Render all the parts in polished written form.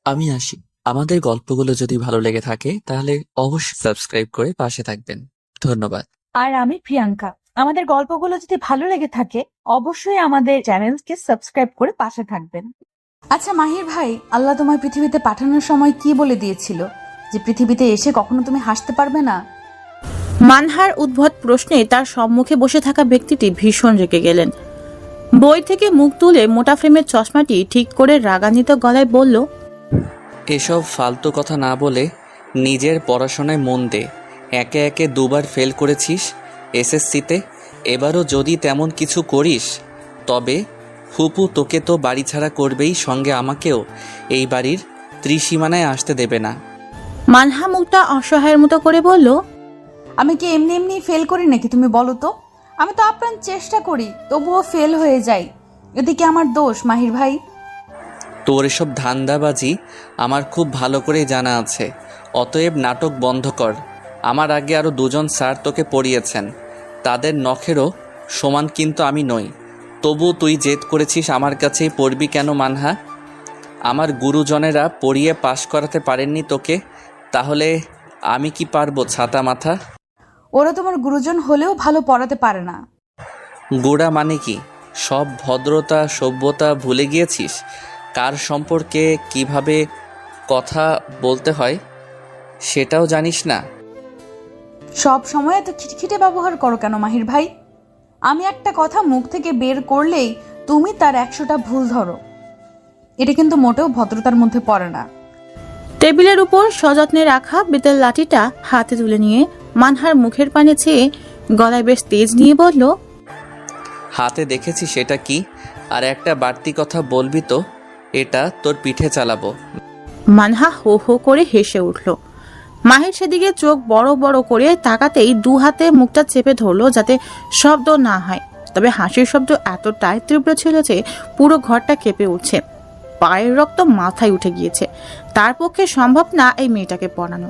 আমি আসি। আমাদের গল্পগুলো যদি ভালো লেগে থাকে তাহলে অবশ্যই সাবস্ক্রাইব করে পাশে থাকবেন। ধন্যবাদ। আর আমি প্রিয়াঙ্কা। আমাদের গল্পগুলো যদি ভালো লেগে থাকে অবশ্যই আমাদের চ্যানেলকে সাবস্ক্রাইব করে পাশে থাকবেন। আচ্ছা মাহির ভাই, আল্লাহ তোমায় পৃথিবীতে পাঠানোর সময় কি বলে দিয়েছিল যে পৃথিবীতে এসে কখনো তুমি হাসতে পারবে না? মানহার উদ্ভট প্রশ্নে তার সম্মুখে বসে থাকা ব্যক্তিটি ভীষণ রেগে গেলেন। বই থেকে মুখ তুলে মোটা ফ্রেমের চশমাটি ঠিক করে রাগান্বিত গলায় বলল, এসব ফালতু কথা না বলে নিজের পড়াশোনায় মন দে। একে একে দুবার ফেল করেছিস এসএসসিতে। এবারও যদি তেমন কিছু করিস তবে ফুপু তোকে তো বাড়ি ছাড়া করবেই, সঙ্গে আমাকেও এই বাড়ির ত্রিসীমানায় আসতে দেবে না। মানহা মুখটা অসহায়ের মতো করে বলল, আমি কি এমনি এমনি ফেল করি নাকি তুমি বলো তো? আমি তো আপ্রাণ চেষ্টা করি, তবুও ফেল হয়ে যাই। এদিকে আমার দোষ মাহির ভাই? তোর এসব ধান্দাবাজি আমার খুব ভালো করে জানা আছে। অতএব নাটক বন্ধ কর। আমার আগে আরও দুজন স্যার তোকে পড়িয়েছেন, তাদের নখেরও সমান কিন্তু আমি নই। তবু তুই জেদ করেছিস আমার কাছেই পড়বি কেন মানহা? আমার গুরুজনেরা পড়িয়ে পাশ করাতে পারেননি তোকে, তাহলে আমি কি পারবো ছাতা মাথা? ওরা তোমার গুরুজন হলেও ভালো পড়াতে পারে না। গোড়া মানে কি? সব ভদ্রতা সভ্যতা ভুলে গিয়েছিস? কার সম্পর্কে কিভাবে কথা বলতে হয় সেটাও জানিস না? সব সময় এত খিটখিটে ব্যবহার করো কেন মাহির ভাই? আমি একটা কথা মুখ থেকে বের করলেই তুমি তার 100টা ভুল ধরো। এটা কিন্তু মোটেও ভদ্রতার মধ্যে পড়ে না। টেবিলের উপর সযত্নে রাখা বেতের লাঠিটা হাতে তুলে নিয়ে মানহার মুখের পানে চেয়ে গলায় বেশ তেজ নিয়ে বলল, হাতে দেখেছি সেটা কি? আর একটা বাড়তি কথা বলবি তো এটা তোর পিঠে চালাবো। মানহা হো হো করে হেসে উঠল। মাহির সেদিকে চোখ বড় বড় করে তাকাতেই দু হাতে মুখটা চেপে ধরলো যাতে শব্দ না হয়। তবে হাসির শব্দ এতটাই তীব্র ছিল যে পুরো ঘরটা কেঁপে উঠছে। পায়ের রক্ত মাথায় উঠে গিয়েছে। তার পক্ষে সম্ভব না এই মেয়েটাকে পড়ানো।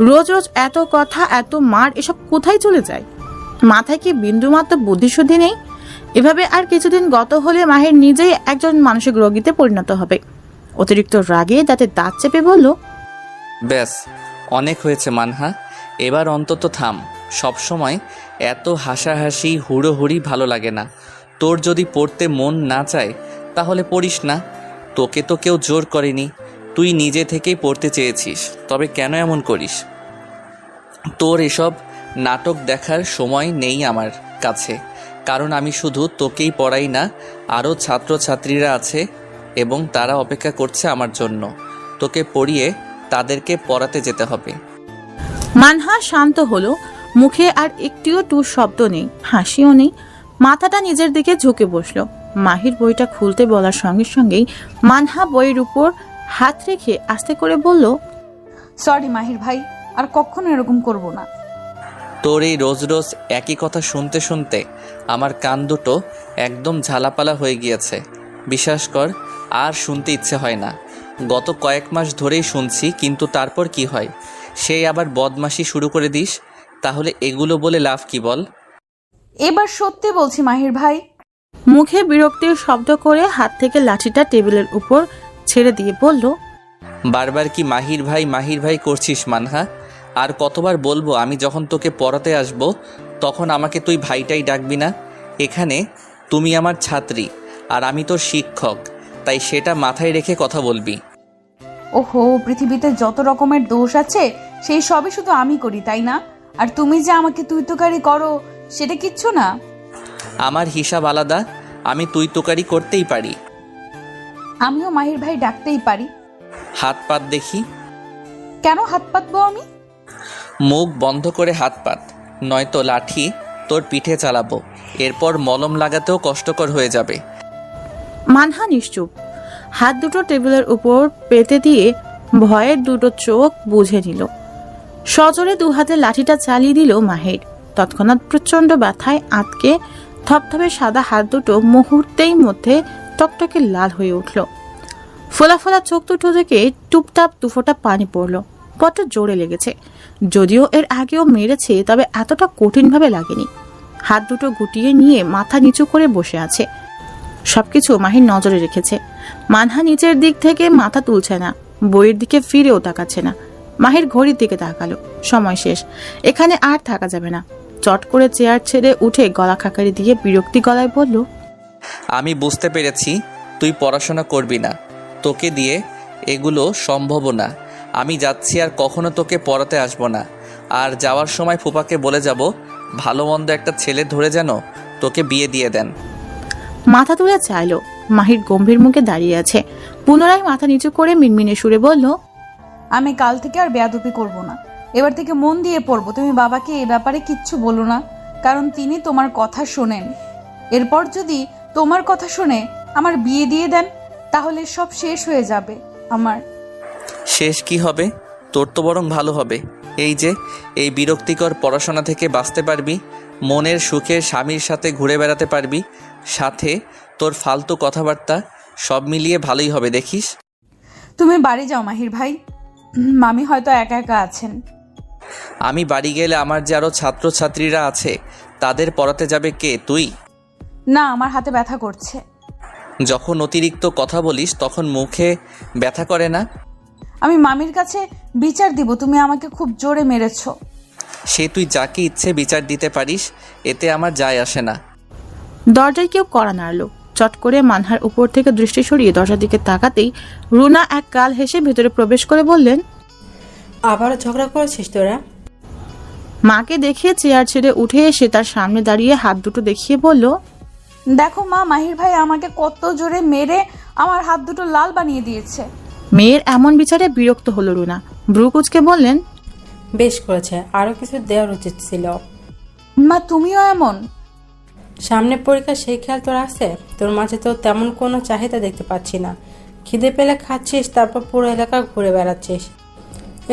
রোজ রোজ এত কথা এত মার এসব কোথায় চলে যায়? মাথায় কি বিন্দুমাত্র বুদ্ধিশুদ্ধি নেই? এভাবে আর কিছুদিন গত হলে মাহির নিজেই একজন মানসিক রোগীতে পরিণত হবে। অতিরিক্ত রাগে দাঁতে দাঁত চেপে বলল, ব্যাস, অনেক হয়েছে মানহা, এবার অন্তত থাম। সবসময় এত হাসাহাসি হুড়োহুড়ি ভালো লাগে না। তোর যদি পড়তে মন না চায় তাহলে পড়িস না। তোকে তো কেউ জোর করেনি, তুই নিজে থেকেই পড়তে চেয়েছিস। তবে কেন এমন করিস? তোর এসব নাটক দেখার সময় নেই আমার কাছে, কারণ আমি শুধু তোকেই পড়াই না, আরও ছাত্রছাত্রীরা আছে এবং তারা অপেক্ষা করছে আমার জন্য। তোকে পড়িয়ে তাদেরকে পড়াতে যেতে হবে। মানহা শান্ত হলো। মুখে আর একটিও টু শব্দ নেই, হাসিও নেই। মাথাটা নিজের দিকে ঝুঁকে বসলো। মাহির বইটা খুলতে বলার সঙ্গে সঙ্গেই মানহা বইয়ের উপর হাত রেখে আস্তে করে বলল, সরি মাহির ভাই, আর কখনো এরকম করব না। তোর এই রোজ রোজ একই কথা শুনতে শুনতে আমার কান দুটো একদম ঝালাপালা হয়ে গিয়েছে। বিশ্বাস কর, আর শুনতে ইচ্ছে হয় না। গত কয়েক মাস ধরেই শুনছি, কিন্তু তারপর কি হয়? সেই আবার বদমাশি শুরু করে দিস। তাহলে এগুলো বলে লাভ কি বল? এবার সত্যি বলছি মাহির ভাই। মুখে বিরক্তির শব্দ করে হাত থেকে লাঠিটা টেবিলের উপর ছেড়ে দিয়ে বলল, বারবার কি মাহির ভাই করছিস মানহা? আর কতবার বলবো আমি যখন তোকে পড়াতে আসবো তখন আমাকে তুই ভাইটাই ডাকবি না? এখানে তুমি আমার ছাত্রী আর আমি তোর শিক্ষক, তাই সেটা মাথায় রেখে কথা বলবি। ওহো, পৃথিবীতে যত রকমের দোষ আছে সেই সবই শুধু আমি করি, তাই না? আর তুমি যে আমাকে তুই তোকারি করো সেটা কিচ্ছু না। আমার হিসাব আলাদা, আমি তুই তোকারি করতেই পারি। আমিও মাহির ভাই ডাকতেই পারি। হাত পাত দেখি। কেন হাত পাতবো আমি? মুখ বন্ধ করে হাত পাত, নয়তো লাঠি তোর পিঠে চালাবো। এরপর মলম লাগাতেও কষ্টকর হয়ে যাবে। মানহা নিশ্চুপ। হাত দুটো টেবিলের উপর পেতে দিয়ে ভয়ের দুটো চোখ বুঝে নিল। সজোরে দু হাতে লাঠিটা চালিয়ে দিল মাহির। তৎক্ষণাৎ প্রচন্ড ব্যথায় আটকে থপথপে সাদা হাত দুটো মুহূর্তেই মধ্যে টকটকে লাল হয়ে উঠল। ফোলা ফোলা চোখ দুটো থেকে টুপটাপ দুফোঁটা পানি পড়ল। বড্ড জোরে লেগেছে। যদিও এর আগেও মেরেছে, তবে এতটা কঠিনভাবে লাগেনি। হাত দুটো গুটিয়ে নিয়ে মাথা নিচু করে বসে আছে। সবকিছু মাহির নজরে রেখেছে। মানহা নিচের দিক থেকে মাথা তুলছে না। বইয়ের দিকে ফিরেও তাকাচ্ছে না। মাহির ঘড়ির দিকে তাকালো, সময় শেষ, এখানে আর থাকা যাবে না। চট করে চেয়ার ছেড়ে উঠে গলা খাকারি দিয়ে বিরক্তি গলায় বলল, আমি বুঝতে পেরেছি তুই পড়াশোনা করবি না, তোকে দিয়ে এগুলো সম্ভব না। আমি যাচ্ছি, আর কখনো তোকে পড়াতে আসবো না। আর যাওয়ার সময় ফুপাকে বলে যাব ভালো মন্দ একটা ছেলে ধরে যেন তোকে বিয়ে দিয়ে দেন। মাথা তুলে চাইলো। মাহির গম্ভীর মুখে দাঁড়িয়ে আছে। পুনরায় মাথা নিচু করে মিনমিনে সুরে বলল, আমি কাল থেকে আর বেয়াদবি করব না। এবার থেকে মন দিয়ে পড়বো। তুমি বাবাকে এ ব্যাপারে কিচ্ছু বলো না, কারণ তিনি তোমার কথা শোনেন। এরপর যদি তোমার কথা শুনে আমার বিয়ে দিয়ে দেন, তাহলে সব শেষ হয়ে যাবে আমার। শেষ কি হবে? তোর তো বরং ভালো হবে। এই যে এই বিরক্তিকর পড়াশোনা থেকে বাঁচতে পারবি, মনের সুখে স্বামীর সাথে ঘুরে বেড়াতে পারবি, সাথে তোর ফালতু কথাবার্তা, সব মিলিয়ে ভালোই হবে দেখিস। তুমি বাড়ি যাও মাহির ভাই, মামি হয়তো একা একা আছেন। আমি বাড়ি গেলে আমার যে আরও ছাত্রছাত্রীরা আছে তাদের পড়াতে যাবে কে? তুই? না, আমার হাতে ব্যথা করছে। যখন অতিরিক্ত কথা বলিস তখন মুখে ব্যথা করে না? আমি মামির কাছে বিচার দিব তুমি আমাকে খুব জোরে মেরেছ। সে তুই যাকে ইচ্ছে বিচার দিতে পারিস, এতে আমার যায় আসে না। দরজায় কেউ কড়া নাড়ল। চট করে মানহার উপর থেকে দৃষ্টি সরিয়ে দরজার দিকে তাকাতেই রুনা এক গাল হেসে ভেতরে প্রবেশ করে বললেন, আবারও ঝগড়া করেছিস তোরা? মাকে দেখিয়ে চেয়ার ছেড়ে উঠে এসে তার সামনে দাঁড়িয়ে হাত দুটো দেখিয়ে বলল, দেখো মা, মাহির ভাই আমাকে কত জোরে মেরে আমার হাত দুটো লাল বানিয়ে দিয়েছে। মেয়ের এমন বিচারে বিরক্ত হলো রুনা। ব্রু কুচকে বললেন, বেশ করেছে, আরো কিছু দেওয়ার উচিত ছিল। মা তুমিও এমন? সামনে পরীক্ষা, সেই খেয়াল তোর আছে? তোর মাঝে তো তেমন কোনো চাহিদা দেখতে পাচ্ছি না। খিদে পেলে খাচ্ছিস, তারপর পুরো এলাকা ঘুরে বেড়াচ্ছিস।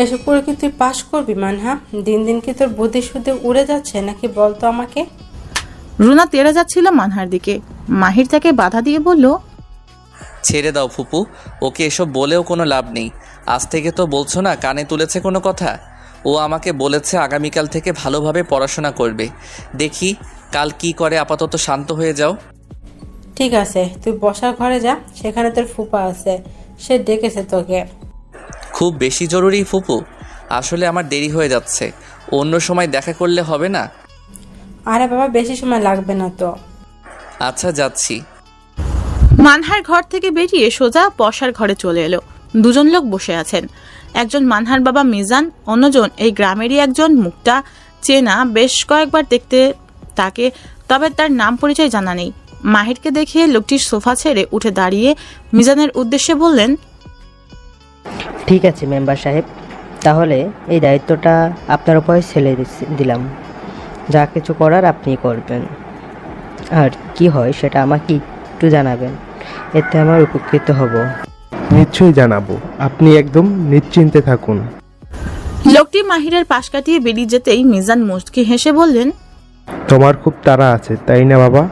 এসব করে কি তুই পাশ করবি মানহা? দিন দিন কি তোর বুদ্ধি শুদ্ধি উড়ে যাচ্ছে নাকি বলতো আমাকে? রুনা তেড়ে যাচ্ছিল মানহার দিকে। মাহির তাকে বাধা দিয়ে বলল, ছেড়ে দাও ফুপু, ওকে এসব বলেও কোনো লাভ নেই। আজ থেকে তো বলছো না কানে তুলেছে কোনো কথা। ও আমাকে বলেছে আগামীকাল থেকে ভালোভাবে পড়াশোনা করবে। দেখি কাল কি করে। আপাতত শান্ত হয়ে যাও। ঠিক আছে, তুই বসার ঘরে যা, সেখানে তোর ফুপা আছে, সে ডেকেছে তোকে। খুব বেশি জরুরি ফুপু? আসলে আমার দেরি হয়ে যাচ্ছে, অন্য সময় দেখা করলে হবে না? আরে বাবা, বেশি সময় লাগবে না তো। আচ্ছা যাচ্ছি। মানহার ঘর থেকে বেরিয়ে সোজা বসার ঘরে চলে এলো। দুজন লোক বসে আছেন। একজন মানহার বাবা মিজান, অন্যজন এই গ্রামেরই একজন মুখটা চেনা, বেশ কয়েকবার দেখতে তাকে, তবে তার নাম পরিচয় জানা নেই। মাহিরকে দেখে লোকটির সোফা ছেড়ে উঠে দাঁড়িয়ে মিজানের উদ্দেশ্যে বললেন, ঠিক আছে মেম্বার সাহেব, তাহলে এই দায়িত্বটা আপনার উপরে ছেড়ে দিলাম। যা কিছু করার আপনি করবেন, আর কি হয় সেটা আমাকে একটু জানাবেন, এতে আমার উপকৃত হব। নিশ্চয়ই জানাবো, আপনি একদম নিশ্চিন্তে থাকুন। লোকটি মাহিরের পাশ কাটিয়ে বেরিয়ে যেতেই মিজান মুচকি হেসে বললেন, তোমার খুব তাড়া আছে তাই না বাবা?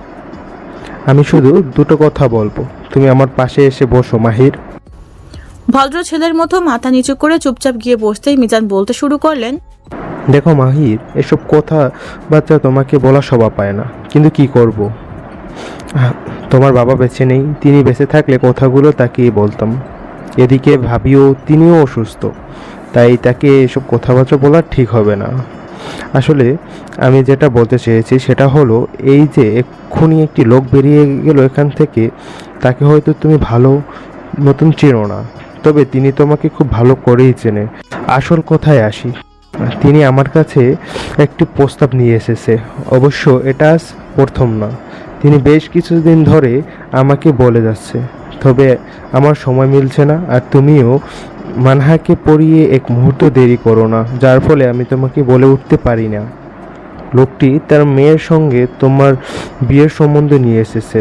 আমি শুধু দুটো কথা বলবো, তুমি আমার পাশে এসে বসো মাহির। ভদ্র ছেলের মতো মাথা নিচু করে চুপচাপ গিয়ে বসতেই মিজান বলতে শুরু করলেন, দেখো মাহির, এসব কথাবার্তা তোমাকে বলা শোভা পায় না, কিন্তু কি করব, তোমার বাবা বেঁচে নেই। তিনি বেঁচে থাকলে কথাগুলো তাকেই বলতাম। এদিকে ভাবিও, তিনিও অসুস্থ, তাই তাকে এসব কথাবার্তা বলা ঠিক হবে না। আসলে আমি যেটা বলতে চেয়েছি সেটা হলো এই যে এক্ষুনি একটি লোক বেরিয়ে গেল এখান থেকে, তাকে হয়তো তুমি ভালো নতুন চেনো না, তবে তিনি তোমাকে খুব ভালো করেই চেনে। আসল কথায় আসি, তিনি আমার কাছে একটি প্রস্তাব নিয়ে এসেছে। অবশ্য এটা আজ প্রথম না, তিনি বেশ কিছুদিন ধরে আমাকে বলে যাচ্ছে, তবে আমার সময় মিলছে না। আর তুমিও মানহাকে পড়িয়ে এক মুহূর্ত দেরি করো না, যার ফলে আমি তোমাকে বলে উঠতে পারি না। লোকটি তার মেয়ের সঙ্গে তোমার বিয়ের সম্বন্ধ নিয়ে এসেছে,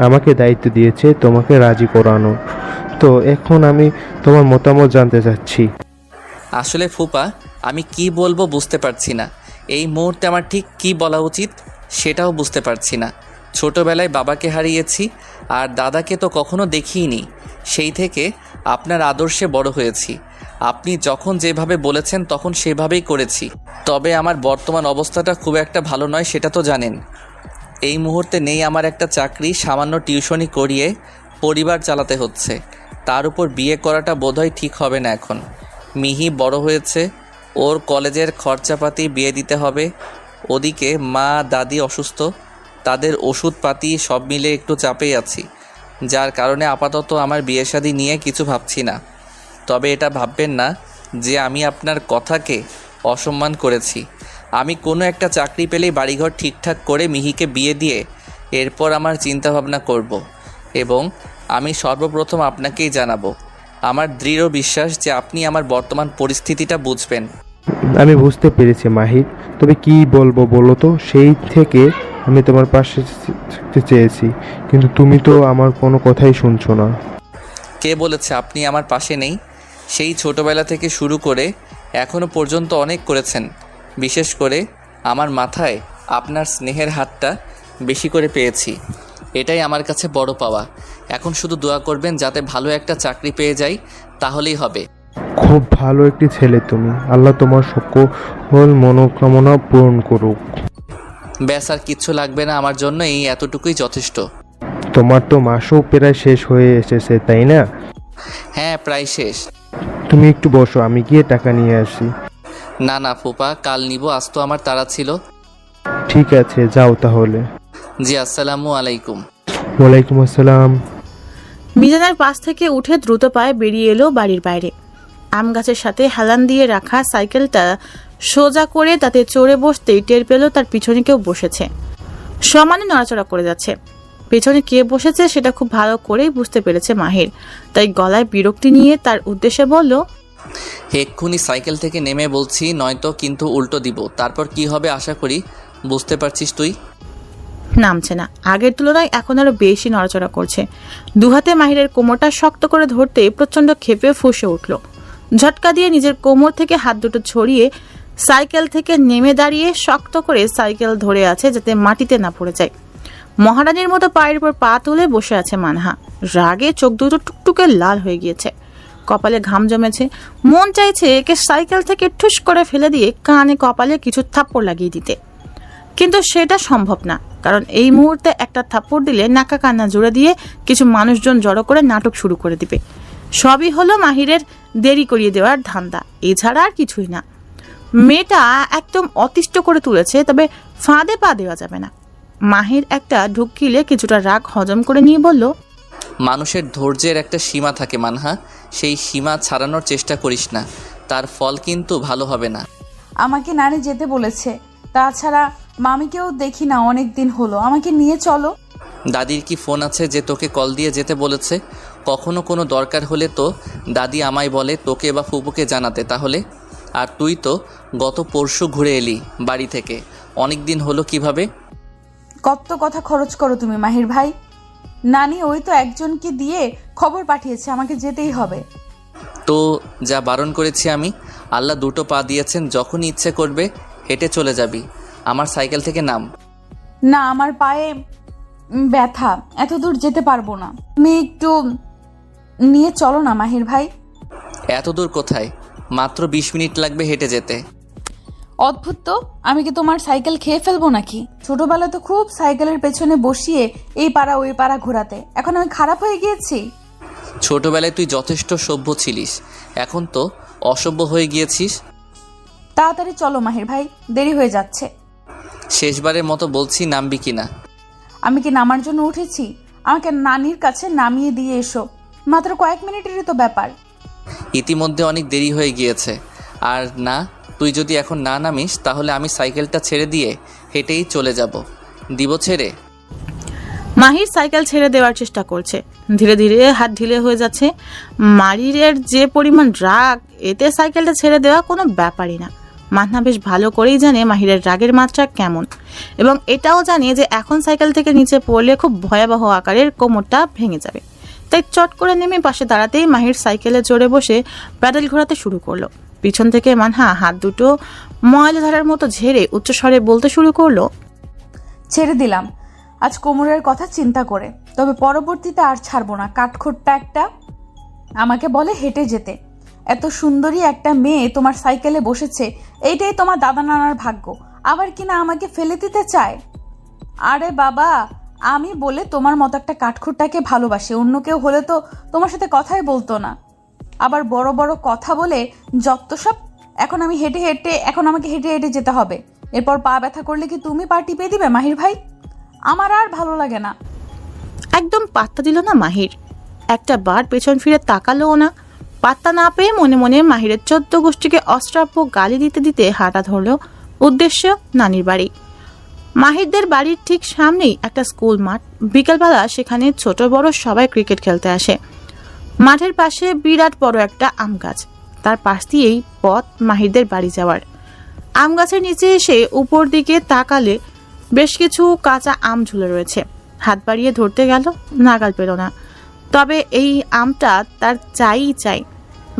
আমাকে দায়িত্ব দিয়েছে তোমাকে রাজি করানো। তো এখন আমি তোমার মতামত জানতে চাচ্ছি। আসলে ফুপা, আমি কি বলবো বুঝতে পারছি না। এই মুহূর্তে আমার ঠিক কি বলা উচিত সেটাও বুঝতে পারছি না। ছোটবেলায় বাবাকে হারিয়েছি, আর দাদাকে তো কখনো দেখিইনি। সেই থেকে আপনার আদর্শে বড় হয়েছি। আপনি যখন যেভাবে বলেছেন তখন সেভাবেই করেছি। তবে আমার বর্তমান অবস্থাটা খুব একটা ভালো নয়, সেটা তো জানেন। এই মুহূর্তে নেই আমার একটা চাকরি, সামান্য টিউশনি করিয়ে পরিবার চালাতে হচ্ছে, তার উপর বিয়ে করাটা বোধহয় ঠিক হবে না এখন। মিহি বড় হয়েছে, ওর কলেজের খরচাপাতি বিয়ে দিতে হবে। ওদিকে মা দাদি অসুস্থ, তাদের ওষুধপাতি সব মিলে একটু চাপেই আছি, যার কারণে আপাতত আমার বিয়ে শাদী নিয়ে কিছু ভাবছি না। তবে এটা ভাববেন না যে আমি আপনার কথাকে অসম্মান করেছি। আমি কোনো একটা চাকরি পেলেই বাড়িঘর ঠিকঠাক করে মিহিকে বিয়ে দিয়ে এরপর আমার চিন্তাভাবনা করব, এবং আমি সর্বপ্রথম আপনাকেই জানাবো। আমার দৃঢ় বিশ্বাস যে আপনি আমার বর্তমান পরিস্থিতিটা বুঝবেন। আমি বুঝতে পেরেছি মাহির, তবে কি বলবো বলো তো? সেই থেকে আমি তোমার পাশে থাকতে চেয়েছি, কিন্তু তুমি তো আমার কোনো কথাই শুনছো না। কে বলেছে আপনি আমার পাশে নেই? সেই ছোটবেলা থেকে শুরু করে এখনও পর্যন্ত অনেক করেছেন। বিশেষ করে আমার মাথায় আপনার স্নেহের হাতটা বেশি করে পেয়েছি, এটাই আমার কাছে বড় পাওয়া। এখন শুধু দোয়া করবেন যাতে ভালো একটা চাকরি পেয়ে যাই, তাহলেই হবে। খুব ভালো একটি ছেলে তুমি, আল্লাহ তোমার সকল মনোকামনা পূরণ করুক। ব্যাস, আর কিচ্ছু লাগবে না আমার জন্য, এই এতটুকুই যথেষ্ট। তোমার তো মাসও প্রায় শেষ হয়ে এসেছে, তাই না? হ্যাঁ, প্রায় শেষ। তুমি একটু বসো, আমি গিয়ে টাকা নিয়ে আসি। না না ফুপা, কাল নিব, আজ তো আমার তাড়া ছিল। ঠিক আছে, যাও তাহলে। জি, আসসালামু আলাইকুম। ওয়ালাইকুম আসসালাম। মিজানের পাশ থেকে উঠে দ্রুত পায়ে বেরিয়ে এলো বাড়ির বাইরে। আম গাছের সাথে হেলান দিয়ে রাখা সাইকেলটা সোজা করে তাতে চড়ে বসতেই টের পেল তার পিছনে কেউ বসেছে, সমানে নড়াচড়া করে যাচ্ছে। পেছনে কে বসেছে সেটা খুব ভালো করেই বুঝতে পেরেছে মাহির, তাই গলায় বিরক্তি নিয়ে তার উদ্দেশ্যে বলল, এক্ষুনি সাইকেল থেকে নেমে বলছি, নয়তো কিন্তু উল্টো দিব। তারপর কি হবে আশা করি বুঝতে পারছিস তুই। নামছে না, আগের তুলনায় এখন আরো বেশি নড়াচড়া করছে। দুহাতে মাহিরের কোমরটা শক্ত করে ধরতে প্রচন্ড ক্ষেপে ফুঁসে উঠল। ঝটকা দিয়ে নিজের কোমর থেকে হাত দুটো ছড়িয়ে সাইকেল থেকে নেমে দাঁড়িয়ে শক্ত করে সাইকেল ধরে আছে যাতে মাটিতে না পড়ে যায়। মহারানীর মতো পায়ের উপর পা তুলে বসে আছে মানহা। রাগে চোখ দুটো টুকটুকে লাল হয়ে গিয়েছে, কপালে ঘাম জমেছে। মন চাইছে একে সাইকেল থেকে ঠুস করে ফেলে দিয়ে কানে কপালে কিছু থাপ্পড় লাগিয়ে দিতে, কিন্তু সেটা সম্ভব না, কারণ এই মুহূর্তে একটা থাপ্পড় দিলে নাকা কান্না জুড়ে দিয়ে কিছু মানুষজন জড়ো করে নাটক শুরু করে দিবে। সবই হলো মাহিরের দেরি করিয়ে দেওয়ার ধান্দা, এছাড়া আর কিছুই না। মেয়েটা একদম অতিষ্ঠ করে তুলেছে, তবে ফাঁদে পা দেওয়া যাবে না। মাহির একটা ঢুকিলে কিছুটা রাগ হজম করে নিয়ে বলল, মানুষের ধৈর্যের একটা সীমা থাকে মানহা, সেই সীমা ছাড়ানোর চেষ্টা করিস না, তার ফল কিন্তু ভালো হবে না। আমাকে নানি যেতে বলেছে, তাছাড়া মামিকেও দেখি না অনেক দিন হলো, আমাকে নিয়ে চলো। দাদির কি ফোন আছে যে তোকে কল দিয়ে যেতে বলেছে? কখনো কোনো দরকার হলে তো দাদি আমায় বলে তোকে বা ফুপুকে জানাতে, তাহলে? আর তুই তো গত পরশু ঘুরে এলি বাড়ি থেকে, অনেক দিন হলো কিভাবে? কত কথা খরচ করো তুমি মাহির ভাই। নানি ওই তো একজনকে দিয়ে খবর পাঠিয়েছে আমাকে যেতেই হবে। তো যা বারণ করেছি আমি, আল্লাহ দুটো পা দিয়েছেন, যখন ইচ্ছে করবে হেঁটে চলে যাবি। আমার সাইকেল থেকে নাম। না, আমার পায়ে ব্যথা, এত দূর যেতে পারবো না। তুমি একটু নিয়ে চলো না মাহির ভাই। এত দূর কোথায়? মাত্র 20 মিনিট লাগবে হেঁটে যেতে। অদ্ভুত তো, আমি কি তোমার সাইকেল খেয়ে ফেলবো নাকি? ছোটবেলায় তো খুব সাইকেলের পেছনে বসিয়ে এই পাড়া ওই পাড়া ঘোরাতে, এখন আমি খারাপ হয়ে গিয়েছি? ছোটবেলায় তুই যথেষ্ট সভ্য ছিলিস, এখন তো অসভ্য হয়ে গিয়েছিস। তাড়াতাড়ি চলো মাহির ভাই, দেরি হয়ে যাচ্ছে। শেষবারের মতো বলছি, নামবি কিনা? আমি কি নামার জন্য উঠেছি? আমাকে নানির কাছে নামিয়ে দিয়ে এসো, মাত্র কয়েক মিনিটেরই তো ব্যাপার। ইতিমধ্যে অনেক দেরি হয়ে গিয়েছে। আর না, তুই যদি এখন না নামিস তাহলে আমি সাইকেলটা ছেড়ে দিয়ে হেঁটেই চলে যাব। দিব ছেড়ে? মাহির সাইকেল ছেড়ে দেওয়ার চেষ্টা করছে, ধীরে ধীরে হাত ঢিলে হয়ে যাচ্ছে। মাহিরের যে পরিমাণ রাগ, এতে সাইকেলটা ছেড়ে দেওয়া কোনো ব্যাপারই না। মান্না বেশ ভালো করেই জানে মাহিরের রাগের মাত্রা কেমন, এবং এটাও জানে যে এখন সাইকেল থেকে নিচে পড়লে খুব ভয়াবহ আকারের কোমরটা ভেঙে যাবে। তাই চট করে নেমে পাশে দাঁড়াতেই মাহির সাইকেলে চড়ে বসে প্যাডেল ঘোরাতে শুরু করলো। পিছন থেকে মানহা হাত দুটো ময়লা ধারার মতো ঝেড়ে উচ্চস্বরে বলতে শুরু করলো, ছেড়ে দিলাম আজ কোমরের কথা চিন্তা করে, তবে পরবর্তীতে আর ছাড়বো না। কাঠখোট্টা একটা আমাকে বলে হেঁটে যেতে, এত সুন্দরী একটা মেয়ে তোমার সাইকেলে বসেছে, এইটাই তোমার দাদা নানার ভাগ্য, আবার কিনা আমাকে ফেলে দিতে চায়। আরে বাবা, আমি বলে তোমার মতো একটা কাঠখুট্টাকে ভালোবাসি, অন্য কেউ হলে তো তোমার সাথে কথাই বলতো না। আবার বড় বড় কথা বলে যত সব। এখন আমাকে হেঁটে হেঁটে যেতে হবে। এরপর পা ব্যথা করলে কি তুমি পা টিপে দিবে মাহির ভাই? আমার আর ভালো লাগে না। একদম পাত্তা দিল না মাহির, একটা বার পেছন ফিরে তাকালোও না। পাত্তা না পেয়ে মনে মনে মাহিরের 14 গোষ্ঠীকে অশ্রাব্য গালি দিতে দিতে হাঁটা ধরল উদ্দেশ্য নানির বাড়ি। মাহিরদের বাড়ির ঠিক সামনেই একটা স্কুল মাঠ। বিকেলবেলা সেখানে ছোট বড় সবাই ক্রিকেট খেলতে আসে। মাঠের পাশে বিরাট বড় একটা আম গাছ, তার পাশ দিয়েই পথ মাহিরদের বাড়ি যাওয়ার। আম গাছের নিচে এসে উপর দিকে তাকালে বেশ কিছু কাঁচা আম ঝুলে রয়েছে। হাত বাড়িয়ে ধরতে গেল, নাগাল পেল না। তবে এই আমটা তার চাই।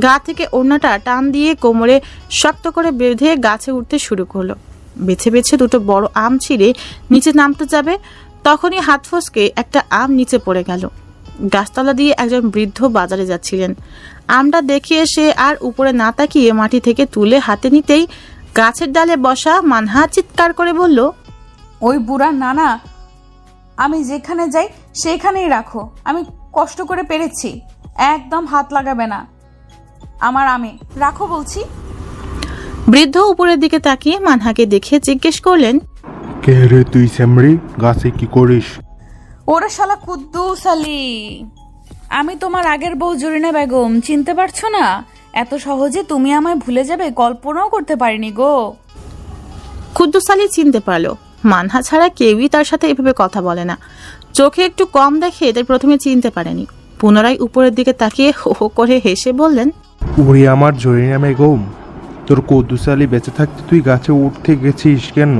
গা থেকে ওড়নাটা টান দিয়ে কোমরে শক্ত করে বেঁধে গাছে উঠতে শুরু করলো। বেছে বেছে দুটো বড় আম ছিঁড়ে নিচে নামতে যাবে, তখনই হাত ফসকে একটা আম নিচে পড়ে গেল। গাছতলা দিয়ে একজন বৃদ্ধ বাজারে যাচ্ছিলেন। আমটা দেখে সে আর উপরে না তাকিয়ে মাটি থেকে তুলে হাতে নিতেই গাছের ডালে বসা মানহা চিৎকার করে বলল, ওই বুড়া নানা আমি যেখানে যাই সেখানেই রাখো। আমি কষ্ট করে পেরেছি, একদম হাত লাগাবে না আমার আমে, রাখো বলছি। বৃদ্ধ উপরের দিকে তাকিয়ে মানহাকে দেখে জিজ্ঞেস করলেন, কে রে তুই শ্যামরি, গাছে কি করিস? ওরা শালা কুদ্দুস আলী, আমি তোমার আগের বউ জরিনা বেগম, চিনতে পারছো না? এত সহজে তুমি আমায় ভুলে যাবে কল্পনাও করতে পারিনি গো। কুদ্দুস আলী চিনতে পারলো। মানহা ছাড়া কেউই তার সাথে এভাবে কথা বলে না। চোখে একটু কম দেখে তাই প্রথমে চিনতে পারেনি। পুনরায় উপরের দিকে তাকিয়ে হো হো করে হেসে বললেন, উড়ি আমার জরিনা বেগম, তোর কুদ্দুস আলী বেঁচে থাকতে তুই গাছে উঠতে গেছিস কেন?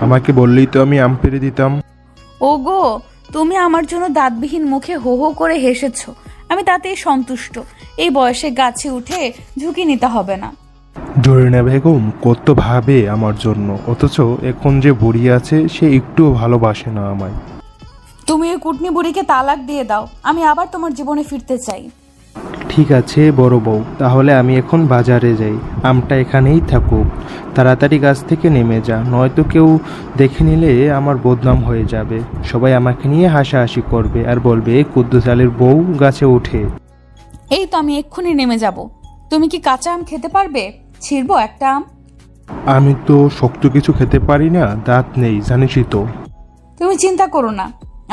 আমাকে বললেই তো আমি আম পেড়ে দিতাম। ও গো, তুমি আমার জন্য দাঁতবিহীন মুখে হো হো করে হেসেছো, আমি তাতেই সন্তুষ্ট। এই বয়সে গাছে উঠে ঝুঁকি নিতে হবে না। জরিনা বেগম কত ভাবে আমার জন্য, অথচ এখন যে বুড়ি আছে সে একটুও ভালোবাসে না আমায়। তুমি ওই কুটনি বুড়িকে তালাক দিয়ে দাও, আমি আবার তোমার জীবনে ফিরতে চাই। ঠিক আছে বড় বউ, তাহলে আমি এখন বাজারে যাই। আমটা এখানেই থাকুক, তাড়াতাড়ি গাছ থেকে নেমে যা, নয়তো কেউ দেখে নিলে আমার বদনাম হয়ে যাবে। সবাই আমাকে নিয়ে হাসাহাসি করবে আর বলবে কুদ্দুস আলীর বউ গাছে ওঠে। এই তো আমি এক্ষুনি নেমে যাব। তুমি কি কাঁচা আম খেতে পারবে? ছিড়বো একটা আম? আমি তো শক্ত কিছু খেতে পারি না, দাঁত নেই জানিসই তো। তুমি চিন্তা করো না,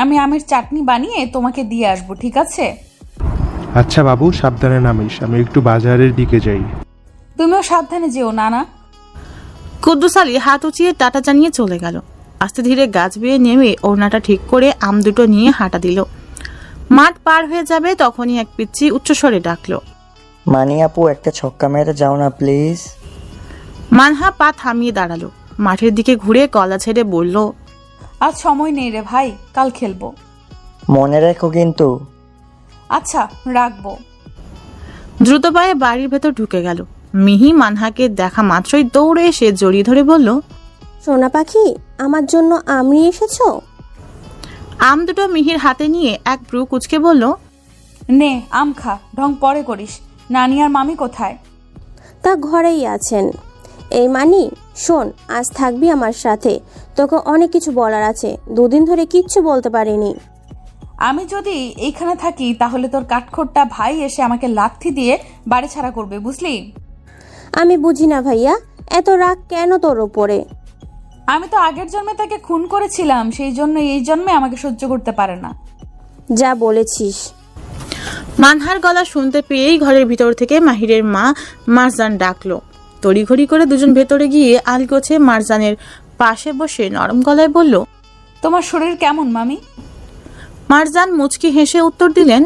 আমি আমের চাটনি বানিয়ে তোমাকে দিয়ে আসবো, ঠিক আছে? আচ্ছা বাবু, সাবধানে নামিস, আমি একটু বাজারের দিকে যাই। তুমিও সাবধানে যেও নানা। কুদ্দুস আলী হাত উঁচিয়ে টাটা জানিয়ে চলে গেল। আস্তে ধীরে গাছ বেয়ে নেমে ওড়নাটা ঠিক করে আম দুটো নিয়ে হাঁটা দিল। মাঠ পার হয়ে যাবে তখনই এক পিচ্চি উচ্চস্বরে ডাকলো, মানি আপু, একটা ছক্কা মেরে যাও না প্লিজ। মানহা পা থামিয়ে দাঁড়ালো, মাঠের দিকে ঘুরে গলা ছেড়ে বলল, আজ সময় নেই রে ভাই, কাল খেলবো। মনে রেখো কিন্তু। আচ্ছা রাখবো। দ্রুত পায়ে বাড়ির ভেতর ঢুকে গেল। মিহি মানহাকে দেখা মাত্রই দৌড়ে এসে জড়িয়ে ধরে বলল, সোনা পাখি, আমার জন্য আম নিয়ে এসেছো? আম দুটো মিহির হাতে নিয়ে এক ব্রু কুচকে বলল, নে আম খা, ঢং পরে করিস। নানি আর মামি কোথায়? তা ঘরেই আছেন। এই মানি, শোন, আজ থাকবি আমার সাথে, তোকে অনেক কিছু বলার আছে। দুদিন ধরে কিচ্ছু বলতে পারিনি। আমি যদি এইখানে থাকি তাহলে তোর কাঠখোট্টা ভাই এসে আমাকে লাথি দিয়ে বাড়ি ছাড়া করবে, বুঝলি? আমি বুঝি না ভাইয়া, এত রাগ কেন তোর ওপরে? আমি তো আগের জন্মে তাকে খুন করেছিলাম, সেই জন্য এই জন্মে আমাকে সহ্য করতে পারে না। যা বলেছিস। মানহার গলা শুনতে পেয়েই ঘরের ভিতর থেকে মাহিরের মা মারজান ডাকলো। তড়িঘড়ি করে দুজন ভেতরে গিয়ে আলগোছে মারজানের পাশে বসে নরম গলায় বলল, তোমার শরীর কেমন মামি? মারজান মুচকি হেসে উত্তর দিলেন,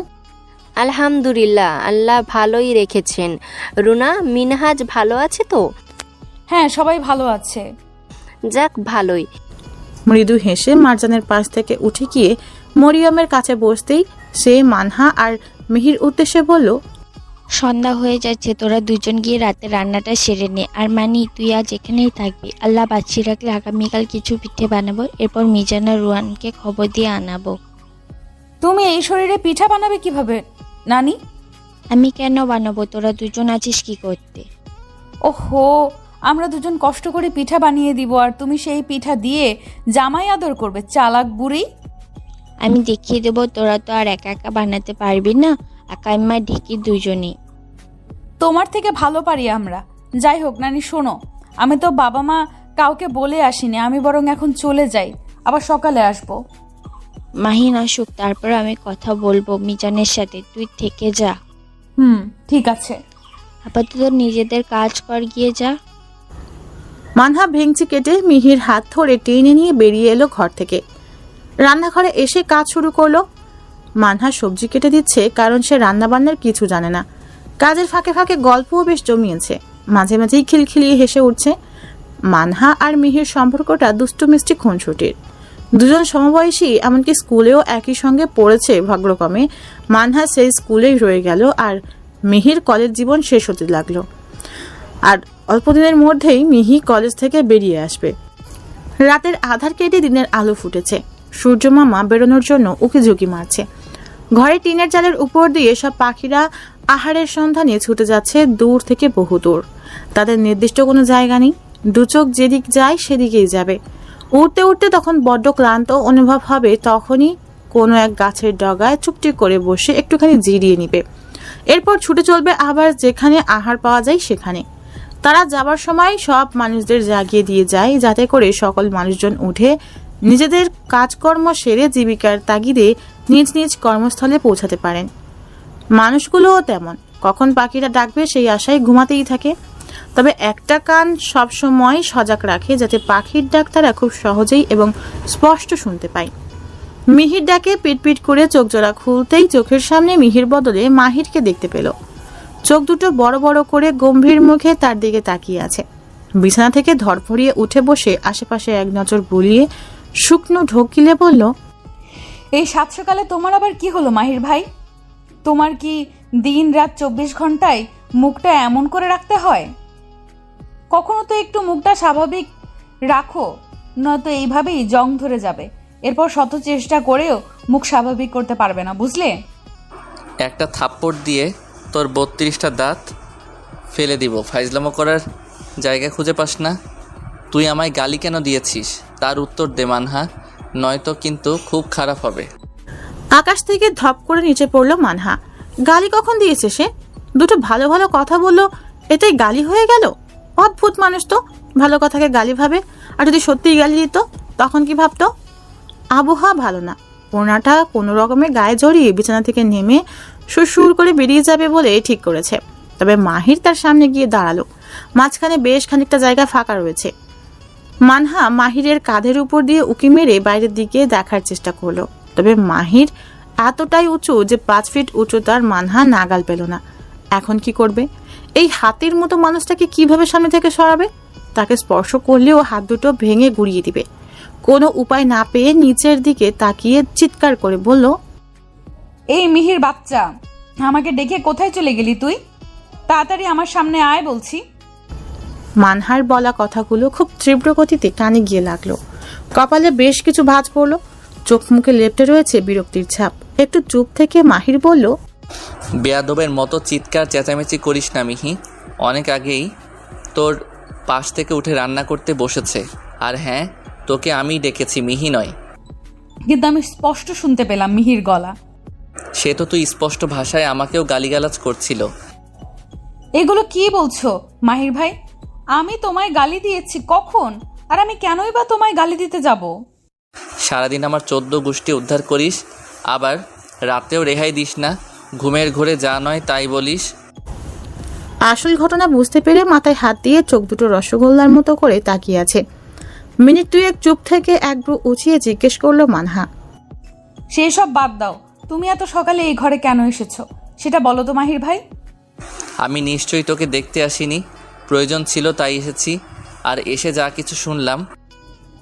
আলহামদুলিল্লাহ, আল্লাহ ভালোই রেখেছেন। রুনা, মিনহাজ ভালো আছে তো? হ্যাঁ, সবাই ভালো আছে। যাক, ভালোই। মৃদু হেসে মারজানের পাশ থেকে উঠে গিয়ে মরিয়মের কাছে বসতেই সে মানহা আর মিহির উদ্দেশ্যে বলল, সন্ধ্যা হয়ে যাচ্ছে, তোরা দুজন গিয়ে রাতে রান্নাটা সেরে নে। আর মানি, তুই আজ এখানেই থাকবি। আল্লাহ বাঁচিয়ে রাখলে আগামীকাল কিছু পিঠে বানাবো, এরপর মিজান আর রুয়ানকে খবর দিয়ে আনাবো। তুমি এই শরীরে পিঠা বানাবে কিভাবে নানি? আমি কেন বানাবো? তোরা দুজন আছিস কি করতে? ওহো, আমরা দুজন কষ্ট করে পিঠা বানিয়ে দিব আর তুমি সেই পিঠা দিয়ে জামাই আদর করবে, চালাক বুড়ি। আমি দেখিয়ে দেবো, তোরা তো আর একা একা বানাতে পারবি না। আকাইমা ঢেকি দুজনেই। তোমার থেকে ভালো পারি আমরা। যাই হোক নানি, শোনো, আমি তো বাবা মা কাউকে বলে আসিনি, আমি বরং এখন চলে যাই, আবার সকালে আসবো। মাহিন আসুক, তারপর আমি কথা বলবো মিজানের সাথে, তুই থেকে যা। ঠিক আছে। আপাতত নিজেদের কাজ কর, গিয়ে যা। মানহা ভেঙচি কেটে মিহির হাত ধরে টেনে নিয়ে বেরিয়ে এলো ঘর থেকে। রান্নাঘরে এসে কাজ শুরু করলো। মানহা সবজি কেটে দিচ্ছে, কারণ সে রান্নাবান্নার কিছু জানে না। কাজের ফাঁকে ফাঁকে গল্পও বেশ জমিয়েছে, মাঝে মাঝেই খিলখিলিয়ে হেসে উঠছে। মানহা আর মিহির সম্পর্কটা দুষ্টু মিষ্টি খুনসুটির। দুজন সমবয়সী, এমনকি স্কুলেও একই সঙ্গে পড়েছে ভাগ্যক্রমে। মানহা সেই স্কুলেই রয়ে গেল, আর মিহির কলেজ জীবন শেষ হতে লাগলো। আর অল্পদিনের মধ্যেই মিহি কলেজ থেকে বেরিয়ে আসবে। রাতের আধার কেটে দিনের আলো ফুটেছে। সূর্য মামা বেরোনোর জন্য উকিঝুঁকি মারছে। ঘরে টিনের চালের উপর দিয়ে সব পাখিরা আহারের সন্ধানে ছুটে যাচ্ছে দূর থেকে বহু দূর। তাদের নির্দিষ্ট কোনো জায়গা নেই, দুচোখ যেদিক যায় সেদিকেই যাবে। উঠতে উঠতে তখন বড্ড ক্লান্ত অনুভব হবে, তখনই কোনো এক গাছের ডগায় চুপটি করে বসে একটুখানি জিরিয়ে নিবে। এরপর ছুটে চলবে আবার যেখানে আহার পাওয়া যায় সেখানে। তারা যাবার সময় সব মানুষদের জাগিয়ে দিয়ে যায়, যাতে করে সকল মানুষজন উঠে নিজেদের কাজকর্ম সেরে জীবিকার তাগিদে নিজ নিজ কর্মস্থলে পৌঁছাতে পারেন। মানুষগুলোও তেমন, কখন পাখিরা ডাকবে সেই আশায় ঘুমাতেই থাকে। তবে একটা কান সবসময় সজাগ রাখে, যাতে পাখির ডাক তারা খুব সহজেই এবং স্পষ্ট শুনতে পায়। মিহির ডাকে পিটপিট করে চোখ জোড়া খুলতেই চোখের সামনে মিহির বদলে মাহিরকে দেখতে পেল। চোখ দুটো বড় বড় করে গম্ভীর মুখে তার দিকে তাকিয়ে আছে। বিছানা থেকে ধরফরিয়ে উঠে বসে আশেপাশে এক নজর বুলিয়ে শুকনো ঢোক গিলে বলল, এই সাত সকালে তোমার আবার কি হলো মাহির ভাই? তোমার কি দিন রাত 24 ঘন্টায় মুখটা এমন করে রাখতে হয়? কখনো তো একটু মুখটা স্বাভাবিক রাখো, নয়তো এইভাবেই জং ধরে যাবে। এরপর শত চেষ্টা করেও মুখ স্বাভাবিক করতে পারবে না, বুঝলে? একটা থাপ্পড় দিয়ে তোর 32টা দাঁত ফেলে দিব। ফাইজলামো করার জায়গা খুঁজে পাস না? তুই আমায় গালি কেন দিয়েছিস তার উত্তর দে মানহা, নয়তো কিন্তু খুব খারাপ হবে। আকাশ থেকে ধপ করে নিচে পড়লো মানহা। গালি কখন দিয়েছে সে? দুটো ভালো ভালো কথা বললো, এটাই গালি হয়ে গেল? অদ্ভুত মানুষ তো, ভালো কথাকে গালি ভাবে। আর যদি সত্যিই গালি দিত তখন কি ভাবতো? আবহাওয়া ভালো না, ওনাটা কোনো রকমে গায়ে জড়িয়ে বিছানা থেকে নেমে সুর করে বেরিয়ে যাবে বলে ঠিক করেছে। তবে মাহির তার সামনে গিয়ে দাঁড়ালো। মাঝখানে বেশ খানিকটা জায়গা ফাঁকা রয়েছে। মানহা মাহিরের কাঁধের উপর দিয়ে উকি মেরে বাইরের দিকে দেখার চেষ্টা করলো। তবে মাহির এতটাই উঁচু যে 5 ফিট উচ্চতার মানহা নাগাল পেল না। এখন কি করবে? এই হাতির মতো মানুষটাকে কিভাবে সামনে থেকে সরাবে? তাকে স্পর্শ করলেও হাত দুটো ভেঙে গুড়িয়ে দিবে। কোনো উপায় না পেয়ে নিচের দিকে তাকিয়ে চিৎকার করে বলল, এই মিহির বাচ্চা, আমাকে ডেকে কোথায় চলে গেলি তুই? তাড়াতাড়ি আমার সামনে আয় বলছি। মানহার বলা কথাগুলো খুব তীব্র গতিতে কানে গিয়ে লাগলো। কপালে বেশ কিছু ভাঁজ পড়লো, চোখ মুখে লেপ্টে রয়েছে বিরক্তির ছাপ। একটু চুপ থেকে মাহির বলল, বেয়াদবের মতো চিৎকার চেঁচামেচি করিস না মিহি। অনেক আগেই তোর পাশ থেকে উঠে রান্না করতে বসেছে। আর হ্যাঁ, তোকে আমি ডেকেছি, মিহি নয়। কিন্তু আমি স্পষ্ট শুনতে পেলাম মিহির গলা। সে তো তুই স্পষ্ট ভাষায় আমাকেও গালিগালাজ করছিল। এগুলো কি বলছো মাহির ভাই? আমি তোমায় গালি দিয়েছি কখন? আর আমি কেনই বা তোমায় গালি দিতে যাব? সারাদিন আমার 14 গোষ্ঠী উদ্ধার করিস, আবার রাতেও রেহাই দিস না। ঘুমের ঘোরে যা নয় তাই বলিস। আসল ঘটনা বুঝতে পেরে মাথায় হাত দিয়ে চোখ দুটো রসগোল্লার মতো করে তাকিয়ে আছে। মিনিট দুয়েক চুপ থেকে একব্রু উঁচিয়ে জিজ্ঞেস করলো মানহা, সেসব বাদ দাও, তুমি এত সকালে এই ঘরে কেন এসেছো সেটা বলো তো মাহির ভাই। আমি নিশ্চয়ই তোকে দেখতে আসিনি, প্রয়োজন ছিল তাই এসেছি। আর এসে যা কিছু শুনলাম।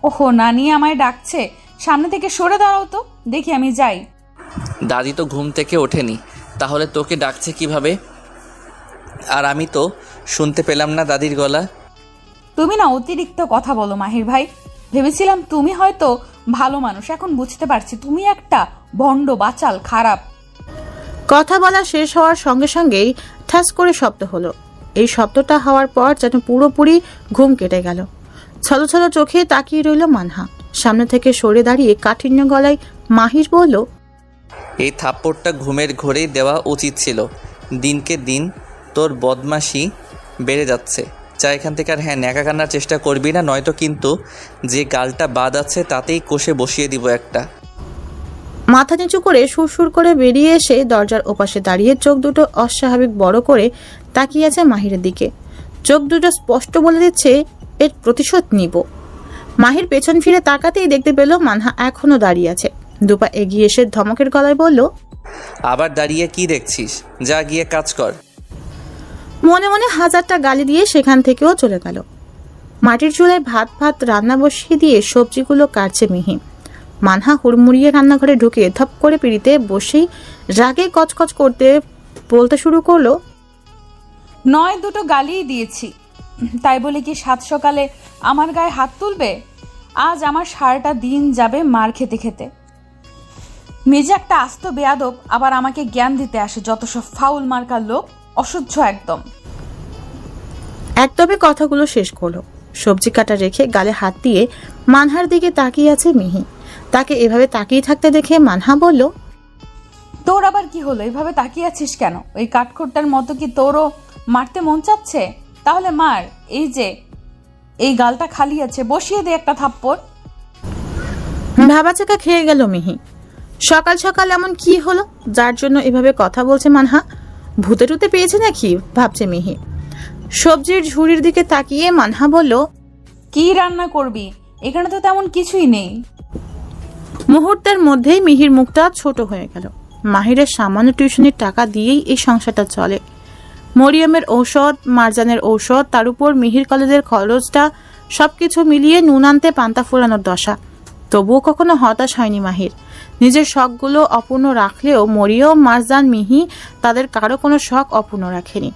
ওহো, নানি আমায় ডাকছে, সামনে থেকে সরে দাঁড়াও তো, দেখি আমি যাই। দাদি তো ঘুম থেকে ওঠেনি, তাহলে তোকে ডাকছে কিভাবে? আর আমি তো শুনতে পেলাম না দাদির গলা। তুমি না অতিরিক্ত কথা বলো মাহির ভাই। ভেবেছিলাম তুমি হয়তো ভালো মানুষ, এখন বুঝতে পারছি তুমি একটা ভণ্ড, বাচাল, খারাপ। কথা বলা শেষ হওয়ার সঙ্গে সঙ্গেই ঠাস করে শব্দ হলো। এই শব্দটা হওয়ার পর যেন পুরোপুরি ঘুম কেটে গেল। ছলো ছলো চোখে তাকিয়ে রইল মানহা। সামনে থেকে সরে দাঁড়িয়ে কাঠিন্য গলায় মাহির বলল, এই থাপ্পড়টা ঘুমের ঘোরেই দেওয়া উচিত ছিল। দিনকে দিন তোর বদমাশি বেড়ে যাচ্ছে। যা এখান থেকে। আর হ্যাঁ, ন্যাকা কান্নার চেষ্টা করবি না, নয়তো কিন্তু যে গালটা বাদ আছে তাতেই কষে বসিয়ে দিব একটা। মাথা নিচু করে সুরসুর করে বেরিয়ে এসে দরজার ওপাশে দাঁড়িয়ে চোখ দুটো অস্বাভাবিক বড় করে তাকিয়ে আছে মাহিরের দিকে। চোখ দুটো স্পষ্ট বলে দিচ্ছে এর প্রতিশোধ নিব। মাহির পেছন ফিরে তাকাতেই দেখতে পেল মানহা এখনো দাঁড়িয়ে আছে। দুপা এগিয়ে এসে ধমকের গলায় বলল, আবার দাঁড়িয়ে কি দেখছিস? যা গিয়ে কাজ কর। মনে মনে হাজারটা গালি দিয়ে সেখান থেকেও চলে গেল। মাটির চুলায় ভাত রান্না বসিয়ে দিয়ে সবজিগুলো কাটছে মিহি। মানহা হুড়মুড়িয়ে রান্নাঘরে ঢুকে ধপ করে পিড়িতে বসেই রাগে কচকচ করতে বলতে শুরু করলো, নয় দুটো গালিই দিয়েছি, তাই বলে কি সাত সকালে আমার গায়ে হাত তুলবে? আজ আমার সারাটা দিন যাবে মার খেতে খেতে। মেজে একটা আস্ত বেয়াদব, আবার আমাকে জ্ঞান দিতে আসে যত সব ফাউল মার্কার লোক। অসহ্য একদম। একদমই কথাগুলো শেষ করলো। সবজি কাটা রেখে গালে হাত দিয়ে মানহার দিকে তাকিয়ে আছে মিহি। তাকে এভাবে তাকিয়ে থাকতে দেখে মানহা বলল, তোর আবার কি হলো? এভাবে তাকিয়ে আছিস কেন? ওই কাঠখোট্টার মতো কি তোরও মারতে মন চাচ্ছে? তাহলে মার। এই যে এই গালটা খালি আছে, বসিয়ে দে একটা থাপ্পড়। ভাবাচাকা খেয়ে গেল মিহি। সকাল সকাল এমন কি হলো যার জন্য এভাবে কথা বলছে মানহা? ভূতে টুতে পেয়েছে নাকি ভাবছে মিহি। সবজির ঝুড়ির দিকে তাকিয়ে মানহা বলল, কি রান্না করবি? এখানে তো তেমন কিছুই নেই। মুহূর্তের মধ্যেই মিহির মুখটা ছোট হয়ে গেল। মাহিরের সামান্য টিউশনির টাকা দিয়েই এই সংসারটা চলে। মরিয়মের ঔষধ, মারজানের ঔষধ, তার উপর মিহির কলেজের খরচটা, সবকিছু মিলিয়ে নুন আনতে পান্তা ফোরানোর দশা। তবুও কখনো হতাশ হয়নি মাহির। নিজের শখগুলো অপূর্ণ রাখলেও মরিয়ম, মারজান, মিহি তাদের কারো কোনো শখ অপূর্ণ রাখেনি।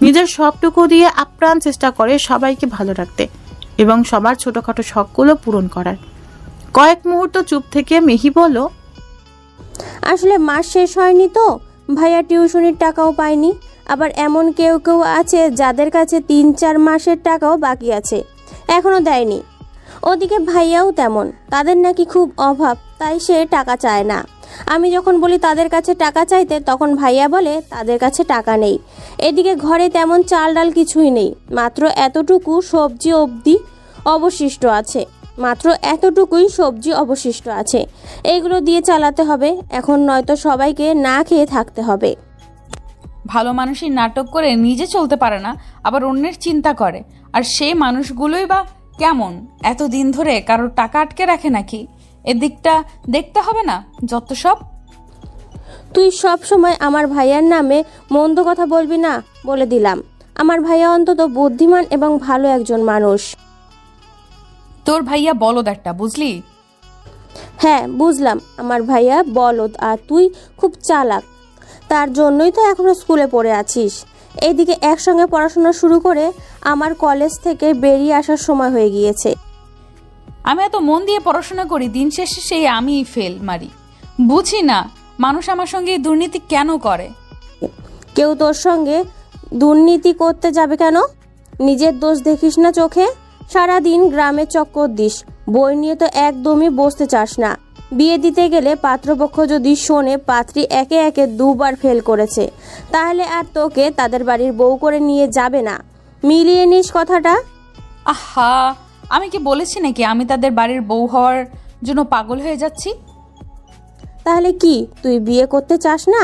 নিজের সবটুকু দিয়ে আপ্রাণ চেষ্টা করে সবাইকে ভালো রাখতে এবং সবার ছোটখাটো শখগুলো পূরণ করার। কয়েক মুহূর্ত চুপ থেকে মিহি বলল, আসলে মাস শেষ হয়নি তো, ভাইয়া টিউশনির টাকাও পায়নি। আবার এমন কেউ কেউ আছে যাদের কাছে 3-4 মাসের টাকাও বাকি আছে, এখনো দেয়নি। ওদিকে ভাইয়াও তেমন, তাদের নাকি খুব অভাব, তাই সে টাকা চায় না। আমি যখন বলি তাদের কাছে টাকা চাইতে, তখন ভাইয়া বলে তাদের কাছে টাকা নেই। এদিকে ঘরে তেমন চাল ডাল কিছুই নেই, মাত্র এতটুকু সবজি অবশিষ্ট আছে। মাত্র এতটুকুই সবজি অবশিষ্ট আছে, এইগুলো দিয়ে চালাতে হবে এখন, নয়তো সবাইকে না খেয়ে থাকতে হবে। ভালো মানুষই নাটক করে নিজে চলতে পারে না, আবার অন্যের চিন্তা করে। আর সেই মানুষগুলোই বা কেমন? এতদিন ধরে কারোর টাকা আটকে রাখে নাকি? এদিকটা দেখতে হবে না? যত সব। তুই সব সময় আমার ভাইয়ার নামে মন্দ কথা বলবি না, বলে দিলাম। আমার ভাইয়া অন্তত বুদ্ধিমান এবং ভালো একজন মানুষ। তোর ভাইয়া বলদ একটা, বুঝলি? হ্যাঁ বুঝলাম, আমার ভাইয়া বলদ আর তুই খুব চালাক। তার জন্যই তো এখনো স্কুলে পড়ে আছিস। এইদিকে একসঙ্গে পড়াশোনা শুরু করে আমার কলেজ থেকে বেরিয়ে আসার সময় হয়ে গিয়েছে। আমি এত মন দিয়ে পড়াশোনা করি, দিন শেষে সেই আমিই ফেল মারি। বুঝি না মানুষ আমার সঙ্গে দুর্নীতি কেন করে। কেউ তোর সঙ্গে দুর্নীতি করতে যাবে কেন? নিজের দোষ দেখিস না চোখে? সারাদিন গ্রামে চক্কর দিস, বই নিয়ে তো একদমই বসতে চাস না। বিয়ে দিতে গেলে পাত্রপক্ষ যদি শোনে পাত্রী একে একে 2 বার ফেল করেছে, তাহলে আর তোকে তাদের বাড়ির বউ করে নিয়ে যাবে না। মিলিয়ে নিস কথাটা। আহা, আমি কি বলেছি নাকি আমি তাদের বাড়ির বউ হওয়ার জন্য পাগল হয়ে যাচ্ছি? তাহলে কি তুই বিয়ে করতে চাস না?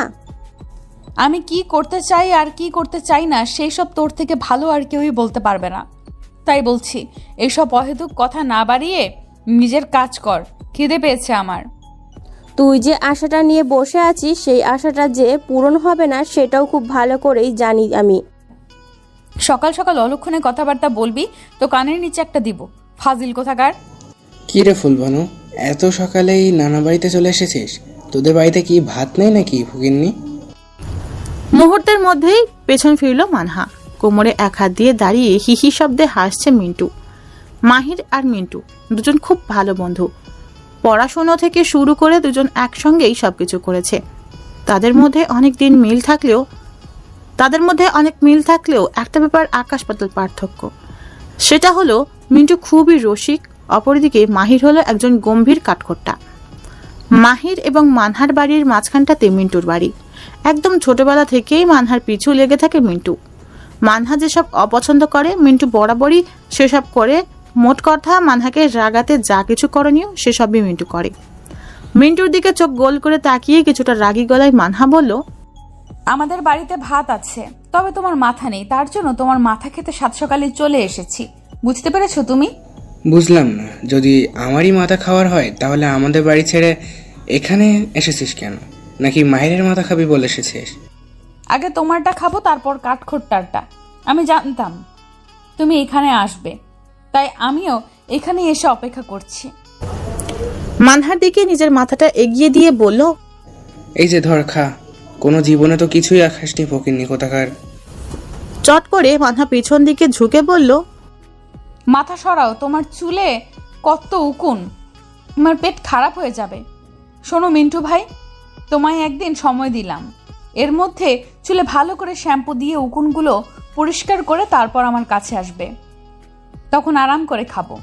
আমি কি করতে চাই আর কি করতে চাই না সেই সব তোর থেকে ভালো আর কেউই বলতে পারবে না। তাই বলছি, এইসব অহেতুক কথা না বাড়িয়ে নিজের কাজ কর। খিদে পেয়েছে আমার। তুই যে আশাটা নিয়ে বসে আছিস, সেই আশাটা যে পূরণ হবে না সেটাও খুব ভালো করেই জানি আমি। সকাল সকাল অলক্ষণে কথাবার্তা বলবি তো কানের নিচে একটা দিব, ফাজিল কোথাকার। কি রে ফুলবানু, এত সকালেই নানা বাড়িতে চলে এসেছিস? তোদের বাড়িতে কি ভাত নেই নাকি ফকিন্নি? মুহূর্তের মধ্যেই পেছন ফিরল মানহা। কোমরে এক হাত দিয়ে দাঁড়িয়ে হিহি শব্দে হাসছে মিন্টু। মাহির আর মিন্টু দুজন খুব ভালো বন্ধু। পড়াশোনা থেকে শুরু করে দুজন একসঙ্গেই সবকিছু করেছে। তাদের মধ্যে অনেক মিল থাকলেও একটা ব্যাপার আকাশ পাতাল পার্থক্য। সেটা হলো মিন্টু খুবই রসিক, অপরদিকে মাহির হলো একজন গম্ভীর কাঠখোট্টা। মাহির এবং মানহার বাড়ির মাঝখানটাতে মিন্টুর বাড়ি। একদম ছোটবেলা থেকেই মানহার পিছু লেগে থাকে মিন্টু। মানহা যেসব অপছন্দ করে মিন্টু বরাবরই সেসব করে। মোট কথা মানহাকে রাগাতে যা কিছু করণীয় সেসবই মিন্টু করে। মিন্টুর দিকে চোখ গোল করে তাকিয়ে কিছুটা রাগী গলায় মানহা বলল, আমাদের বাড়িতে ভাত আছে, তবে তোমার মাথা নেই, তার জন্য তোমার মাথা খেতে সাত সকালে চলে এসেছি। বুঝতে পেরেছো তুমি? বুঝলাম না, যদি আমারই মাথা খাওয়ার হয় তাহলে আমাদের বাড়ি ছেড়ে এখানে এসেছিস কেন? নাকি মাহিরের মাথা খাবি বলে এসেছিস? আগে তোমারটা খাবো, তারপর কাঠখোট্টারটা। আমি জানতাম তুমি এখানে আসবে, তাই আমিও এখানে এসে অপেক্ষা করছি। মানহার দিকে নিজের মাথাটা এগিয়ে দিয়ে বলল, এই যে ধর খা, কোনো জীবনে তো কিছুই আখাসনি ফকিরনি কোথাকার। চট করে মানহা পিছন দিকে ঝুঁকে বলল, মাথা সরাও, তোমার চুলে কত উকুন, আমার পেট খারাপ হয়ে যাবে। শোনো মিন্টু ভাই, তোমায় একদিন সময় দিলাম, এর মধ্যে চুলে ভালো করে শ্যাম্পু দিয়ে উকুনগুলো পরিষ্কার করে তারপর আমার কাছে আসবে, তখন আরাম করে খাবো।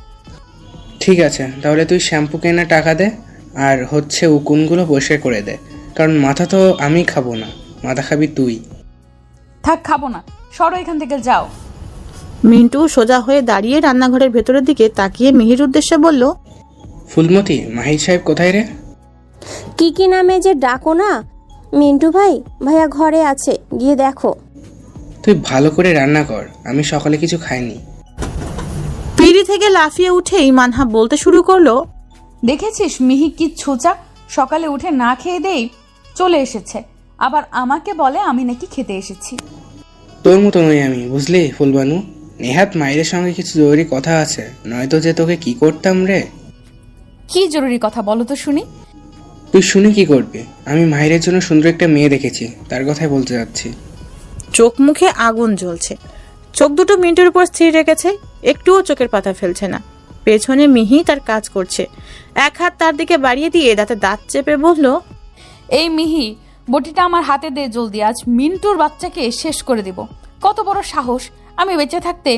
ঠিক আছে, তাহলে তুই শ্যাম্পু কেনার টাকা দে, আর হচ্ছে উকুনগুলো পরিষ্কার করে দে, কারণ মাথা তো আমি খাবো না, মাথা খাবি তুই। থাক, খাবো না, সরো এখান থেকে, যাও। মিন্টু সোজা হয়ে দাঁড়িয়ে রান্নাঘরের ভেতরের দিকে তাকিয়ে মিহির উদ্দেশ্যে বলল, ফুলমতি, মাহির সাহেব কোথায় রে? কি নামে যে ডাকো না। মিন্টু ভাই, ভাইয়া ঘরে আছে, গিয়ে দেখো। তুই ভালো করে রান্না কর, আমি সকালে কিছু খাইনি। পিড়ি থেকে লাফিয়ে উঠেই মানহা বলতে শুরু করলো, দেখেছিস মিহি কি ছোচা, সকালে উঠে না খেয়ে দেই চলে এসেছে, আবার আমাকে বলে আমি নাকি খেতে এসেছি। তোর মতো নই আমি, বুঝলি ফুলবানু। নেহাত মায়ের সঙ্গে কিছু জরুরি কথা আছে, নয়তো যে তোকে কি করতাম রে। কি জরুরি কথা বলো তো শুনি। তুই শুনে কি করবি? আমি মাহিরের জন্য সুন্দর একটা মেয়ে দেখেছি, তার কথাই বলতে যাচ্ছি। চোখ মুখে আগুন জ্বলছে, চোখ দুটো মিন্টুর উপর স্থির রেখেছে, একটুও চোখের পাতা ফেলছে না। পেছনে মিহি তার কাজ করছে, এক হাত তার দিকে বাড়িয়ে দিয়ে দাঁতে দাঁত চেপে বলল, এই মিহি, বটিটা আমার হাতে দে জলদি, আজ মিন্টুর বাচ্চাকে শেষ করে দিব। কত বড় সাহস, আমি বেঁচে থাকতে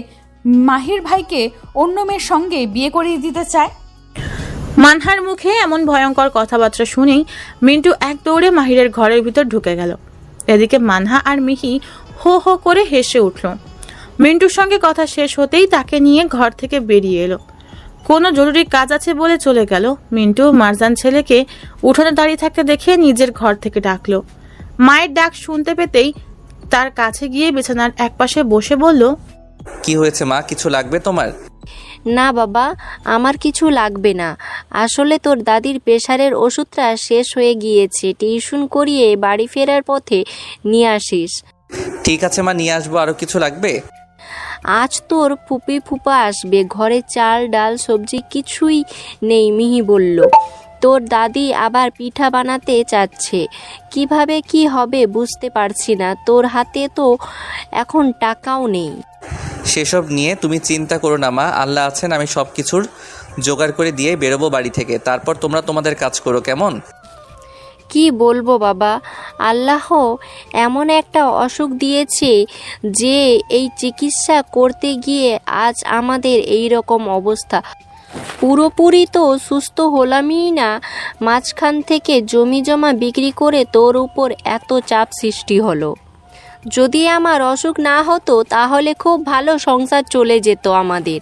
মাহির ভাইকে অন্য মেয়ের সঙ্গে বিয়ে করিয়ে দিতে চায়। মানহার মুখে এমন ভয়ঙ্কর কথাবার্তা শুনেই মিন্টু এক দৌড়ে মাহিরের ঘরের ভিতর ঢুকে গেল। এদিকে মানহা আর মিহি হো হো করে হেসে উঠল। মিন্টুর সঙ্গে কথা শেষ হতেই তাকে নিয়ে ঘর থেকে বেরিয়ে এলো। কোনো জরুরি কাজ আছে বলে চলে গেল। মিন্টু মারজান ছেলেকে উঠোনে দাঁড়িয়ে থাকতে দেখে নিজের ঘর থেকে ডাকলো। মায়ের ডাক শুনতে পেতেই তার কাছে গিয়ে বিছানার একপাশে বসে বলল, কি হয়েছে মা, কিছু লাগবে তোমার? না বাবা, আমার কিছু লাগবে না। আসলে তোর দাদির প্রেশারের ওষুধটা শেষ হয়ে গিয়েছে, টিউশন করিয়ে বাড়ি ফেরার পথে নিয়ে আসিস। ঠিক আছে মা, নিয়ে আসবো। আরও কিছু লাগবে? আজ তোর ফুপি ফুপা আসবে, ঘরে চাল ডাল সবজি কিছুই নেই। মিহি বলল তোর দাদি আবার পিঠা বানাতে চাচ্ছে, কিভাবে কি হবে বুঝতে পারছি না, তোর হাতে তো এখন টাকাও নেই। সেসব নিয়ে তুমি চিন্তা করো না মা, আল্লাহ আছেন, আমি সব কিছুর জোগাড় করে দিয়ে বেরোবো বাড়ি থেকে, তারপর তোমরা তোমাদের কাজ করো, কেমন? কি বলবো বাবা, আল্লাহ এমন একটা অসুখ দিয়েছে যে এই চিকিৎসা করতে গিয়ে আজ আমাদের এই রকম অবস্থা। পুরোপুরি তো সুস্থ হলামই না, মাঝখান থেকে জমি জমা বিক্রি করে তোর উপর এত চাপ সৃষ্টি হলো। যদি আমার অসুখ না হতো তাহলে খুব ভালো সংসার চলে যেত আমাদের।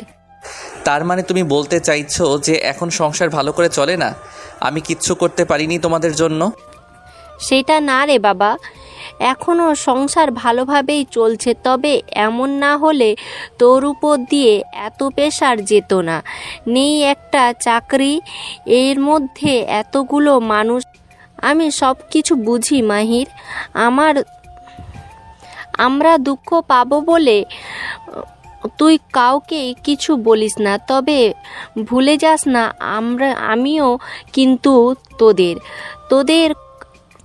তার মানে তুমি বলতে চাইছো যে এখন সংসার ভালো করে চলে না? আমি কিচ্ছু করতে পারিনি তোমাদের জন্য? সেটা না রে বাবা, এখনও সংসার ভালোভাবেই চলছে, তবে এমন না হলে তোর উপর দিয়ে এত প্রেশার যেত না। নেই একটা চাকরি, এর মধ্যে এতগুলো মানুষ। আমি সব কিছু বুঝি মাহির, আমরা দুঃখ পাবো বলে তুই কাউকে কিছু বলিস না, তবে ভুলে যাস না আমিও কিন্তু তোদের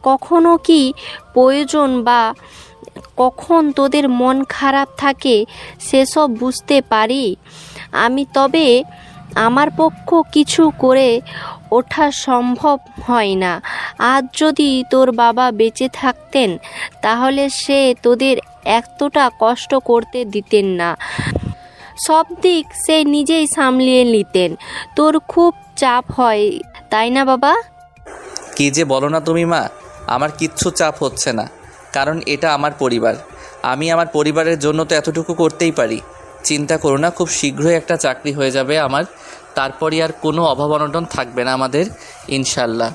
কখনো কি প্রয়োজন বা কখন তোদের মন খারাপ থাকে সেসব বুঝতে পারি আমি, তবে আমার পক্ষ কিছু করে ওঠা সম্ভব হয় না। আজ যদি তোর বাবা বেঁচে থাকতেন তাহলে সে তোদের এতটা কষ্ট করতে দিতেন না, সব দিক সে নিজেই সামলিয়ে নিতেন। তোর খুব চাপ হয় তাই না বাবা? কি যে বলো না তুমি মা, আমার কিচ্ছু চাপ হচ্ছে না, কারণ এটা আমার পরিবার। আমি আমার পরিবারের জন্য তো এতটুকু করতেই পারি। চিন্তা করো না, খুব শীঘ্রই একটা চাকরি হয়ে যাবে আমার, তারপরই আর কোনো অভাব অনটন থাকবে না আমাদের, ইনশাল্লাহ।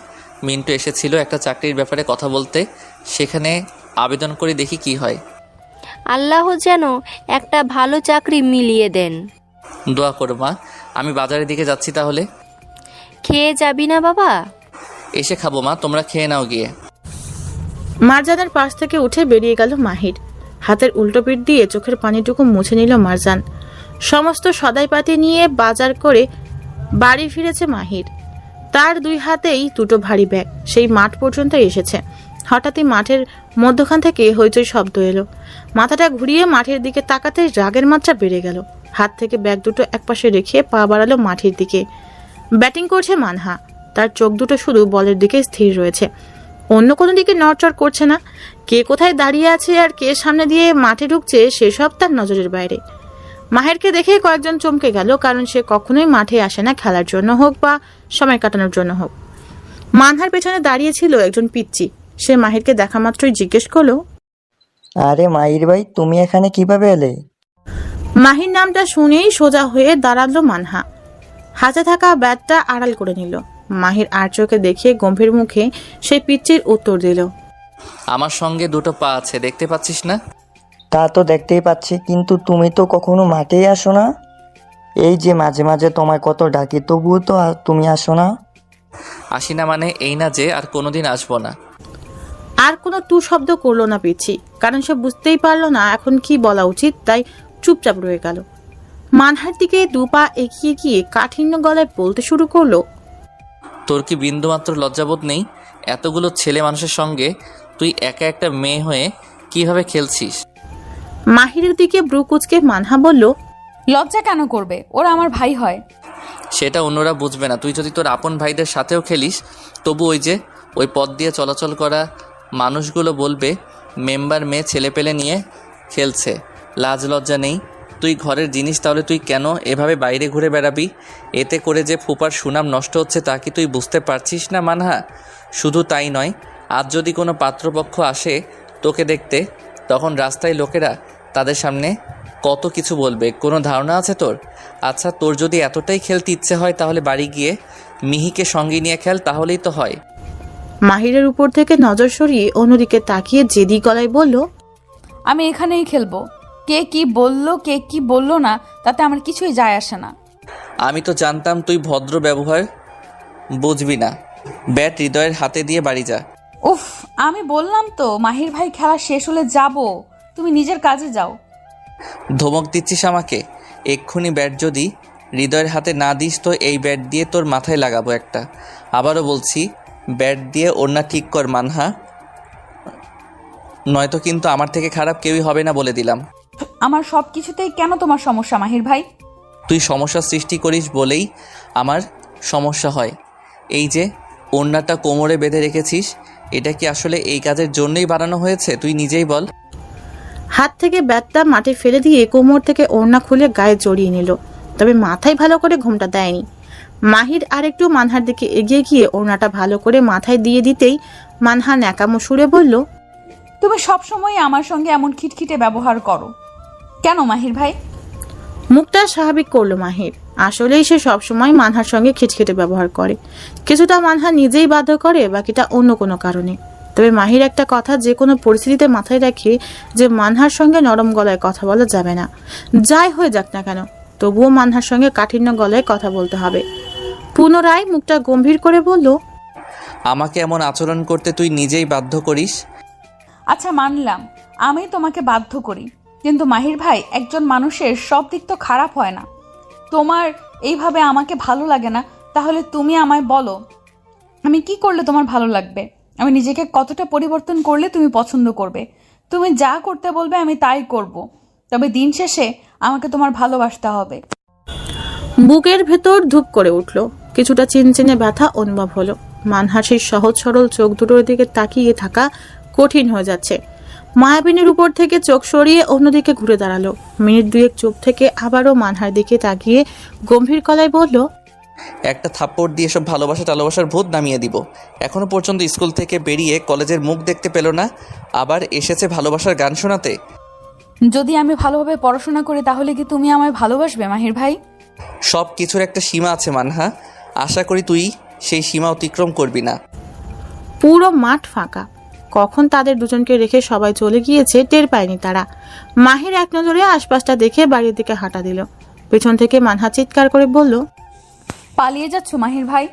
মিন্টু এসেছিল একটা চাকরির ব্যাপারে কথা বলতে, সেখানে আবেদন করে দেখি কি হয়। আল্লাহ যেন একটা ভালো চাকরি মিলিয়ে দেন। দোয়া করো মা। আমি বাজারের দিকে যাচ্ছি তাহলে। খেয়ে যাবি না বাবা? এসে খাবো মা, তোমরা খেয়ে নাও গিয়ে। মারজানের পাশ থেকে উঠে বেরিয়ে গেল মাহির। হাতের উল্টো পিঠ দিয়ে চোখের পানিটুকু মুছে নিল মারজান। সমস্ত সদাইপাতি নিয়ে বাজার করে বাড়ি ফিরেছে মাহির। তার দুই হাতেই দুটো ভারী ব্যাগ। সেই মাঠ পর্যন্ত এসেছে। হঠাৎই মাঠের মধ্যখান থেকে হইচই শব্দ এলো। মাথাটা ঘুরিয়ে মাঠের দিকে তাকাতে রাগের মাত্রা বেড়ে গেল। হাত থেকে ব্যাগ দুটো একপাশে রেখে পা বাড়ালো মাঠের দিকে। ব্যাটিং করছে মানহা। তার চোখ দুটো শুধু বলের দিকে স্থির রয়েছে, অন্য কোনো দিকে নড়চড় করছে না। কে কোথায় দাঁড়িয়ে আছে আর কে সামনে দিয়ে মাঠে ঢুকছে সেসব তার নজরের বাইরে। মাহেরকে দেখে কয়েকজন চমকে গেল, কারণ সে কখনোই মাঠে আসে না খেলার জন্য হোক বা সময় কাটানোর জন্য হোক। মানহার পেছনে দাঁড়িয়ে ছিল একজন পিচ্চি। সে মাহিরকে দেখা মাত্রই জিজ্ঞেস করলো, আরে মাহির ভাই, তুমি এখানে কিভাবে এলে? মাহির নামটা শুনেই সোজা হয়ে দাঁড়ালো মানহা। হাতে থাকা ব্যাটটা আড়াল করে নিল। মাহির আর চোখে দেখে গম্ভীর মুখে সেই পিচ্চির উত্তর দিল, আমার সঙ্গে দুটো পা আছে, দেখতে পাচ্ছিস না? তা তো দেখতেই পাচ্ছি, কিন্তু তুমি তো কখনো মাঠেই আসো না। এই যে মাঝে মাঝে তোমায় কত ডাকি, তবুও তো তুমি আসো না। আসি না মানে এই না যে আর কোনোদিন আসবো না। আর কোনো তু শব্দ করলো না পিচ্ছি, কারণ সে বুঝতেই পারলো না এখন কি বলা উচিত, তাই চুপচাপ রয়ে গেল। মানহার দিকে দু পা এগিয়ে গিয়ে কাঠিন্য গলায় বলতে শুরু করলো, তোর কি বিন্দুমাত্র লজ্জাবোধ নেই? এতগুলো ছেলে মানুষের সঙ্গে তুই একা একটা মেয়ে হয়ে কিভাবে খেলছিস? মাহিরের দিকে ব্রু কুচকে মানহা বলল, লজ্জা কেন করবে? ওরা আমার ভাই হয়। সেটা অন্যরা বুঝবে না। তুই যদি তোর আপন ভাইদের সাথেও খেলিস, তবু ওই পথ দিয়ে চলাচল করা মানুষগুলো বলবে মেম্বার মেয়ে ছেলেপেলে নিয়ে খেলছে, লাজ লজ্জা নেই। তুই ঘরের জিনিস, তাহলে তুই কেন এভাবে বাইরে ঘুরে বেড়াবি? এতে করে যে ফুপার সুনাম নষ্ট হচ্ছে তা কি তুই বুঝতে পারছিস না মানহা? শুধু তাই নয়, আজ যদি কোনো পাত্রপক্ষ আসে তোকে দেখতে, তখন রাস্তায় লোকেরা তাদের সামনে কত কিছু বলবে, কোনো ধারণা আছে তোর? আচ্ছা, তোর যদি এতটাই খেলতে ইচ্ছে হয় তাহলে বাড়ি গিয়ে মিহিকে সঙ্গে নিয়ে খেল, তাহলেই তো হয়। মাহিরের উপর থেকে নজর সরিয়ে অন্যদিকে তাকিয়ে জেদি গলায় বলল, আমি এখানেই খেলবো। কে কি বললো কে কি বললো না তাতে আমার কিছুই যায় আসে না। আমি তো জানতাম তুই ভদ্র ব্যবহার বুঝবি না। ব্যাট হৃদয়ের হাতে দিয়ে বাড়ি যা। উফ, আমি বললাম তো মাহির ভাই খেলা শেষ হলে যাব, তুমি নিজের কাজে যাও। ধমক দিচ্ছিস আমাকে? এক্ষুনি ব্যাট যদি হৃদয়ের হাতে না দিস তো এই ব্যাট দিয়ে তোর মাথায় লাগাবো একটা। আবারও বলছি, ব্যাট দিয়ে ওড়না ঠিক কর মানহা, নয়তো কিন্তু আমার থেকে খারাপ কেউই হবে না বলে দিলাম। আমার সব কিছুতেই কেন তোমার সমস্যা মাহির ভাই? তুই সমস্যা সৃষ্টি করিস বলেই আমার সমস্যা হয়। এই যে ওড়নাটা কোমরে বেঁধে রেখেছিস, এটা কি আসলে এই কাজের জন্যই বানানো হয়েছে? তুই নিজেই বল। হাত থেকে ব্যাটটা মাঠে ফেলে দিয়ে কোমর থেকে ওড়না খুলে গায়ে জড়িয়ে নিল, তবে মাথায় ভালো করে ঘোমটা দেয়নি। মাহির আরেকটু মানহার দিকে এগিয়ে গিয়ে ওড়নাটা ভালো করে মাথায় দিয়ে দিতেই মানহা ন্যাকামো সুরে বলল, তুমি সব সময় আমার সঙ্গে এমন খিটখিটে ব্যবহার করো কেন মাহির ভাই? মুখটা স্বাভাবিক করলো মাহির। আসলেই সে সবসময় মানহার সঙ্গে খিটখিটে ব্যবহার করে। কিছুটা মানহা নিজেই বাধ্য করে, বাকিটা অন্য কোনো কারণে। তবে মাহির একটা কথা যে কোনো পরিস্থিতিতে মাথায় রাখে যে মানহার সঙ্গে নরম গলায় কথা বলা যাবে না। যাই হয়ে যাক না কেন, তবুও মানহার সঙ্গে কাঠিন্য গলায় কথা বলতে হবে। পুনরায় মুখটা গম্ভীর করে বলল, আমাকে এমন আচরণ করতে তুই নিজেই বাধ্য করিস। আচ্ছা মানলাম আমি তোমাকে বাধ্য করি, কিন্তু মাহির ভাই, একজন মানুষের সব দিক তো খারাপ হয় না। তোমার এইভাবে আমাকে ভালো লাগে না, তাহলে তুমি আমায় বলো আমি কি করলে তোমার ভালো লাগবে? আমি নিজেকে কতটা পরিবর্তন করলে তুমি পছন্দ করবে? তুমি যা করতে বলবে আমি তাই করব, তবে দিন শেষে আমাকে তোমার ভালোবাসতে হবে। বুকের ভেতর ধূপ করে উঠল। কিছুটা চিনচিনে ব্যথা অনুভব হলো। মানহাসির সহজ সরল চোখ দুটোর দিকে তাকিয়ে থাকা কঠিন হয়ে যাচ্ছে। মায়াবিনীর উপর থেকে চোখ সরিয়ে অন্যদিকে ঘুরে দাঁড়ালো। মিনিট দুয়েক চুপ থেকে আবারও মানহার দিকে তাকিয়ে গম্ভীর গলায় বলল, একটা থাপ্পড় দিয়ে সব ভালোবাসা টালোবাসার ভূত নামিয়ে দিব। এখনো পর্যন্ত স্কুল থেকে বেরিয়ে কলেজের মুখ দেখতে পেল না, আবার এসেছে ভালোবাসার গান শোনাতে। যদি আমি ভালোভাবে পড়াশোনা করি তাহলে কি তুমি আমায় ভালোবাসবে মাহির ভাই? সব কিছুর একটা সীমা আছে মানহা, আশা করি তুই সেই সীমা অতিক্রম করবি না। পুরো মাঠ ফাঁকা। কখন তাদের দুজনকে রেখে সবাই চলে গিয়েছে টের পায়নি তারা। মাহির এক নজরে আশপাশটা দেখে বাড়ির দিকে হাঁটা দিল। পেছন থেকে মানহা চিৎকার করে বলল, পালিয়ে যাচ্ছ মাহির ভাই?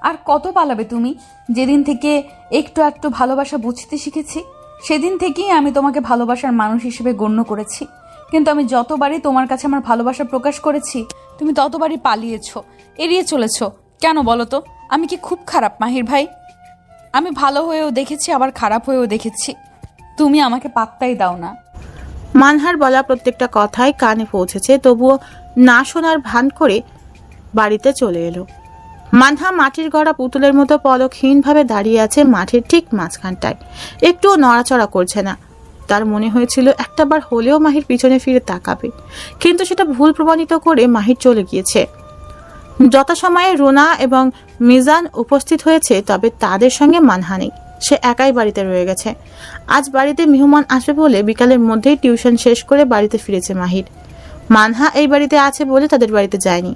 আর কত পালাবে তুমি? যেদিন থেকে একটু একটু ভালোবাসা বুঝতে শিখেছি সেদিন থেকেই আমি তোমাকে ভালোবাসার মানুষ হিসেবে গণ্য করেছি, কিন্তু আমি যতবারই তোমার কাছে আমার ভালোবাসা প্রকাশ করেছি তুমি ততবারই পালিয়েছো, এড়িয়ে চলেছো। কেন বলো তো? আমি কি খুব খারাপ মাহির ভাই? আমি ভালো হয়েও দেখেছি, আবার খারাপ হয়েও দেখেছি, তুমি আমাকে পাত্তাই দাও না। মানহার বলা প্রত্যেকটা কথাই কানে পৌঁছেছে, তবুও না শোনার ভান করে বাড়িতে চলে এলো। মানহা মাটির গড়া পুতুলের মতো পলকহীনভাবে দাঁড়িয়ে আছে মাঠের ঠিক মাঝখানটায়, একটুও নড়াচড়া করছে না। তার মনে হয়েছিল একটাবার হলেও মাহির পিছনে ফিরে তাকাবে, কিন্তু সেটা ভুল প্রমাণিত করে মাহির চলে গিয়েছে। যথাসময়ে রুনা এবং মিজান উপস্থিত হয়েছে, তবে তাদের সঙ্গে মানহা নেই। সে একাই বাড়িতে রয়ে গেছে। আজ বাড়িতে মেহমান আসবে বলে বিকালের মধ্যেই টিউশন শেষ করে বাড়িতে ফিরেছে মাহির। মানহা এই বাড়িতে আছে বলে তাদের বাড়িতে যায়নি।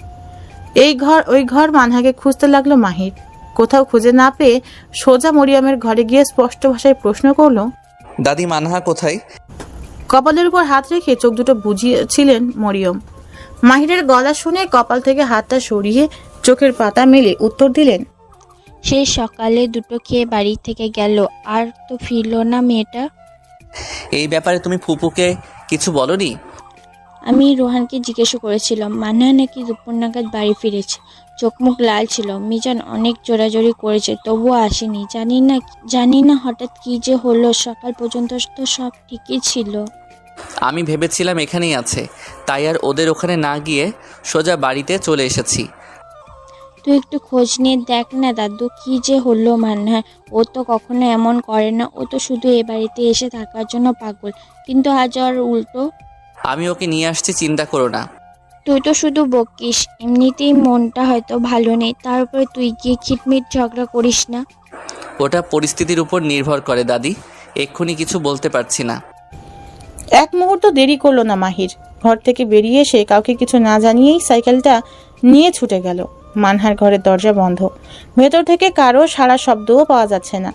এই ঘর ওই ঘর মানহাকে খুঁজতে লাগলো মাহির। কোথাও খুঁজে না পেয়ে সোজা মরিয়মের ঘরে গিয়ে স্পষ্ট ভাষায় প্রশ্ন করলো, দাদি মানহা কোথায়? কপালের উপর হাত রেখে চোখ দুটো বুজিয়েছিলেন মরিয়ম। মাহিরের গলা শুনে কপাল থেকে হাতটা সরিয়ে চোখের পাতা মেলে উত্তর দিলেন, সে সকালে দুটো খেয়ে বাড়ি থেকে গেল, আর তো ফিরল না মেয়েটা। এই ব্যাপারে তুমি ফুপুকে কিছু বলনি? আমি রোহানকে জিজ্ঞেস করেছিলাম, মান্না নাকি দুপুর নাগাদ বাড়ি ফিরেছে, চোখ মুখ লাল ছিল। মিজান অনেক জোরাজোরি করেছে, তবুও আসেনি। জানি না হঠাৎ কি যে হলো। সকাল পর্যন্ত তো সব ঠিকই ছিল। আমি ভেবেছিলাম এখানেই আছে, তাই আর ওদের ওখানে না গিয়ে সোজা বাড়িতে চলে এসেছি। তুই একটু খোঁজ নিয়ে দেখ না দাদু, কি যে হলো মান্না। ও তো কখনো এমন করে না, ও তো শুধু এ বাড়িতে এসে থাকার জন্য পাগল, কিন্তু আজ আর উল্টো। আমি ওকে নিয়ে আসছি, চিন্তা করো না। তুই তো শুধু বকিস, এমনিতেই মনটা হয়তো ভালো নেই, তারপরে তুই গিয়ে খিটমিট ঝগড়া করিস না। ওটা পরিস্থিতির উপর নির্ভর করে দাদি, এক্ষুনি কিছু বলতে পারছি না। এক মুহূর্ত দেরি করলো না মাহির। ঘর থেকে বেরিয়ে এসে কাউকে কিছু না জানিয়েই সাইকেলটা নিয়ে ছুটে গেল। মানহার ঘরের দরজা বন্ধ, ভেতর থেকে কারো সারা শব্দও পাওয়া যাচ্ছে না।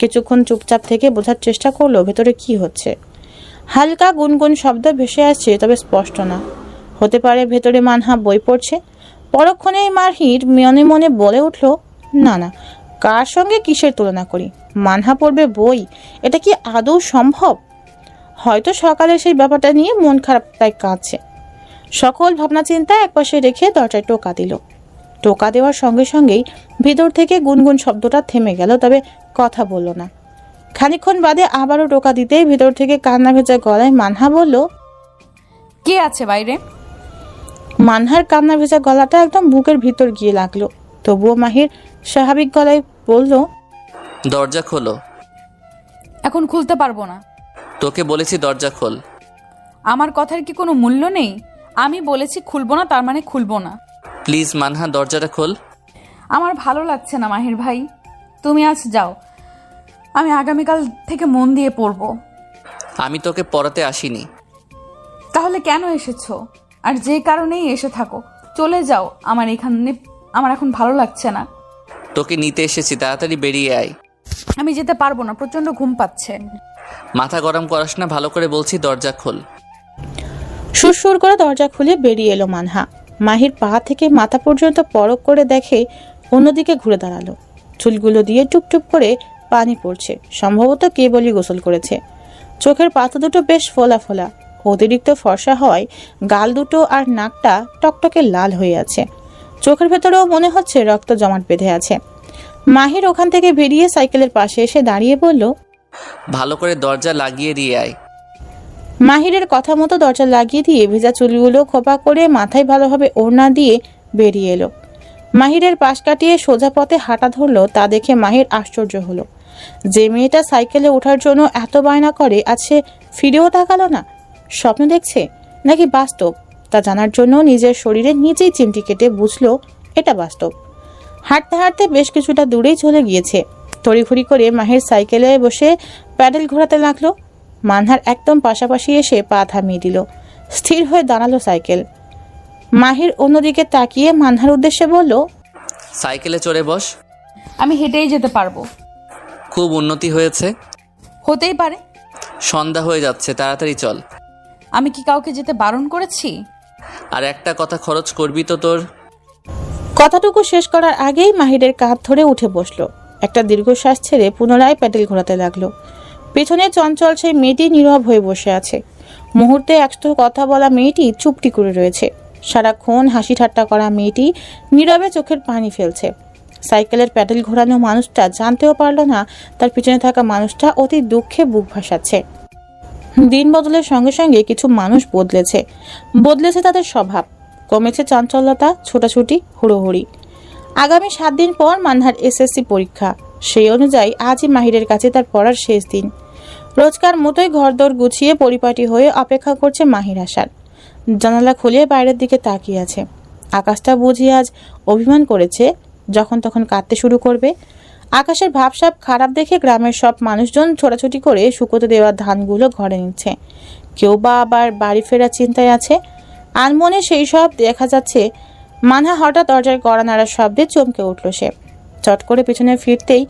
কিছুক্ষণ চুপচাপ থেকে বোঝার চেষ্টা করলো ভেতরে কি হচ্ছে। হালকা গুনগুন শব্দ ভেসে আসছে, তবে স্পষ্ট না। হতে পারে ভেতরে মানহা বই পড়ছে। পরক্ষণেই মাহির মনে মনে বলে উঠল, না না, কার সঙ্গে কিসের তুলনা করি? মানহা পড়বে বই, এটা কি আদৌ সম্ভব? হয়তো সকালে সেই ব্যাপারটা নিয়ে মন খারাপ, তাই কাঁদছে। সকল ভাবনা চিন্তা একপাশে রেখে দরজায় টোকা দিল। টোকা দেওয়ার সঙ্গে সঙ্গেই ভিতর থেকে গুনগুন শব্দটা থেমে গেল, তবে কথা বলল না। খানিকক্ষণ বাদে আবারও টোকা দিতেই ভিতর থেকে কান্না ভেজা গলায় মানহা বলল, কে আছে বাইরে? মানহার কান্না ভেজা গলাটা একদম বুকের ভিতর গিয়ে লাগলো। তবুও মাহির স্বাভাবিক গলায় বলল, দরজা খোলো। এখন খুলতে পারবো না। তোকে বলেছি দরজা খোল। আমার কথার কি কোনো মূল্য নেই? আমি বলেছি খুলবো না, তার মানে খুলবো না। প্লিজ মানহা, দরজাটা খোল। আমার ভালো লাগছে না মাহির ভাই, তুমি আজ যাও, আমি আগামীকাল থেকে মন দিয়ে পড়বো। আমি তোকে পড়াতে আসিনি। তাহলে কেন এসেছো? আর যে কারণেই এসে থাকো, চলে যাও। আমার এখন ভালো লাগছে না। তোকে নিতে এসেছি, তাড়াতাড়ি বেরিয়ে আয়। আমি যেতে পারবো না, প্রচন্ড ঘুম পাচ্ছে। মাথা গরম করাস না, ভালো করে বলছি, দরজা খোল। সুরসুর করে দরজা খুলে বেরিয়ে এলো মানহা। মাহির পা থেকে মাথা পর্যন্ত পরক করে দেখে অন্যদিকে ঘুরে দাঁড়ালো। চুলগুলো দিয়ে টুপটুপ করে পানি পড়ছে, সম্ভবত কেবলই গোসল করেছে। চোখের পাতা দুটো বেশ ফোলা ফোলা, অতিরিক্ত ফর্সা হয় গাল দুটো আর নাকটা টকটকে লাল হয়ে আছে। চোখের ভেতরেও মনে হচ্ছে রক্ত জমাট বেঁধে আছে। মাহির ওখান থেকে বেরিয়ে সাইকেলের পাশে এসে দাঁড়িয়ে বলল, ভালো করে দরজা লাগিয়ে দিয়ে আয়। মাহিরের কথা মতো দরজা লাগিয়ে দিয়ে ভেজা চুলগুলো খোপা করে মাথায় ভালোভাবে ওড়না দিয়ে বেরিয়ে এলো। মাহিরের পাশ কাটিয়ে সোজা পথে হাঁটা ধরলো, তা দেখে মাহির আশ্চর্য হলো। যে মেয়েটা সাইকেলে ওঠার জন্য এত বায়না করে, আজ সে ফিরেও তাকালো না। স্বপ্ন দেখছে নাকি বাস্তব তা জানার জন্য নিজের শরীরে নিজেই চিমটি কেটে বুঝলো এটা বাস্তব। হাঁটতে হাঁটতে বেশ কিছুটা দূরেই চলে গিয়েছে। তড়িঘড়ি করে মাহির সাইকেলে বসে প্যাডেল ঘোরাতে লাগলো। মানহার একদম পাশাপাশি এসে পা থামিয়ে দিল। স্থির হয়ে দাঁড়ালো সাইকেল। মাহির অন্যদিকে তাকিয়ে মানহার উদ্দেশ্যে বলল, সাইকেলে চড়ে বস। আমি হেঁটেই যেতে পারবো। খুব উন্নতি হয়েছে। হতেই পারে। সন্ধ্যা হয়ে যাচ্ছে, তাড়াতাড়ি চল। আমি কি কাউকে যেতে বারণ করেছি? আর একটা কথা খরচ করবি তো তোর? কথাটুকু শেষ করার আগেই মাহিরের কাঁধ ধরে উঠে বসলো। একটা দীর্ঘশ্বাস ছেড়ে পুনরায় প্যাডেল ঘোরাতে লাগলো। পেছনে চঞ্চল সেই মেয়েটি নীরব হয়ে বসে আছে। মুহূর্তে একশো কথা বলা মেয়েটি চুপটি করে রয়েছে। সারাক্ষণ হাসি ঠাট্টা করা মেয়েটি নীরবে চোখের পানি ফেলছে। সাইকেলের প্যাডেল ঘোরানো মানুষটা জানতেও পারল না তার পিছনে থাকা মানুষটা অতি দুঃখে বুক ভাসাচ্ছে। দিন বদলের সঙ্গে সঙ্গে কিছু মানুষ বদলেছে তাদের স্বভাব, কমেছে চঞ্চলতা, ছোটাছুটি, হুড়োহুড়ি। আগামী 7 দিন পর মানহার এসএসসি পরীক্ষা। সেই অনুযায়ী আজই মাহিরের কাছে তার পড়ার শেষ দিন। রোজকার মতোই ঘরদোর গুছিয়ে পরিপাটি হয়ে অপেক্ষা করছে মাহির আসার। জানালা খুলে বাইরের দিকে তাকিয়ে আছে। আকাশটা বুঝি আজ অভিমান করেছে, যখন তখন কাঁদতে শুরু করবে। আকাশের ভাবসাব খারাপ দেখে গ্রামের সব মানুষজন ছোটাছুটি করে শুকোতে দেওয়া ধানগুলো ঘরে নিচ্ছে। কেউ বা আবার বাড়ি ফেরার চিন্তায় আছে। আনমনে সেই সব দেখা যাচ্ছে। মানহা হঠাৎ দরজায় কড়া নাড়ার শব্দে চমকে উঠল সে। চট করে পিছনে ফিরতেই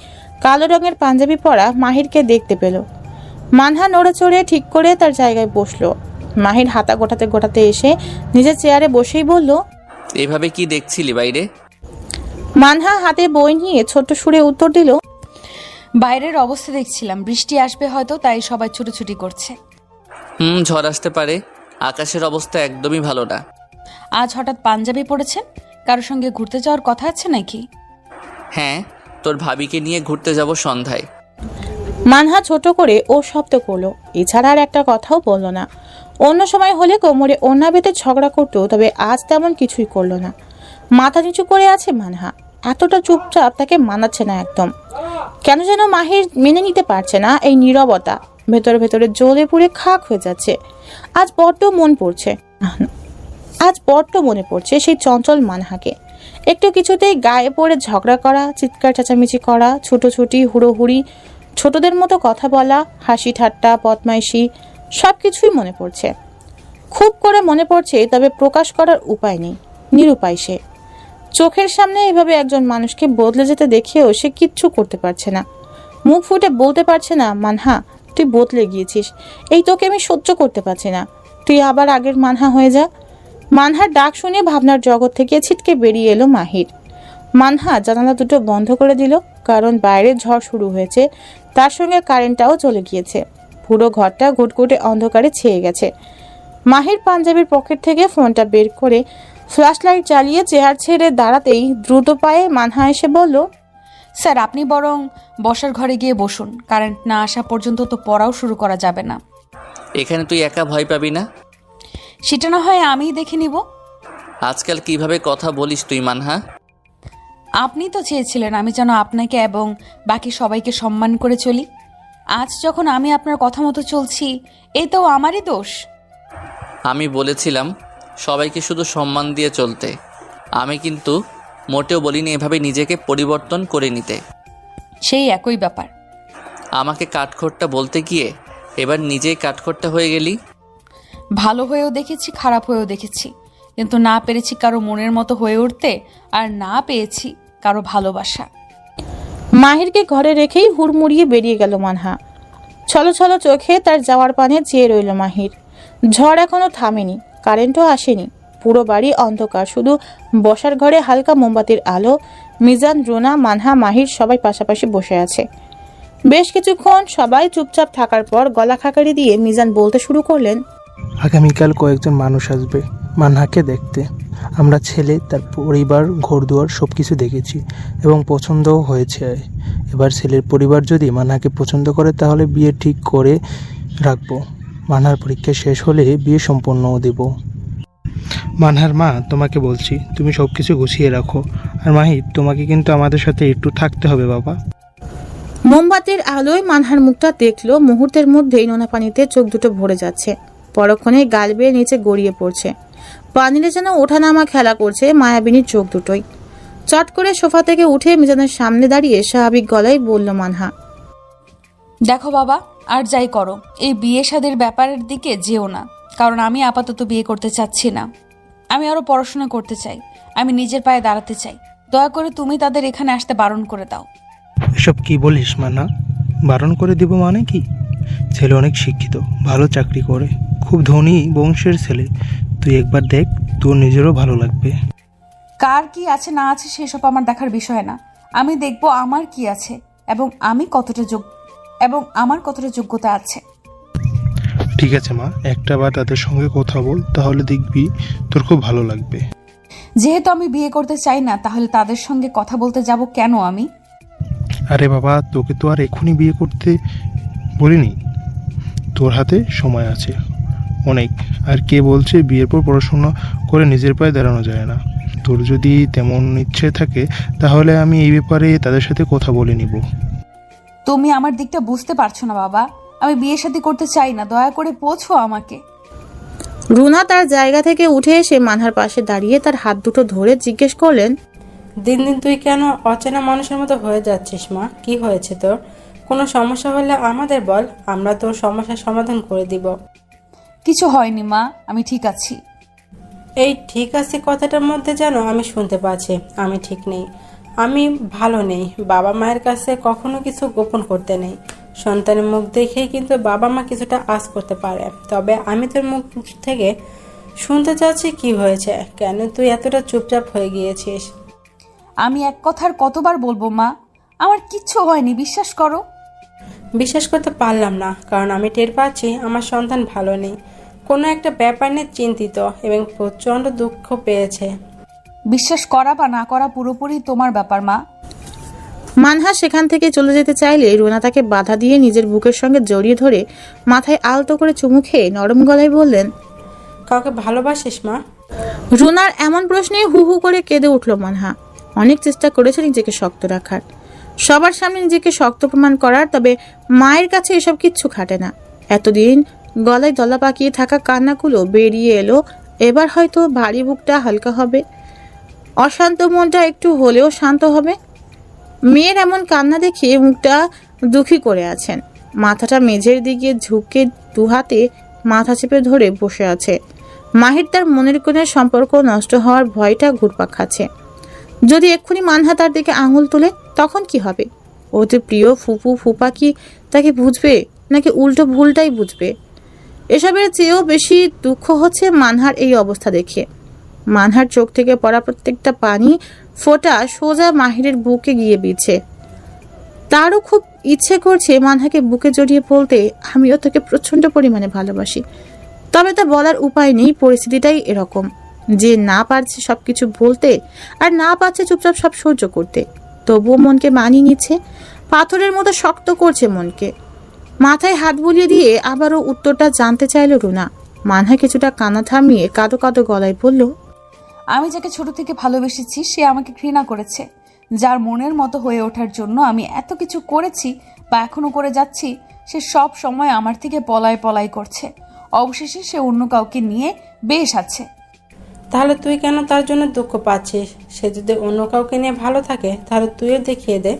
কালো রঙের পাঞ্জাবি পরা মাহিরকে দেখতে পেল। মানহা নড়ে চড়ে ঠিক করে তার জায়গায় বসলো। মাহির হাতা গোটাতে গোটাতে এসে নিজের চেয়ারে বসেই বলল, এভাবে কি দেখছিলি বাইরে? মানহা হাতে বই নিয়ে ছোট্ট সুরে উত্তর দিল, বাইরের অবস্থা দেখছিলাম, বৃষ্টি আসবে হয়তো, তাই সবাই ছুটোছুটি করছে। ঝড় আসতে পারে। আকাশের অবস্থা একদমই ভালো না। আজ হঠাৎ পাঞ্জাবি পরেছেন, কারোর সঙ্গে ঘুরতে যাওয়ার কথা আছে নাকি? হ্যাঁ, তোর ভাবিকে নিয়ে ঘুরতে যাব সন্ধ্যায়। মানহা ছোট করে ও শব্দ করলো, এছাড়া আর একটা কথাও বলল না। অন্য সময় হলে কোমরে ওড়না বেঁধে ঝগড়া করতো, তবে আজ তেমন কিছুই করলো না। মাথা নিচু করে আছে মানহা, এতটা চুপচাপ তাকে মানাচ্ছে না একদম। কেন যেন মাহির মেনে নিতে পারছে না এই নীরবতা। ভেতরে ভেতরে জ্বলে পুড়ে খাক হয়ে যাচ্ছে। আজ বড্ড মনে পড়ছে সেই চঞ্চল মানহাকে। একটু কিছুতেই গায়ে পড়ে ঝগড়া করা, চিৎকার চেঁচামেচি করা, ছুটোছুটি, হুড়োহুড়ি, ছোটদের মতো কথা বলা, হাসি ঠাট্টা, বদমাইশি, সবকিছুই মনে পড়ছে। খুব করে মনে পড়ছে, তবে প্রকাশ করার উপায় নেই। নিরুপায় সে। চোখের সামনে এভাবে একজন মানুষকে বদলে যেতে দেখেও সে কিচ্ছু করতে পারছে না। মুখ ফুটে বলতে পারছে না, মানহা তুই বদলে গিয়েছিস, এই তোকে আমি সহ্য করতে পারছি না, তুই আবার আগের মানহা হয়ে যা। মানহার ডাক শুনে ভাবনার জগৎ থেকে ছিটকে বেরিয়ে এলো মাহির। মানহা জানালা দুটো বন্ধ করে দিল, কারণ বাইরে ঝড় শুরু হয়েছে, তার সঙ্গে কারেন্টটাও চলে গিয়েছে। পুরো ঘরটা ঘুটঘুটে অন্ধকারে ছেয়ে গেছে। মাহির পাঞ্জাবির পকেট থেকে ফোনটা বের করে ফ্ল্যাশ লাইট জ্বালিয়ে চেয়ার ছেড়ে দাঁড়াতেই দ্রুত পায়ে মানহা এসে বলল, স্যার আপনি বরং বসার ঘরে গিয়ে বসুন, কারেন্ট না আসা পর্যন্ত তো পড়াও শুরু করা যাবে না। এখানে তুই একা ভয় পাবি না? সেটা না হয় আমিই দেখে নিব। আজকাল কিভাবে কথা বলিস তুই মানহা? আপনি তো চেয়েছিলেন আমি যেন আপনাকে এবং বাকি সবাইকে সম্মান করে চলি। আজ যখন আমি আপনার কথা মতো চলছি, এই তো আমারই দোষ। আমি বলেছিলাম সবাইকে শুধু সম্মান দিয়ে চলতে। আমি কিন্তু মোটেও বলিনি এভাবে নিজেকে পরিবর্তন করে নিতে। সেই একই ব্যাপার। আমাকে কাঠখোট্টা বলতে গিয়ে এবার নিজেই কাঠখোট্টা হয়ে গেলি। ভালো হয়েও দেখেছি, খারাপ হয়েও দেখেছি, কিন্তু না পেরেছি কারো মনের মতো হয়ে উঠতে, আর না পেয়েছি কারো ভালোবাসা। মাহিরকে ঘরে রেখেই হুড়মুড়িয়ে বেরিয়ে গেল মানহা। ছলো ছলো চোখে তার যাওয়ার পানে চেয়ে রইল মাহির। ঝড় এখনো থামেনি, কারেন্টও আসেনি। পুরো বাড়ি অন্ধকার, শুধু বসার ঘরে হালকা মোমবাতির আলো। মিজান, রুনা, মানহা, মাহির সবাই পাশাপাশি বসে আছে। বেশ কিছুক্ষণ সবাই চুপচাপ থাকার পর গলা খাকারি দিয়ে মিজান বলতে শুরু করলেন, আগামীকাল কয়েকজন মানুষ আসবে মানহাকে দেখতে। আমরা ছেলে, তার পরিবার, ঘরদুয়ার সব কিছু দেখেছি এবং পছন্দও হয়েছে। এবার ছেলের পরিবার যদি মানহাকে পছন্দ করে তাহলে বিয়ে ঠিক করে রাখবো। মানহার পরীক্ষা শেষ হলে বিয়ে সম্পন্নও দেব। মানহার মা, তোমাকে বলছি তুমি সব কিছু গুছিয়ে রাখো। আর মাহির, তোমাকে কিন্তু আমাদের সাথে একটু থাকতে হবে বাবা। মোমবাতির আলোয় মানহার মুখটা দেখলো। মুহূর্তের মধ্যেই নোনা পানিতে চোখ দুটো ভরে যাচ্ছে। পরক্ষণে গাল বেয়ে নিচে গড়িয়ে পড়ছে। পানিতে যেন ওঠানামা খেলা করছে মায়াবিনীর চোখ দুটোই। চট করে সোফা থেকে উঠে মিজানের সামনে দাঁড়িয়ে স্বাভাবিক গলায় বলল মানহা। দেখো বাবা, আর যাই করো এই বিয়ে শাদীর ব্যাপারের দিকে যেও না, কারণ আমি আপাতত বিয়ে করতে চাচ্ছি না। আমি আরো পড়াশোনা করতে চাই, আমি নিজের পায়ে দাঁড়াতে চাই। দয়া করে তুমি তাদের এখানে আসতে বারণ করে দাও। এসব কি বলিস মানা? বারণ করে দিব মানে কি? ছেলে অনেক শিক্ষিত, ভালো চাকরি করে, খুব ধনী বংশের ছেলে। তুই একবার দেখ, তোর নিজেরও ভালো লাগবে। কার কি আছে না আছে সেসব আমার দেখার বিষয় না। আমি দেখব আমার কি আছে এবং আমার কতটা যোগ্যতা আছে। ঠিক আছে মা, একটা বার তাদের সঙ্গে কথা বল, তাহলে দেখবি তোর খুব ভালো লাগবে। যেহেতু আমি বিয়ে করতে চাই না, তাহলে তাদের সঙ্গে কথা বলতে যাব কেন আমি? আরে বাবা, তোকে তো আর এখনই বিয়ে করতে বলিনি। তোর হাতে সময় আছে অনেক। আর কে বলছে বিয়ের পর পড়াশোনা করে নিজের পায়ে দাঁড়ানো যায় না? তোর যদি তেমন ইচ্ছে থাকে তাহলে আমি এই ব্যাপারে তাদের সাথে কথা বলে নিব। তুমি আমার দিকটা বুঝতে পারছো না বাবা। আমি বিয়ে শাদী করতে চাই না, দয়া করে পৌঁছো আমাকে। রুনা তার জায়গা থেকে উঠে এসে মানহার পাশে দাঁড়িয়ে তার হাত দুটো ধরে জিজ্ঞেস করলেন, দিন দিন তুই কেন অচেনা মানুষের মতো হয়ে যাচ্ছিস মা? কি হয়েছে তোর? কোনো সমস্যা হলে আমাদের বল, আমরা তোর সমস্যার সমাধান করে দিব। কিছু হয়নি মা, আমি ঠিক আছি। এই ঠিক আছে কথাটার মধ্যে যেন আমি শুনতে পাচ্ছি আমি ঠিক নেই, আমি ভালো নেই। বাবা মায়ের কাছে কখনো কিছু গোপন করতে নেই। সন্তানের মুখ দেখেই কিন্তু বাবা মা কিছুটা আশ করতে পারে। তবে আমি তোর মুখ থেকে শুনতে চাচ্ছি কি হয়েছে, কেন তুই এতটা চুপচাপ হয়ে গিয়েছিস? আমি এক কথার কতবার বলবো মা, আমার কিচ্ছু হয়নি, বিশ্বাস করো। বিশ্বাস করতে পারলাম না, কারণ আমি টের পাচ্ছি আমার সন্তান ভালো নেই, কোনো একটা ব্যাপার নিয়ে চিন্তিত এবং প্রচণ্ড দুঃখ পেয়েছে। বিশ্বাস করা বা না করা পুরোপুরি তোমার ব্যাপার মা। মানহা সেখান থেকে চলে যেতে চাইলে রুনা তাকে বাধা দিয়ে নিজের বুকের সঙ্গে জড়িয়ে ধরে মাথায় আলতো করে চুমু খেয়ে নরম গলায় বললেন, কাউকে ভালোবাসিস মা? রুনার এমন প্রশ্নে হু হু করে কেঁদে উঠল মানহা। অনেক চেষ্টা করেছে নিজেকে শক্ত রাখার, সবার সামনে নিজেকে শক্ত প্রমাণ করার, তবে মায়ের কাছে এসব কিচ্ছু খাটে না। এতদিন গলায় দলা পাকিয়ে থাকা কান্নাগুলো বেরিয়ে এলো, এবার হয়তো ভারী বুকটা হালকা হবে, অশান্ত মনটা একটু হলেও শান্ত হবে। মেয়ের এমন কান্না দেখে মুখটা দুঃখী করে আছেন, মাথাটা মেঝের দিকে ঝুঁকে দুহাতে মাথা চেপে ধরে বসে আছে। মাহির তার মনের কোণের সম্পর্ক নষ্ট হওয়ার ভয়টা ঘুরপাক খাচ্ছে। যদি এক্ষুনি মানহা তার দিকে আঙুল তোলে তখন কি হবে? ও যে প্রিয় ফুপু ফুপা কি তাকে বুঝবে, নাকি উল্টো ভুলটাই বুঝবে? এসবের চেয়েও বেশি দুঃখ হচ্ছে মানহার এই অবস্থা দেখে। মানহার চোখ থেকে পড়া প্রত্যেকটা পানি ফোঁটা সোজা মাহিরের বুকে গিয়ে বিছে। তারও খুব ইচ্ছে করছে মানহাকে বুকে জড়িয়ে বলতে, আমিও তোকে প্রচন্ড পরিমাণে ভালোবাসি। তবে তা বলার উপায় নেই, পরিস্থিতিটাই এরকম যে না পারছে সবকিছু বলতে আর না পারছে চুপচাপ সব সহ্য করতে। তবুও মনকে মানিয়ে নিচ্ছে, পাথরের মতো শক্ত করছে মনকে। মাথায় হাত বুলিয়ে দিয়ে আবারও উত্তরটা জানতে চাইল রুনা। মানহা কিছুটা কান্না থামিয়ে কাঁদো কাঁদো গলায় বলল, আমি যাকে ছোট থেকে ভালোবেসেছি সে আমাকে ঘৃণা করেছে। যার মনের মতো হয়ে ওঠার জন্য আমি এত কিছু করেছি বা এখনো করে যাচ্ছি, সে সব সময় আমার থেকে পলাই করছে। অবশেষে সে অন্য কাউকে নিয়ে বেশ আছে। তাহলে তুই কেন তার জন্য দুঃখ পাচ্ছিস? সে যদি অন্য কাউকে নিয়ে ভালো থাকে তাহলে তুইও দেখিয়ে দে।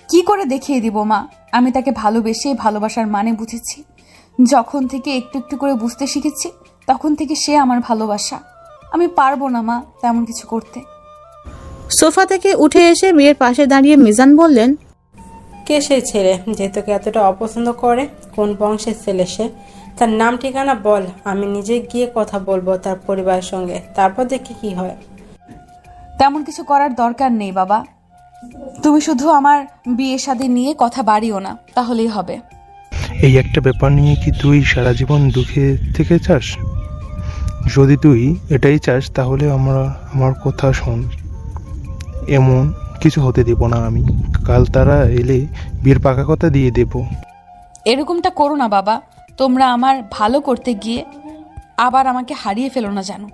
কি করে দেখিয়ে দিব মা? আমি তাকে ভালোবেসে ভালোবাসার মানে বুঝেছি। যখন থেকে একটু একটু করে বুঝতে শিখেছি তখন থেকে সে আমার ভালোবাসা। আমি পারবো না মা তেমন কিছু করতে। সোফা থেকে উঠে এসে মেয়ের পাশে দাঁড়িয়ে মিজান বললেন, কে সেই ছেলে যে তোকে এতটা অপছন্দ করে? কোন বংশের ছেলে সে? তার নাম ঠিকানা বল, আমি নিজে গিয়ে কথা বলবো তার পরিবারের সঙ্গে, তারপর দেখি কি হয়। তেমন কিছু করার দরকার নেই বাবা, তুমি শুধু আমার বিয়ে শাদী নিয়ে কথা বাড়িও না, তাহলেই হবে। এই একটা ব্যাপার নিয়ে কি তুই সারা জীবন দুঃখে থেকে চাস? যদি তুই এটাই চাস তাহলে আমার কথা শোন। এমন কিছু হতে দেব না আমি। কাল তারা এলে বিয়ের পাকা কথা দিয়ে দেব। এরকমটা করো না বাবা, তোমরা আমার ভালো করতে গিয়ে আবার আমাকে হারিয়ে ফেলো না জানো।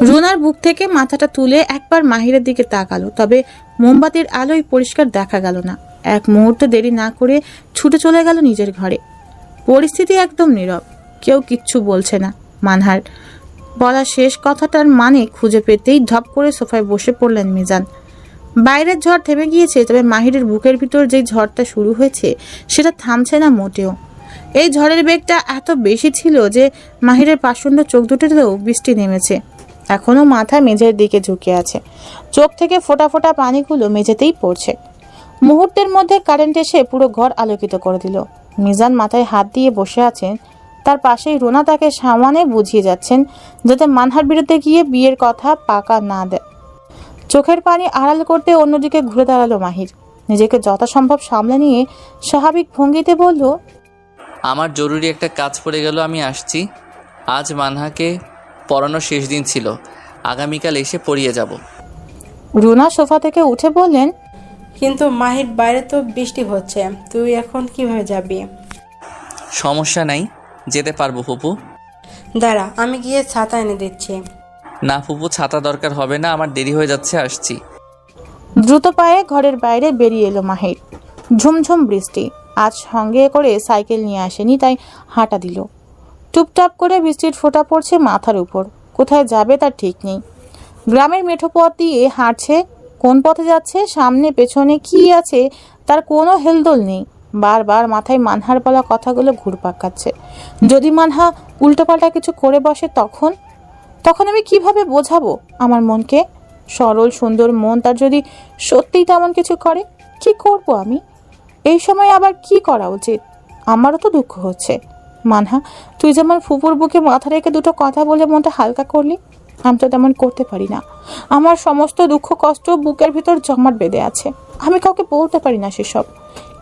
রুনার বুক থেকে মাথাটা তুলে একবার মাহিরের দিকে তাকালো, তবে মোমবাতির আলোয় পরিষ্কার দেখা গেল না। এক মুহূর্ত দেরি না করে ছুটে চলে গেল নিজের ঘরে। পরিস্থিতি একদম নীরব, কেউ কিচ্ছু বলছে না। বলা শেষ কথাটার মানে খুঁজে পেতেই ধপ করে সোফায় বসে পড়লেন মিজান। বাইরের ঝড় থেমে গিয়েছে, তবে মাহিরের বুকের ভিতর যেই ঝড়টা শুরু হয়েছে সেটা থামছে না মোটেও। এই ঝড়ের বেগটা এত বেশি ছিল যে মাহিরের পাষণ্ড চোখ দুটোতেও বৃষ্টি নেমেছে। এখনো মাথা মেঝের দিকে ঝুঁকে আছে, চোখ থেকে ফোঁটা ফোঁটা পানিগুলো মেঝেতেই পড়ছে। মুহূর্তের মধ্যে কারেন্ট এসে পুরো ঘর আলোকিত করে দিল। মিজান মাথায় হাত দিয়ে বসে আছেন, তার পাশেই রুনা তাকে সামানে বুঝিয়ে যাচ্ছেন যাতে মানহার বিরুদ্ধে গিয়ে বিয়ের কথা পাকা না দেয়। চোখের পানি আড়াল করতে অন্যদিকে ঘুরে দাঁড়ালো মাহির। নিজেকে যথাসম্ভব সামলে নিয়ে স্বাভাবিক ভঙ্গিতে বলল, আমার জরুরি একটা কাজ পড়ে গেল, আমি আসছি। আজ মানহাকে পড়ানোর শেষ দিন ছিল, আগামীকাল এসে পড়িয়ে যাব। রুনা সোফা থেকে উঠে বললেন, কিন্তু মাহির, বাইরে তো বৃষ্টি হচ্ছে, তুই এখন কিভাবে যাবি? সমস্যা নাই, যেতে পারবো ফুপু। দাঁড়া, আমি গিয়ে ছাতা এনে দিচ্ছি। না ফুপু, ছাতা দরকার হবে না, আমার দেরি হয়ে যাচ্ছে, আসছি। দ্রুত পায়ে ঘরের বাইরে বেরিয়ে এলো মাহির। ঝুমঝুম বৃষ্টি, আজ সঙ্গে করে সাইকেল নিয়ে আসেনি, তাই হাঁটা দিল। টুপটাপ করে বৃষ্টির ফোঁটা পড়ছে মাথার উপর। কোথায় যাবে তার ঠিক নেই। গ্রামের মেঠো পথ দিয়ে হাঁটছে, কোন পথে যাচ্ছে, সামনে পেছনে কি আছে তার কোনো হেলদোল নেই। বারবার মাথায় মানহার বলা কথাগুলো ঘুরপাক খাচ্ছে। যদি মানহা উল্টোপাল্টা কিছু করে বসে তখন আমি কিভাবে বোঝাবো আমার মনকে? সরল সুন্দর মন তার যদি সত্যিই তেমন কিছু করে, কি করব আমি? এই সময় আবার কি করা উচিত? আমারও তো দুঃখ হচ্ছে। মানহা, তুই যেমন ফুপুর বুকে মাথা রেখে দুটো কথা বলে মনটা হালকা করলি, আমি তো তেমন করতে পারি না। আমার সমস্ত দুঃখ কষ্ট বুকের ভিতর জমাট বেঁধে আছে, আমি কাউকে বলতে পারি না সেসব।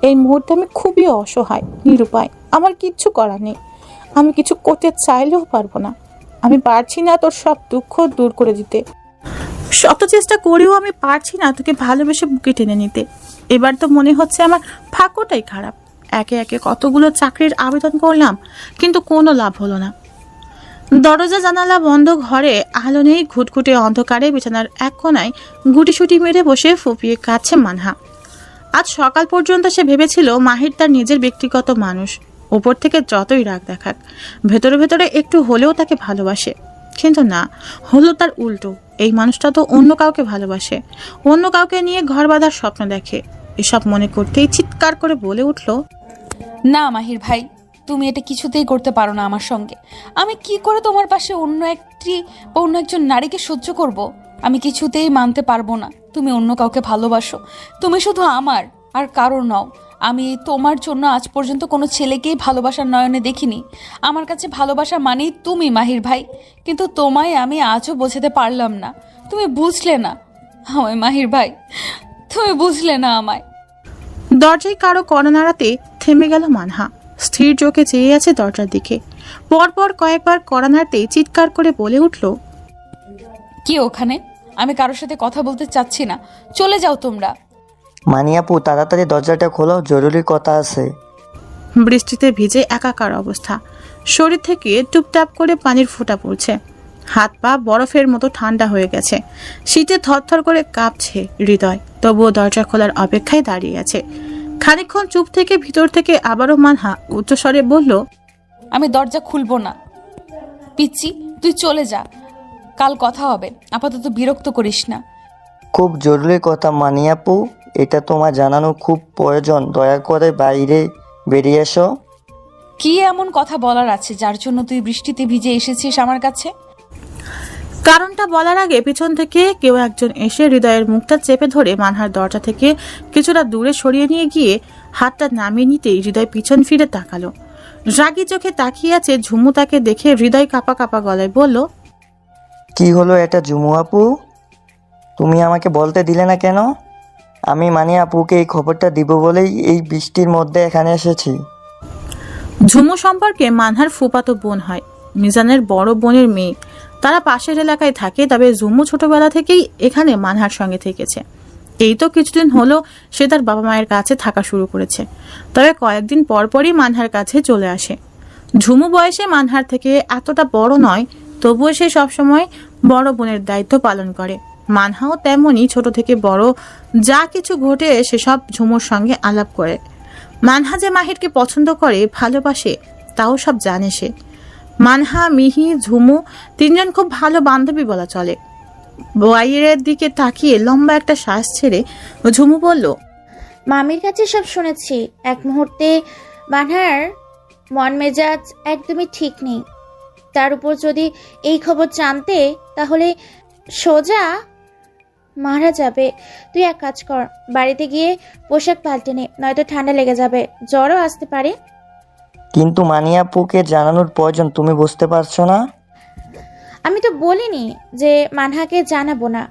এই মুহূর্তে আমি খুবই অসহায়, নিরুপায়। আমার কিচ্ছু করার নেই, আমি কিছু করতে চাইলেও পারবো না। আমি পারছি না তোর সব দুঃখ দূর করে দিতে, শত চেষ্টা করেও আমি পারছি না তোকে ভালোবেসে বুকে টেনে নিতে। এবার তো মনে হচ্ছে আমার ভাগ্যটাই খারাপ। একে একে কতগুলো চাকরির আবেদন করলাম, কিন্তু কোনো লাভ হলো না। দরজা জানালা বন্ধ, ঘরে আলো নেই, ঘুটঘুটে অন্ধকারে বিছানার এক কোনায় গুটিসুটি মেরে বসে ফুপিয়ে কাঁদছে মানহা। আজ সকাল পর্যন্ত সে ভেবেছিল মাহির তার নিজের ব্যক্তিগত মানুষ, উপর থেকে যতই রাগ দেখাক ভেতরে ভেতরে একটু হলেও তাকে ভালোবাসে। কিন্তু না, হলো তার উল্টো। এই মানুষটা তো অন্য কাউকে ভালোবাসে, অন্য কাউকে নিয়ে ঘর বাঁধার স্বপ্ন দেখে। এসব মনে করতেই চিৎকার করে বলে উঠল, না মাহির ভাই, তুমি এটা কিছুতেই করতে পারো না আমার সঙ্গে। আমি কি করে তোমার পাশে অন্য একজন নারীকে সহ্য করব? আমি কিছুতেই মানতে পারবো না তুমি অন্য কাউকে ভালোবাসো। তুমি শুধু আমার, আর কারোর নও। আমি তোমার জন্য আজ পর্যন্ত কোনো ছেলেকেই ভালোবাসার নয়নে দেখিনি। আমার কাছে ভালোবাসা মানেই তুমি মাহির ভাই, কিন্তু তোমায় আমি আজও বোঝাতে পারলাম না। তুমি বুঝলে না আমায় মাহির ভাই, তুমি বুঝলে না আমায়। দরজায় কারো কড়া নাড়াতে থেমে গেল মানহা। স্থির চোখে চেয়ে আছে দরজার দিকে। পরপর কয়েকবার কড়া নাড়তেই চিৎকার করে বলে উঠল, কি ওখানে? আমি কারোর সাথে কথা বলতে চাচ্ছি না, চলে যাও তোমরা। মানিয়াপু, তাড়াতাড়ি দরজাটা খোলো, জরুরি কথা আছে। বৃষ্টিতে ভিজে একাকার অবস্থা, শরীর থেকে টুপটাপ করে পানির ফোঁটা পড়ছে। হাত পা বরফের মতো ঠান্ডা হয়ে গেছে, শীতে থরথর করে কাঁপছে হৃদয়। তবুও দরজা খোলার অপেক্ষায় দাঁড়িয়ে আছে। খানিকক্ষণ চুপ থেকে ভিতর থেকে আবারও মানহা উচ্চস্বরে বলল, আমি দরজা খুলবো না। পিচ্ছি, তুই চলে যা, কাল কথা হবে, আপাতত বিরক্ত করিস না। খুব জরুরি কথা মানিয়াপু, এটা তোমার জানানো খুব প্রয়োজন, দয়া করে বাইরে বেরিয়ে এসো। কি এমন কথা বলার আছে যার জন্য তুই বৃষ্টিতে ভিজে এসেছিস আমার কাছে? কারণটা বলার আগে পিছন থেকে কেউ একজন এসে হৃদয়ের মুখটা চেপে ধরে মানহার দরজা থেকে কিছুটা দূরে সরিয়ে নিয়ে গিয়ে হাতটা নামিয়ে নিতেই হৃদয় পিছন ফিরে তাকালো। রাগী চোখে তাকিয়ে আছে ঝুমু। তাকে দেখে হৃদয় কাঁপা কাঁপা গলায় বলল, কি হলো এটা ঝুমু আপু? তুমি আমাকে বলতে দিলে না কেন? আমি মানিয়া আপুকে এই খবরটা দিব বলেই এই বৃষ্টির মধ্যে এখানে এসেছি। ঝুমু সম্পর্কে মানহার ফুফাতো বোন হয়, মিজানের বড় বোনের মেয়ে। তারা পাশের এলাকায় থাকে, তবে ঝুমু ছোটবেলা থেকেই এখানে মানহার সঙ্গে থেকেছে। এই তো কিছুদিন হলো সে তার বাবা মায়ের কাছে থাকা শুরু করেছে, তবে কয়েকদিন পরপরই মানহার কাছে চলে আসে। ঝুমু বয়সে মানহার থেকে এতটা বড় নয়, তবুও সে সবসময় বড় বোনের দায়িত্ব পালন করে। মানহাও তেমনই, ছোট থেকে বড় যা কিছু ঘটে সেসব ঝুমুর সঙ্গে আলাপ করে। মানহা যে মাহিরকে পছন্দ করে, ভালোবাসে, তাও সব জানে সে। মানহা, মিহি, ঝুমু তিনজন খুব ভালো বান্ধবী বলা চলে। বাইরের দিকে তাকিয়ে লম্বা একটা শ্বাস ছেড়ে ঝুমু বলল, মামির কাছে সব শুনেছি। এক মুহূর্তে বানহার মন মেজাজ একদমই ঠিক নেই। তার উপর যদি এই খবর জানতে, তাহলে সোজা মারা যাবে। তুই এক কাজ কর, বাড়িতে গিয়ে পোশাক পাল্টে নে, নয়তো ঠান্ডা লেগে যাবে, জ্বরও আসতে পারে। কিন্তু মানিয়াপুকে জানানোর প্রয়োজন, তুমি বুঝতে পারছো না? আমি তো বলিনি যে মানহাকে জানাবো না।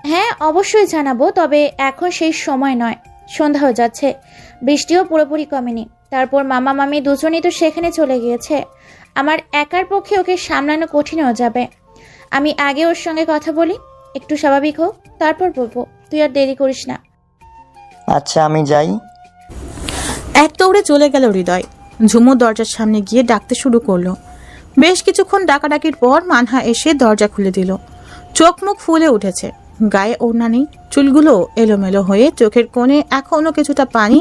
হ্যাঁ, অবশ্যই জানাবো, তবে এখন সেই সময় নয়। সন্ধ্যা হয়ে যাচ্ছে, বৃষ্টিও পুরোপুরি কমেনি। তারপর মামা মামি দুজনেই তো সেখানে চলে গিয়েছে। আমার একার পক্ষে ওকে সামলানো কঠিন হয়ে যাবে। আমি আগে ওর সঙ্গে কথা বলি, একটু স্বাভাবিক হোক, তারপর বলবো। তুই আর দেরি করিস না। আচ্ছা, আমি যাই। এক দৌড়ে চলে গেল হৃদয়। ঝুমু দরজার সামনে গিয়ে ডাকতে শুরু করলো। বেশ কিছুক্ষণ ডাকাডাকির পর মানহা এসে দরজা খুলে দিল। চোখ মুখ ফুলে উঠেছে, গায়ে ওড়না নেই, চুলগুলো এলোমেলো হয়ে চোখের কোণে এখনো কিছুটা পানি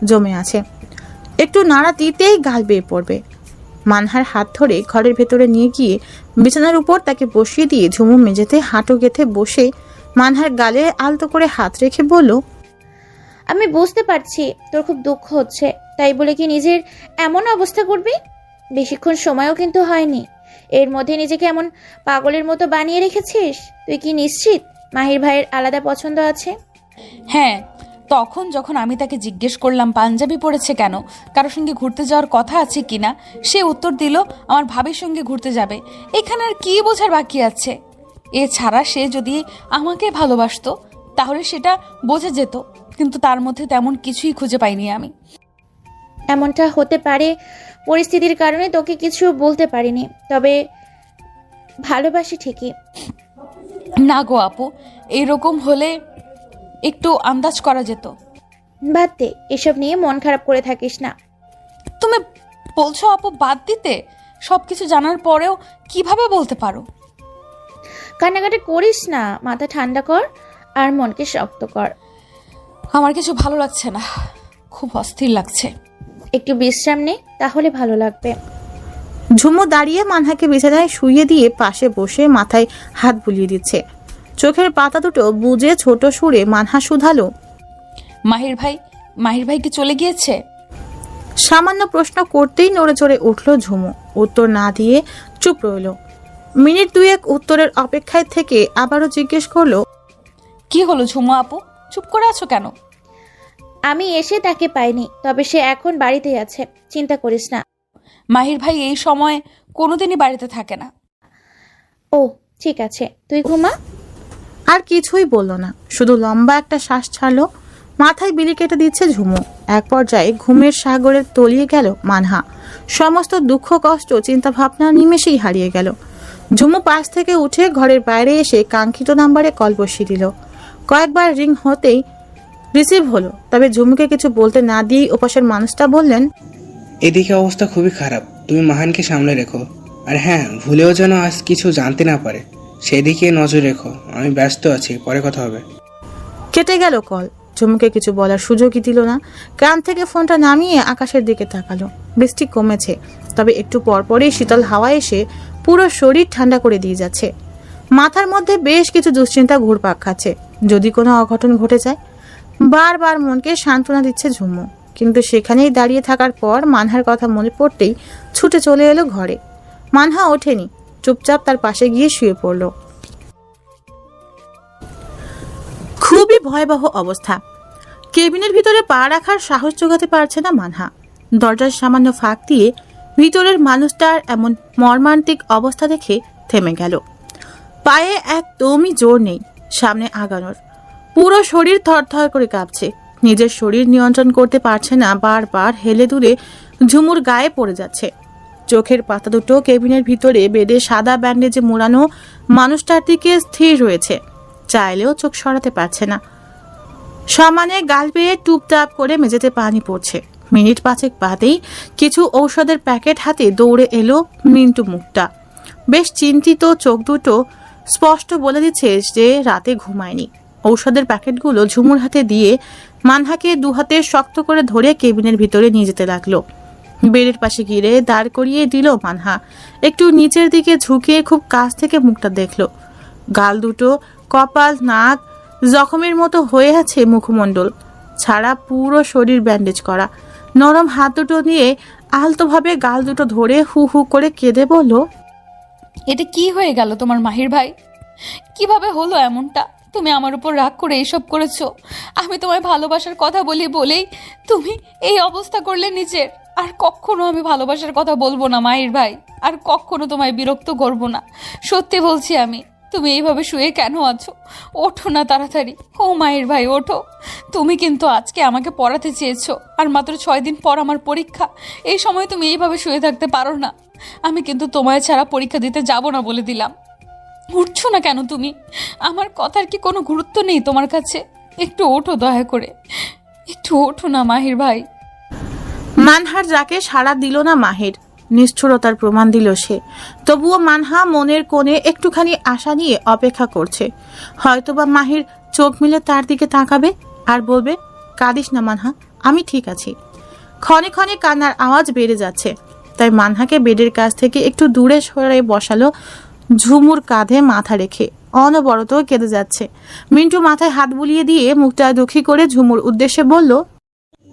জমে আছে। একটু নাড়া দিতেই গাল বেয়ে পড়বে। মানহার হাত ধরে ঘরের ভেতরে নিয়ে গিয়ে বিছানার উপর তাকে বসিয়ে দিয়ে ঝুমু মেঝেতে হাঁটু গেঁথে বসে মানহার গালে আলতো করে হাত রেখে বলল, আমি বুঝতে পারছি তোর খুব দুঃখ হচ্ছে, তাই বলে কি নিজের এমন অবস্থা করবি? বেশিক্ষণ সময়ও কিন্তু হয়নি, এর মধ্যে নিজেকে এমন পাগলের মতো বানিয়ে রেখেছিস। তুই কি নিশ্চিত মাহির ভাইয়ের আলাদা পছন্দ আছে? হ্যাঁ, তখন যখন আমি তাকে জিজ্ঞেস করলাম পাঞ্জাবি পরেছে কেন, কারোর সঙ্গে ঘুরতে যাওয়ার কথা আছে কিনা, সে উত্তর দিল আমার ভাবির সঙ্গে ঘুরতে যাবে। এখানে আর কি বোঝার বাকি আছে? এছাড়া সে যদি আমাকে ভালোবাসতো তাহলে সেটা বোঝা যেত, কিন্তু তার মধ্যে তেমন কিছুই খুঁজে পাইনি আমি। এমনটা হতে পারে, পরিস্থিতির কারণে তোকে কিছু বলতে পারিনি, তবে ভালোবাসি ঠিকই। না গো আপু, এইরকম হলে একটু আন্দাজ করা যেত। বাদ দে, এসব নিয়ে মন খারাপ করে থাকিস না। তুমি বলছো আপু বাদ দিতে? সবকিছু জানার পরেও কিভাবে বলতে পারো? কান্নাকাটি করিস না, মাথা ঠান্ডা কর আর মনকে শক্ত কর। আমার কিছু ভালো লাগছে না, খুব অস্থির লাগছে। একটু বিশ্রাম নে, তাহলে ভালো লাগবে। ঝুমু দাঁড়িয়ে মানহাকে বিছানায় শুইয়ে দিয়ে পাশে বসে মাথায় হাত বুলিয়ে দিচ্ছে। চোখের পাতা দুটো বুজে ছোট সুরে মানহা শুধালো, মাহির ভাই কি চলে গিয়েছে? সামান্য প্রশ্ন করতেই নড়ে চড়ে উঠল ঝুমু। উত্তর না দিয়ে চুপ রইল। মিনিট দুয়েক উত্তরের অপেক্ষায় থেকে আবারও জিজ্ঞেস করলো, কি হলো ঝুমু আপু, চুপ করে আছো কেন? আমি এসে তাকে পাইনি, তবে সে এখন বাড়িতেই আছে, চিন্তা করিস না। মাহির ভাই এই সময় কোনোদিনই বাড়িতে থাকে না। ও ঠিক আছে, তুই ঘুমা। আর কিছুই বলল না, শুধু লম্বা একটা শ্বাস ছাড়লো। মাথায় বিলি কেটে দিচ্ছে ঝুমু। এক পর্যায়ে ঘুমের সাগরে তলিয়ে গেল মানহা। সমস্ত দুঃখ কষ্ট চিন্তা ভাবনা নিমেষেই হারিয়ে গেল। ঝুমু পাশ থেকে উঠে ঘরের বাইরে এসে কাঙ্ক্ষিত নাম্বারে কল বসিয়ে দিল। কয়েকবার রিং হতেই রিসিভ হলো, তবে ঝুমুকে কিছু বলতে না দিয়েই ওপাশের মানুষটা বললেন, এদিকে অবস্থা খুবই খারাপ, তুমি মাহানকে সামলে রেখো। আর হ্যাঁ, ভুলেও যেন আজ কিছু জানতে না পারে, সেদিকে নজর রেখো। আমি ব্যস্ত আছি, পরে কথা হবে। কেটে গেল কল। ঝুমুকে কিছু বলার সুযোগই দিল না। কান থেকে ফোনটা নামিয়ে আকাশের দিকে তাকালো। বৃষ্টি কমেছে, তবে একটু পরপরই শীতল হাওয়া এসে পুরো শরীর ঠান্ডা করে দিয়ে যাচ্ছে। মাথার মধ্যে বেশ কিছু দুশ্চিন্তা ঘুরপাক খাচ্ছে, যদি কোনো অঘটন ঘটে যায়। বারবার মনকে সান্ত্বনা দিচ্ছে ঝুমু, কিন্তু সেখানেই দাঁড়িয়ে থাকার পর মানহার কথা মনে পড়তেই ছুটে চলে এলো ঘরে। মানহা ওঠেনি, চুপচাপ তার পাশে গিয়ে শুয়ে পড়ল। খুবই ভয়াবহ অবস্থা। কেবিনের ভিতরে পা রাখার সাহস জোগাতে পারছে না মানহা। দরজার সামান্য ফাঁক দিয়ে ভিতরের মানুষটার এমন মর্মান্তিক অবস্থা দেখে থেমে গেল। পায়ে একদমই জোর নেই সামনে আগানোর। পুরো শরীর থরথর করে কাঁপছে। নিজের শরীর নিয়ন্ত্রণ করতে পারছে না, বারবার হেলে দুলে ঝুমুর গায়ে পড়ে যাচ্ছে। চোখের পাতা দুটো কেবিনের ভিতরে বেডে সাদা ব্যান্ডেজে মোড়ানো মানুষটার দিকে স্থির রয়েছে, চাইলেও চোখ সরাতে পারছে না। সমানে গাল বেয়ে টুপটাপ করে মেঝেতে পানি পড়ছে। মিনিট পাঁচেক বাদেই কিছু ঔষধের প্যাকেট হাতে দৌড়ে এলো মিন্টু মুখটা। বেশ চিন্তিত চোখ দুটো স্পষ্ট বলে দিচ্ছে যে রাতে ঘুমায়নি। ঔষধের প্যাকেটগুলো ঝুমুর হাতে দিয়ে মানহাকে দু হাতে শক্ত করে ধরে কেবিনের ভিতরে নিয়ে যেতে লাগলো। বেডের পাশে গিয়ে দাঁড় করিয়ে দিল মানহা। একটু নিচের দিকে ঝুঁকিয়ে খুব কাছ থেকে মুখটা দেখলো। গাল দুটো, কপাল, নাক জখমের মতো হয়ে আছে, মুখমণ্ডল ছাড়া পুরো শরীর ব্যান্ডেজ করা। নরম হাত দুটো নিয়ে আলতোভাবে গাল দুটো ধরে হু হু করে কেঁদে বলল, এটা কি হয়ে গেল তোমার মাহির ভাই? কিভাবে হলো এমনটা? তুমি আমার উপর রাগ করে এইসব করেছো? আমি তোমায় ভালোবাসার কথা বলি বলেই তুমি এই অবস্থা করলে নিজের। আর কখনো আমি ভালোবাসার কথা বলবো না মাহির ভাই, আর কখনো তোমায় বিরক্ত করবো না। সত্যি বলছি আমি। তুমি এইভাবে শুয়ে কেন আছো? ওঠো না তাড়াতাড়ি। ও মাহির ভাই ওঠো। তুমি কিন্তু আজকে আমাকে পড়াতে চেয়েছো, আর মাত্র 6 দিন পর আমার পরীক্ষা। এই সময় তুমি এইভাবে শুয়ে থাকতে পারো না। আমি কিন্তু তোমায় ছাড়া পরীক্ষা দিতে যাব না বলে দিলাম। উঠছো না কেন তুমি? আমার কথার কি কোনো গুরুত্ব নেই তোমার কাছে? একটু ওঠো দয়া করে, একটু ওঠো না মাহির ভাই। মানহার যাকে সাড়া দিল না মাহির, নিষ্ঠুরতার প্রমাণ দিল সে। তবুও মানহা মনের কোণে একটুখানি আশা নিয়ে অপেক্ষা করছে। হয়তোবা মাহির চোখ মিলে তার দিকে তাকাবে আর বলবে, কাঁদিস না মানহা, আমি ঠিক আছি। ক্ষণে ক্ষণে কান্নার আওয়াজ বেড়ে যাচ্ছে, তাই মানহাকে বেডের কাছ থেকে একটু দূরে সরে বসালো। ঝুমুর কাঁধে মাথা রেখে অনবরত কেঁদে যাচ্ছে। মিন্টু মাথায় হাত বুলিয়ে দিয়ে মুখটা দুঃখী করে ঝুমুর উদ্দেশ্যে বলল,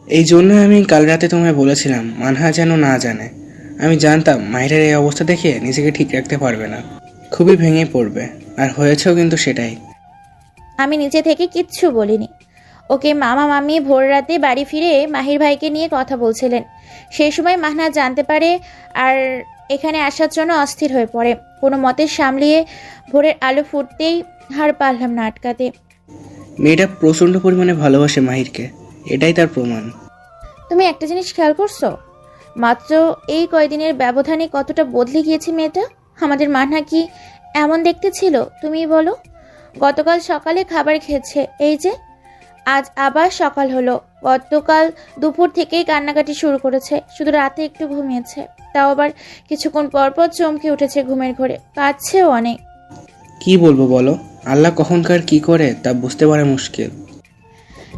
এই জন্য আমি কাল রাতে তোমায় বলেছিলাম মানহা যেন না জানে। আমি জানতাম মাহিরের এই অবস্থা দেখে নিজেকে ঠিক রাখতে পারবে না, খুবই ভেঙে পড়বে। আর হয়েছেও কিন্তু সেটাই। আমি নিজে থেকে কিচ্ছু বলিনি ওকে। মামা মামি ভোর রাতে বাড়ি ফিরে মাহির ভাইকে নিয়ে কথা বলছিলেন। সেই সময় মাহনা জানতে পারে আর এখানে আসার জন্য অস্থির হয়ে পড়ে। কোনো মতে সামলিয়ে ভোরের আলো ফুটতেই হার পারলাম না আটকাতে। মেয়েটা প্রচণ্ড পরিমাণে ভালোবাসে মাহিরকে, এটাই তার প্রমাণ। তুমি একটা জিনিস খেয়াল করছো? মাত্র এই কয়দিনের ব্যবধানে কতটা বদলে গিয়েছে মেয়েটা। আমাদের মাহনা কি এমন দেখতে ছিল তুমি বলো? গতকাল সকালে খাবার খেয়েছে, এই যে আজ আবার সকাল হলো। গতকাল দুপুর থেকেই কান্নাকাটি শুরু করেছে, শুধু রাতে একটু ঘুমিয়েছে, তাও আবার কিছুক্ষণ পরপর চমকে উঠেছে ঘুমের ঘোরে, কাঁদছেও অনেক। কি বলবো বলো, আল্লাহ কখনকার কি করে তা বুঝতে পারা মুশকিল।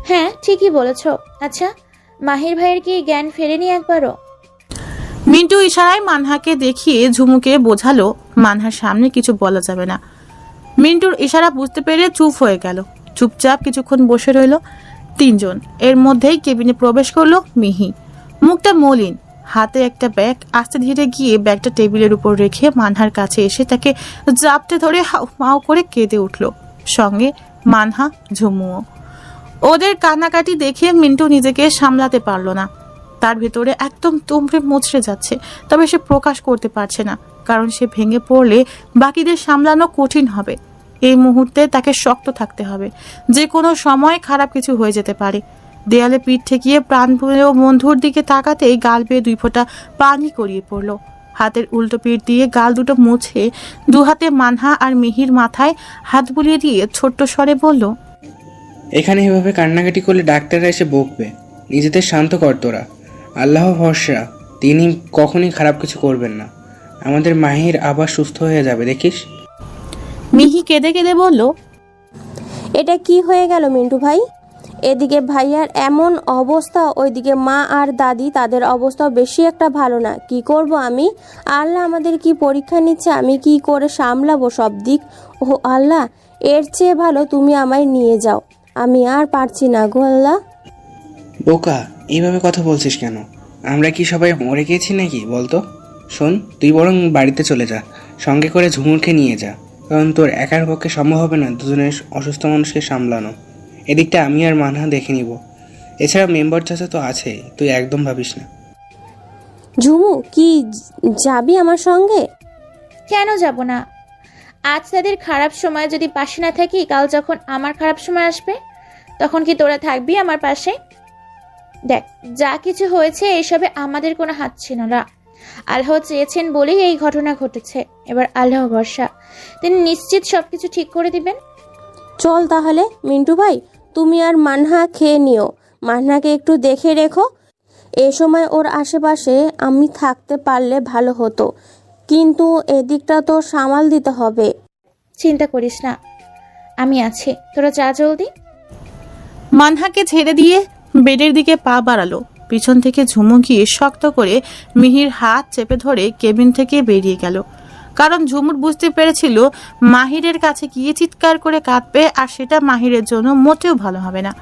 হ্যাঁ ঠিকই বলেছ। আচ্ছা মাহির ভাইয়ের কি জ্ঞান ফেরেনি একবারও? মিন্টু ইশারায় মানহাকে দেখিয়ে ঝুমুকে বোঝালো মানহার সামনে কিছু বলা যাবে না। মিন্টুর ইশারা বুঝতে পেরে চুপ হয়ে গেল। চুপচাপ কিছুক্ষণ বসে রইল তিনজন। এর মধ্যেই কেবিনে প্রবেশ করলো মিহি। মুখটা মলিন, হাতে একটা ব্যাগ। আস্তে ধীরে গিয়ে ব্যাগটা টেবিলের উপর রেখে মানহার কাছে এসে তাকে জাপটে ধরে হাউ মাউ করে কেঁদে উঠল, সঙ্গে মানহা, ঝুমুও। ওদের কান্নাকাটি দেখে মিন্টু নিজেকে সামলাতে পারল না। তার ভেতরে একদম তুমড়ে মুচড়ে যাচ্ছে, তবে সে প্রকাশ করতে পারছে না, কারণ সে ভেঙে পড়লে বাকিদের সামলানো কঠিন হবে। এই মুহূর্তে তাকে শক্ত থাকতে হবে, যে কোনো সময় খারাপ কিছু হয়ে যেতে পারে। দেয়ালে পিঠ ঠেকিয়ে প্রাণপ্রিয় বন্ধুর দিকে তাকাতেই গাল বেয়ে 2 ফোঁটা পানি গড়িয়ে পড়ল। হাতের উল্টো পিঠ দিয়ে গাল দুটো মুছে 2 হাতে মানহা আর মিহির মাথায় হাত বুলিয়ে দিয়ে ছোট্ট স্বরে বলল, এখানে এভাবে কান্নাকাটি করলে ডাক্তাররা এসে বকবে। নিজেদের শান্ত কর তোরা। আল্লাহ ভরসা, তিনি কখনই খারাপ কিছু করবেন না। আমাদের মাহির আবার সুস্থ হয়ে যাবে, দেখিস। মিহি কেঁদে কেঁদে বলল, এটা কি হয়ে গেল মিন্টু ভাই? এদিকে ভাইয়ার এমন অবস্থা, ওইদিকে মা আর দাদি, তাদের অবস্থা বেশি একটা ভালো না। কি করব আমি? আল্লাহ আমাদের কি পরীক্ষা নিচ্ছে, আমি কি করে সামলাবো সব দিক? ও আল্লাহ, এর চেয়ে ভালো তুমি আমায় নিয়ে যাও, আমি আর পারছি না গো আল্লাহ। বোকা, এইভাবে কথা বলছিস কেন? আমরা কি সবাই মরে গেছি নাকি বলতো? শোন, তুই বরং বাড়িতে চলে যা, সঙ্গে করে ঝুমুরকে নিয়ে যা, কারণ তোর একার পক্ষে সম্ভব হবে না দুজনের অসুস্থ মানুষকে সামলানো। এদিকটা আমি আর মানহা দেখে নিব। এছাড়া মেম্বার চাচা তো আছেই, তুই একদম ভাবিস না। ঝুমু, কি যাবি আমার সঙ্গে? কেন যাব না? আজ তাদের খারাপ সময় যদি পাশে না থাকি, কাল যখন আমার খারাপ সময় আসবে তখন কি তোরা থাকবি আমার পাশে? দেখ, যা কিছু হয়েছে এসবে আমাদের কোনো হাত ছিল না। আল্লাহ চেয়েছেন বলেই এই ঘটনা ঘটেছে। এবার আল্লাহ ভরসা, তিনি নিশ্চিত সবকিছু ঠিক করে দিবেন। চল তাহলে মিন্টু ভাই, তুমি আর মানহা খেয়ে নিও। মানহাকে একটু দেখে রেখো। এ সময় ওর আশেপাশে আমি থাকতে পারলে ভালো হতো, কিন্তু এদিকটা তো সামাল দিতে হবে। চিন্তা করিস না, আমি আছি, তোরা যা জলদি। মানহাকে ছেড়ে দিয়ে বেডের দিকে পা বাড়ালো। পিছন থেকে ঝুমু গিয়ে শক্ত করে মিহির হাত চেপে ধরে কেবিন থেকে বেরিয়ে গেল। কারণ ঝুমুর বুঝতে পেরেছিল মাহিরের কাছে গিয়ে চিৎকার করে কাঁদবে, আর সেটা মাহিরের জন্য মোটেও ভালো হবে না।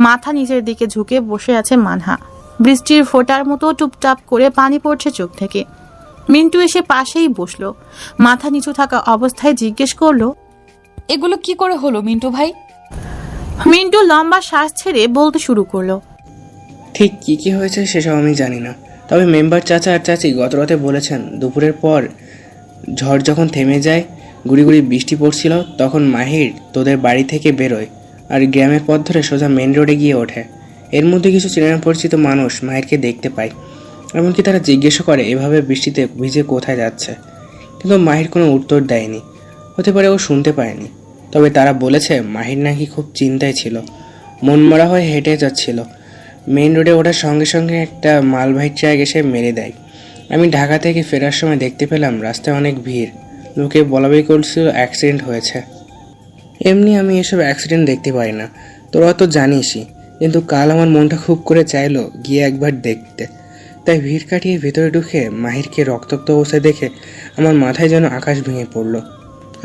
মাথা নিচের দিকে ঝুঁকে বসে আছে মানহা। বৃষ্টির ফোঁটার মতো টুপটাপ করে পানি পড়ছে চোখ থেকে। মিন্টু এসে পাশেই বসলো। মাথা নিচু থাকা অবস্থায় জিজ্ঞেস করলো, এগুলো কি করে হলো মিন্টু ভাই? মিন্টু লম্বা শ্বাস ছেড়ে বলতে শুরু করলো, ঠিক কি কি হয়েছে সেসব আমি জানি না, তবে মেম্বার চাচা আর চাচি গত রাতে বলেছেন দুপুরের পর ঝড় যখন থেমে যায়, গুড়ি গুড়ি বৃষ্টি পড়ছিল, তখন মাহির তোদের বাড়ি থেকে বেরোয় আর গ্রামের পথ ধরে সোজা মেন রোডে গিয়ে ওঠে। এর মধ্যে কিছু চেনা পরিচিত মানুষ মাহিরকে দেখতে পায়, এমনকি তারা জিজ্ঞেস করে এভাবে বৃষ্টিতে ভিজে কোথায় যাচ্ছে, কিন্তু মাহির কোনো উত্তর দেয়নি। হতে পারে ও শুনতে পায়নি, তবে তারা বলেছে মাহির নাকি খুব চিন্তায় ছিল, মনমরা হয়ে হেঁটে যাচ্ছিল। মেইন রোডে ওঠার সঙ্গে সঙ্গে একটা মালবাহী ট্রাক এসে মেরে দেয়। আমি ঢাকা থেকে ফেরার সময় দেখতে পেলাম রাস্তায় অনেক ভিড়, লোকে বলাবলি করছিল অ্যাক্সিডেন্ট হয়েছে। এমনি আমি এসব অ্যাক্সিডেন্ট দেখতে পাই না, তোরা তো জানিসই, কিন্তু কাল আমার মনটা খুব করে চাইলো গিয়ে একবার দেখতে। তাই ভিড় কাটিয়ে ভেতরে ঢুকে মাহিরকে রক্তাক্ত অবস্থায় দেখে আমার মাথায় যেন আকাশ ভেঙে পড়লো।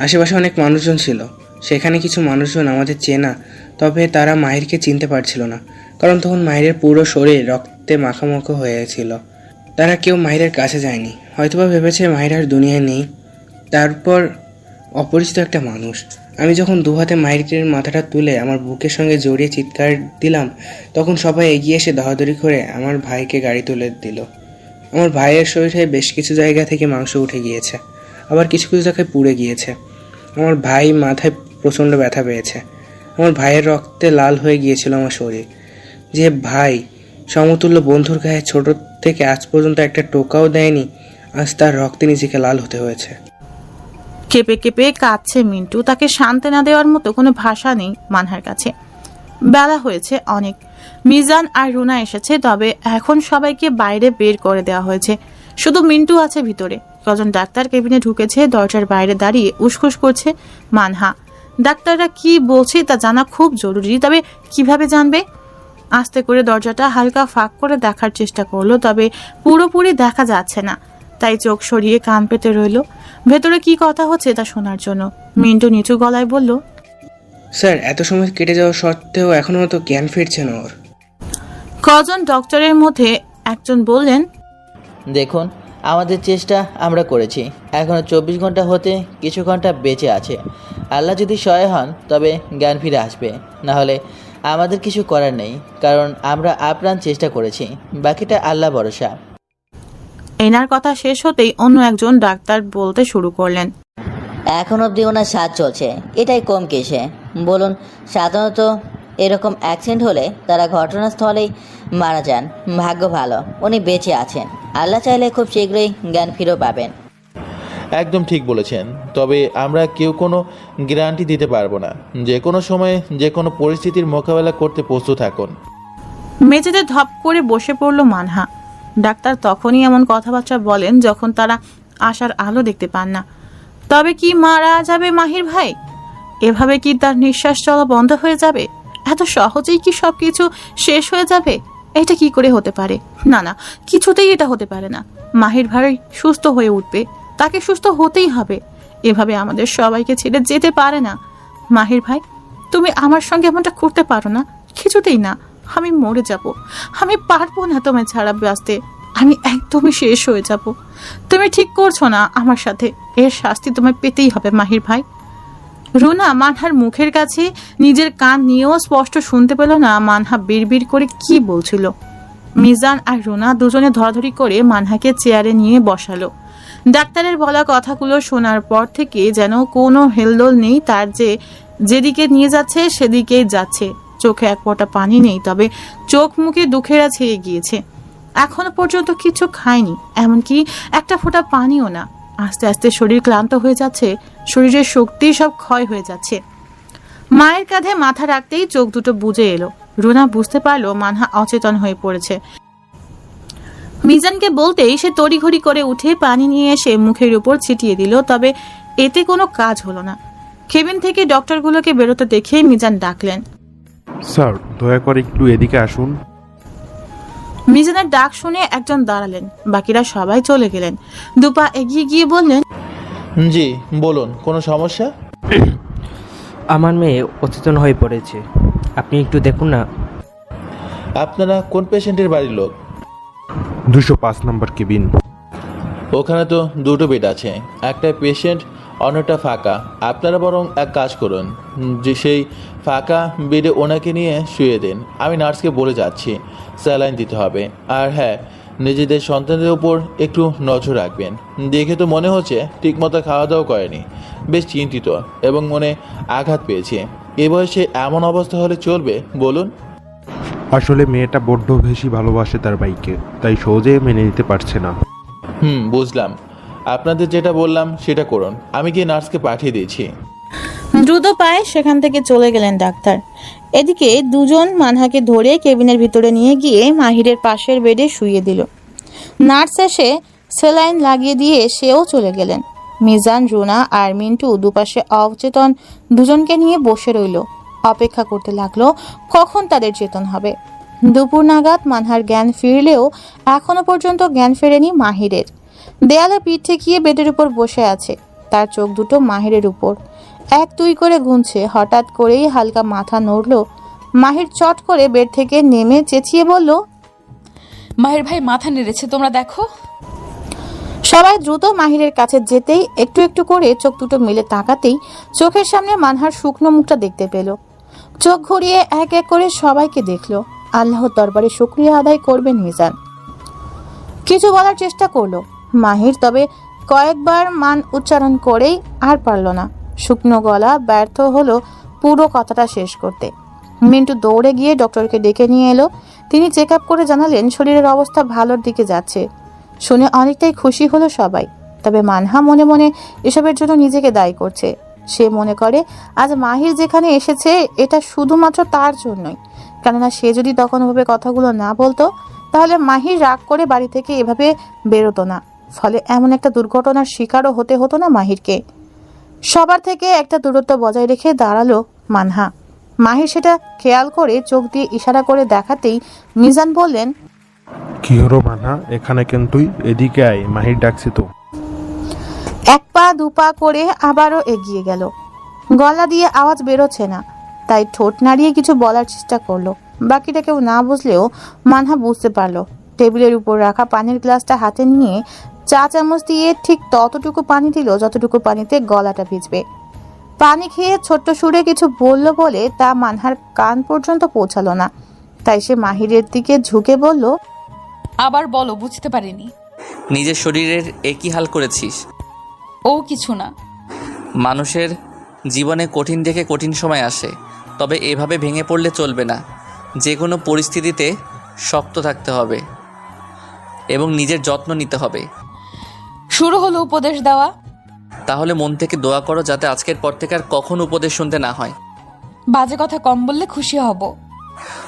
আশেপাশে অনেক মানুষজন ছিল, সেখানে কিছু মানুষজন আমাদের চেনা, তবে তারা মাহিরকে চিনতে পারছিল না, কারণ তখন মাহিরের পুরো শরীর রক্তে মাখামাখা হয়েছিল। তারা কেউ মাহিরের কাছে যায়নি, হয়তোবা ভেবেছে মাহির আর দুনিয়ায় নেই। তারপর অপরিচিত একটা মানুষ, আমি যখন দুহাতে মাহিরের মাথাটা তুলে আমার বুকের সঙ্গে জড়িয়ে চিৎকার দিলাম, তখন সবাই এগিয়ে এসে দহাদরি করে আমার ভাইকে গাড়ি তুলে দিল। আমার ভাইয়ের শরীরে বেশ কিছু জায়গা থেকে মাংস উঠে গিয়েছে, আবার কিছু কিছু জায়গায় পুড়ে গিয়েছে। আমার ভাই মাথায় প্রচণ্ড ব্যথা পেয়েছে। আমার ভাইয়ের রক্তে লাল হয়ে গিয়েছিল আমার শরীর। যে ভাই সমতুল্য বন্ধুর গায়ে ছোট থেকে আজ পর্যন্ত একটা টোকাও দেয়নি, আজ তার রক্তে নিজেকে লাল হতে হয়েছে। কেঁপে কেঁপে কাঁদছে মিন্টু। তাকে সান্ত্বনা দেওয়ার মতো কোনো ভাষা নেই মানহার কাছে। বেলা হয়েছে অনেক। মিজান আর রুনা এসেছে, তবে এখন সবাইকে বাইরে বের করে দেওয়া হয়েছে। শুধু মিন্টু আছে ভিতরে। কজন ডাক্তার কেবিনে ঢুকেছে, দরজার বাইরে দাঁড়িয়ে উসখুস করছে মানহা। ডাক্তাররা কি বলছে তা জানা খুব জরুরি, তবে কিভাবে জানবে? আস্তে করে দরজাটা হালকা ফাঁক করে দেখার চেষ্টা করলো, তবে পুরোপুরি দেখা যাচ্ছে না। তাই চোখ সরিয়ে কান পেতে রইল ভেতরে কি কথা হচ্ছে তা শোনার জন্য। মিন্টু নিচু গলায় বলল, স্যার, এত সময় কেটে যাওয়া সত্ত্বেও এখনো তো জ্ঞান ফিরছে না ওর। কজন ডক্টরের মধ্যে একজন বললেন, দেখুন, আমাদের চেষ্টা আমরা করেছি, এখনো 24 ঘন্টা হতে কিছু ঘন্টা বেঁচে আছে। আল্লাহ যদি সহায় হন তবে জ্ঞান ফিরে আসবে, না হলে আমাদের কিছু করার নেই, কারণ আমরা আপ্রাণ চেষ্টা করেছি, বাকিটা আল্লাহ ভরসা। এনার কথা শেষ হতেই অন্য একজন ডাক্তার বলতে শুরু করলেন, এখন অবধি ওনার শ্বাস চলছে, এটাই কম কেসে। বলুন, সাধারণত এরকম অ্যাক্সিডেন্ট হলে তারা ঘটনাস্থলেই মারা যান। ভাগ্য ভালো উনি বেঁচে আছেন, আল্লাহ চাইলে খুব শীঘ্রই জ্ঞান ফিরেও পাবেন। একদম ঠিক বলেছেন, তবে আমরা কেউ কোনো গ্যারান্টি দিতে পারবো না। যে কোনো সময়ে যে কোনো পরিস্থিতির মোকাবেলা করতে প্রস্তুত থাকুন। মেঝেতে ধপ করে বসে পড়ল মানহা। ডাক্তার তখনই এমন কথাবার্তা বলেন যখন তারা আশার আলো দেখতে পান না। তবে কি মারা যাবে মাহির ভাই? এভাবে কি তার নিঃশ্বাস চলা বন্ধ হয়ে যাবে? এত সহজেই কি সবকিছু শেষ হয়ে যাবে? এটা কি করে হতে পারে? না না, কিছুতেই এটা হতে পারে না। মাহির ভাই সুস্থ হয়ে উঠবে, তাকে সুস্থ হতেই হবে। এভাবে আমাদের সবাইকে ছেড়ে যেতে পারে না। মাহির ভাই, তুমি আমার সঙ্গে এমনটা করতে পারো না, কিছুতেই না। আমি মরে যাব, আমি পারবো না তোমায় ছাড়া বাঁচতে, আমি একদমই শেষ হয়ে যাব। তুমি ঠিক করছো না আমার সাথে, এর শাস্তি তোমায় পেতেই হবে মাহির ভাই। রুনা মানহার মুখের কাছে নিজের কান নিয়েও স্পষ্ট শুনতে পেল না মানহা বিড়বিড় করে কি বলছিল। মিজান আর রুনা দুজনে ধরাধরি করে মানহাকে চেয়ারে নিয়ে বসালো। ডাক্তারের বলা কথাগুলো শোনার পর থেকে যেন কোনো হেলদোল নেই তার, যেদিকে নিয়ে যাচ্ছে সেদিকেই যাচ্ছে। চোখে এক ফোঁটা পানি নেই, তবে চোখ মুখে দুঃখেরা ছেয়ে গিয়েছে। এখনো পর্যন্ত কিছু খায়নি, এমনকি একটা ফোঁটা পানিও না। আস্তে আস্তে শরীর ক্লান্ত হয়ে যাচ্ছে, শরীরের শক্তি সব ক্ষয় হয়ে যাচ্ছে। মায়ের কাঁধে মাথা রাখতেই চোখ দুটো বুজে এলো। রুনা বুঝতে পারলো মানহা অচেতন হয়ে পড়েছে। মিজানকে বলতেই সে তড়িঘড়ি করে উঠে পানি নিয়ে এসে মুখের উপর ছিটিয়ে দিল, তবে এতে কোনো কাজ হলো না। কেবিন থেকে ডক্টরগুলোকে বেরোতে দেখে মিজান ডাকলেন, স্যার, দয়া করে একটু এদিকে আসুন। মিজানের ডাক শুনে একজন দাঁড়ালেন, বাকিরা সবাই চলে গেলেন। দুপা এগিয়ে গিয়ে বললেন, জি বলুন, কোনো সমস্যা? আমার মেয়ে অচেতন হয়ে পড়েছে, আপনি একটু দেখুন না। আপনারা কোন পেশেন্টের বাড়ির লোক? 205 নম্বর কেবিন। ওখানে তো দুটো বেড আছে, একটা পেশেন্ট অন্যটা ফাঁকা। আপনারা বরং এক কাজ করুন, যে সেই ফাঁকা বেডে ওনাকে নিয়ে শুয়ে দিন। আমি নার্সকে বলে যাচ্ছি, স্যালাইন দিতে হবে। আর হ্যাঁ, নিজেদের সন্তানদের উপর একটু নজর রাখবেন। দেখে তো মনে হচ্ছে ঠিকমতো খাওয়া দাওয়া করেনি, বেশ চিন্তিত এবং মনে আঘাত পেয়েছে। এ বয়সে এমন অবস্থা হলে চলবে বলুন? আসলে মেয়েটা বড্ড বেশি ভালোবাসে তার ভাইকে, তাই সহজে মেনে নিতে পারছে না। বুঝলাম। আপনাদের যেটা বললাম সেটা করুন, আমি গিয়ে নার্সকে পাঠিয়ে দিয়েছি। দ্রুত পায়ে সেখান থেকে চলে গেলেন ডাক্তার। এদিকে দুজন মানহাকে ধরে কেবিনের ভিতরে নিয়ে গিয়ে মাহিরের পাশের বেডে শুইয়ে দিল। নার্স এসে স্যালাইন লাগিয়ে দিয়ে সেও চলে গেলেন। মিজান, রুনা আর মিন্টু দুপাশে অচেতন দুজনকে নিয়ে বসে রইল, অপেক্ষা করতে লাগলো কখন তাদের চেতন হবে। দুপুর নাগাদ মানহার জ্ঞান ফিরলেও এখনো পর্যন্ত জ্ঞান ফেরেনি মাহিরের। দেয়ালে পিঠ ঠেকিয়ে বেডের উপর বসে আছে, তার চোখ দুটো মাহিরের উপর এক দুই করে গুনছে। হঠাৎ করেই হালকা মাথা নড়ল। মাহির চট করে বেড থেকে নেমে চেঁচিয়ে বলল, মাহির ভাই মাথা নেড়েছে, তোমরা দেখো। সবাই দ্রুত মাহিরের কাছে যেতেই একটু একটু করে চোখ দুটো মিলে তাকাতেই চোখের সামনে মানহার শুকনো মুখটা দেখতে পেল। চোখ ঘুরিয়ে এক এক করে সবাইকে দেখলো। আল্লাহর দরবারে শুকরিয়া আদায় করবেন মিজান। কিছু বলার চেষ্টা করলো মাহির, তবে কয়েকবার মান উচ্চারণ করেই আর পারল না। শুকনো গলা ব্যর্থ হলো পুরো কথাটা শেষ করতে। মিন্টু দৌড়ে গিয়ে ডক্টরকে ডেকে নিয়ে এলো। তিনি চেক আপ করে জানালেন শরীরের অবস্থা ভালোর দিকে যাচ্ছে। শুনে অনেকটাই খুশি হলো সবাই, তবে মানহা মনে মনে এসবের জন্য নিজেকে দায়ী করছে। সে মনে করে আজ মাহির যেখানে এসেছে এটা শুধুমাত্র তার জন্যই, কেননা সে যদি তখন ওভাবে কথাগুলো না বলতো তাহলে মাহির রাগ করে বাড়ি থেকে এভাবে বেরোতো না, ফলে এমন একটা দুর্ঘটনার শিকারও হতে হতো না মাহিরকে। সবার থেকে একটা দূরত্ব বজায় রেখে দাঁড়ালো মানহা। মাহির সেটা খেয়াল করে চোখ দিয়ে ইশারা করে দেখাতেই মিজান বললেন, কি হলো মানহা, এখানে কেন তুই? এদিকে আয়, মাহির ডাকছে তো। এক পা দু পা করে আবারও এগিয়ে গেল। গলা দিয়ে আওয়াজ বেরোচ্ছে না, তাই ঠোঁট নাড়িয়ে কিছু বলার চেষ্টা করলো। বাকিটা কেউ না বুঝলেও মানহা বুঝতে পারলো। টেবিলের উপর রাখা পানির গ্লাসটা হাতে নিয়ে চা চামচ দিয়ে ঠিক ততটুকু পানি দিল যতটুকু পানিতে গলাটা ভিজবে। পানি খেয়ে ছোট্ট সুরে কিছু বলল বলে তা মানহার কান পর্যন্ত পৌঁছালো না, তাই সে মাহিরের দিকে ঝুঁকে বলল, আবার বলো, বুঝতে পারিনি। নিজের শরীরের একই হাল করেছিস? ও কিছু না। মানুষের জীবনে কঠিন থেকে কঠিন সময় আসে, তবে এভাবে ভেঙে পড়লে চলবে না। যে কোনো পরিস্থিতিতে শক্ত থাকতে হবে এবং নিজের যত্ন নিতে হবে। শুরু হলো উপদেশ দেওয়া। তাহলে মন থেকে দোয়া করো যাতে আজকের পর থেকে আর কখনো উপদেশ শুনতে না হয়। বাজে কথা কম বললে খুশি হব।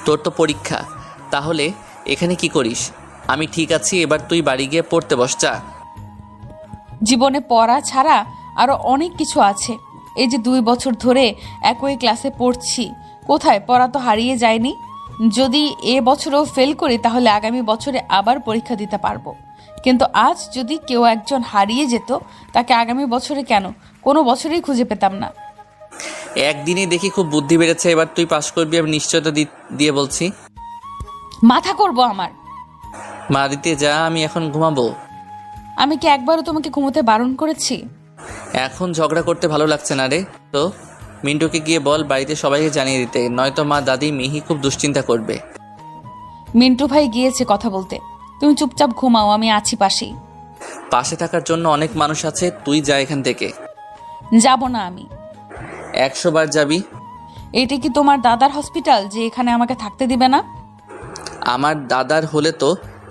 তোর তো পরীক্ষা, তাহলে এখানে কি করিস? আমি ঠিক আছি, এবার তুই বাড়ি গিয়ে পড়তে বস যা। জীবনে পড়া ছাড়া আরো অনেক কিছু আছে। এই যে 2 বছর ধরে একই ক্লাসে পড়ছি, কোথায় পড়া তো হারিয়ে যায়নি। যদি এ বছরও ফেল করি তাহলে আগামী বছরে আবার পরীক্ষা দিতে পারবো। কিন্তু আজ যদি কেউ একজন হারিয়ে যেত, তাকে আগামী বছরে কেন কোনো বছরেই খুঁজে পেতাম না। একদিনই দেখি খুব বুদ্ধি বেড়েছে, এবার তুই পাস করবি আমি নিশ্চয়তা দিয়ে বলছি। মাথা করব আমার। বাড়িতে যা, আমি এখন ঘুমাবো। আমি কি একবারও তোমাকে ঘুমোতে বারণ করেছি? এখন ঝগড়া করতে ভালো লাগছে না রে। তো মিন্টুকে গিয়ে বল বাড়িতে সবাইকে জানিয়ে দিতে, নয়তো মা, দাদি, মিহি খুব দুশ্চিন্তা করবে। মিন্টু ভাই গিয়েছে কথা বলতে, তুমি চুপচাপ ঘুমাও, আমি আছি পাশেই। পাশে থাকার জন্য অনেক মানুষ আছে, তুই যা এখান থেকে। যাব না আমি। 100 বার যাবি। এটা কি তোমার দাদার হসপিটাল যে এখানে আমাকে থাকতে দিবে না? আমার দাদার হলে তো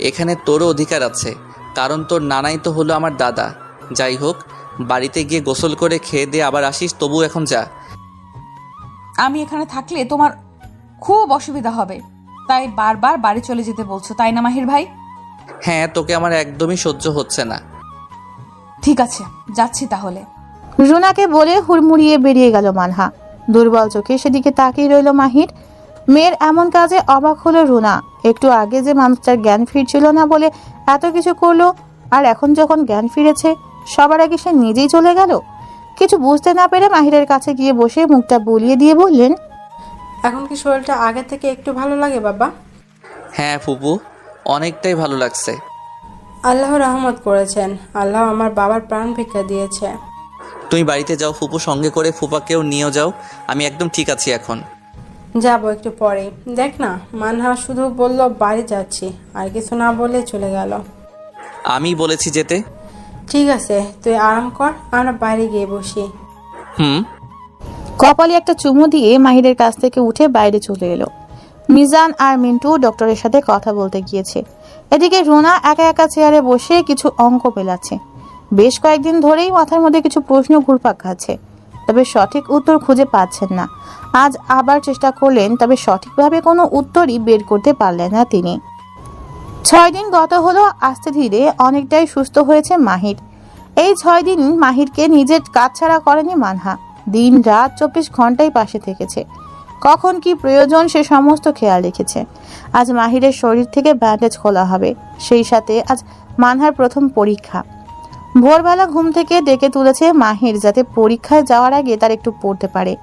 এখানে তোরও অধিকার আছে, কারণ তোর নানাই তো হলো আমার দাদা। যাই হোক, বাড়িতে গিয়ে গোসল করে খেয়ে দিয়ে আবার আসিস, তবু এখন যা। আমি এখানে থাকলে তোমার খুব অসুবিধা হবে, তাই বারবার বাড়ি চলে যেতে বলছো, তাই না মাহির ভাই? হ্যাঁ, তোকে আমার একদমই সহ্য হচ্ছে না। ঠিক আছে, যাচ্ছি তাহলে। রুনাকে বলে হুড়মুড়িয়ে বেরিয়ে গেল মানহা। দুর্বল চোখে সেদিকে তাকিয়ে রইল মাহির। মেয়ের এমন কাজে অবাক হলো রুনা। একটু আগে যে মানুষটার জ্ঞান ফিরছিল না বলে এত কিছু করলো, আর এখন যখন জ্ঞান ফিরেছে সবার আগে সে নিজেই চলে গেল। কিছু বুঝতে না পেরে মাহিরের কাছে গিয়ে বসে মুখটা বুলিয়ে দিয়ে বললেন, এখন কি শরীরটা আগে থেকে একটু ভালো লাগে বাবা? হ্যাঁ ফুপু, অনেকটাই ভালো লাগছে। আল্লাহ রহমত করেছেন, আল্লাহ আমার বাবার প্রাণ ভিক্ষা দিয়েছে। তুমি বাড়িতে যাও ফুপু, সঙ্গে করে ফুপাকেও নিয়েও যাও। আমি একদম ঠিক আছি এখন। যাবো একটু পরে। দেখ না, মানহা শুধু বলল বাড়ি যাচ্ছি, আর কিছু না বলে চলে গেল। আমি বলেছি যেতে। ঠিক আছে, তুই আরাম কর, আমরা বাইরে গিয়ে বসি। কপালে একটা চুমু দিয়ে মাহিরের কাছ থেকে উঠে বাইরে চলে এলো। মিজান আর মিন্টু ডক্টরের সাথে কথা বলতে গিয়েছে। এদিকে রুনা একা একা চেয়ারে বসে কিছু অঙ্ক মেলাচ্ছে। বেশ কয়েকদিন ধরেই মাথার মধ্যে কিছু প্রশ্ন ঘুরপাক খাচ্ছে, তবে সঠিক উত্তর খুঁজে পাচ্ছেন না। আজ আবার চেষ্টা করলেন, তবে সঠিকভাবে কোনো উত্তরই বের করতে পারলেন না তিনি। 6 দিন গত হলো, আস্তে ধীরে অনেকটাই সুস্থ হয়েছে মাহির। এই 6 দিন মাহিরকে নিজের কাজ ছাড়া করেনি মানহা। দিন রাত 24 ঘন্টাই পাশে থেকেছে। কখন কি প্রয়োজন সে সমস্ত খেয়াল রেখেছে। আজ মাহিরের শরীর থেকে ব্যান্ডেজ খোলা হবে, সেই সাথে আজ মানহার প্রথম পরীক্ষা। ভোরবেলা ঘুম থেকে ডেকে তুলেছে মাহির, যাতে পরীক্ষায় যাওয়ার আগে তার একটু পড়তে পারে।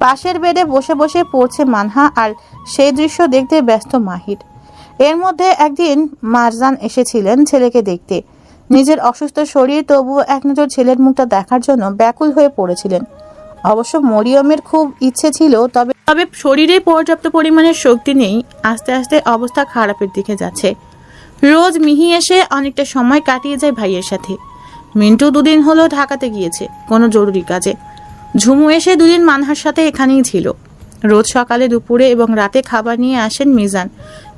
পাশের বেডে বসে বসে পড়ছে মানহা, আর সেই দৃশ্য দেখতে ব্যস্ত মাহির। এর মধ্যে একদিন মারজান এসেছিলেন ছেলেকে দেখতে। নিজের অসুস্থ শরীর, তবুও এক নজর ছেলের মুখটা দেখার জন্য ব্যাকুল হয়ে পড়েছিলেন। অবশ্য মরিয়মের খুব ইচ্ছে ছিল, তবে শরীরে পর্যাপ্ত পরিমাণের শক্তি নেই। আস্তে আস্তে অবস্থা খারাপের দিকে যাচ্ছে। রোজ মিহি এসে অনেকটা সময় কাটিয়ে যায় ভাইয়ের সাথে। মিন্টু 2 দিন হলো ঢাকাতে গিয়েছে কোনো জরুরি কাজে। ঝুমু এসে 2 দিন মানহার সাথে এখানেই ছিল। রোজ সকালে, দুপুরে এবং রাতে খাবার নিয়ে আসেন মিজান।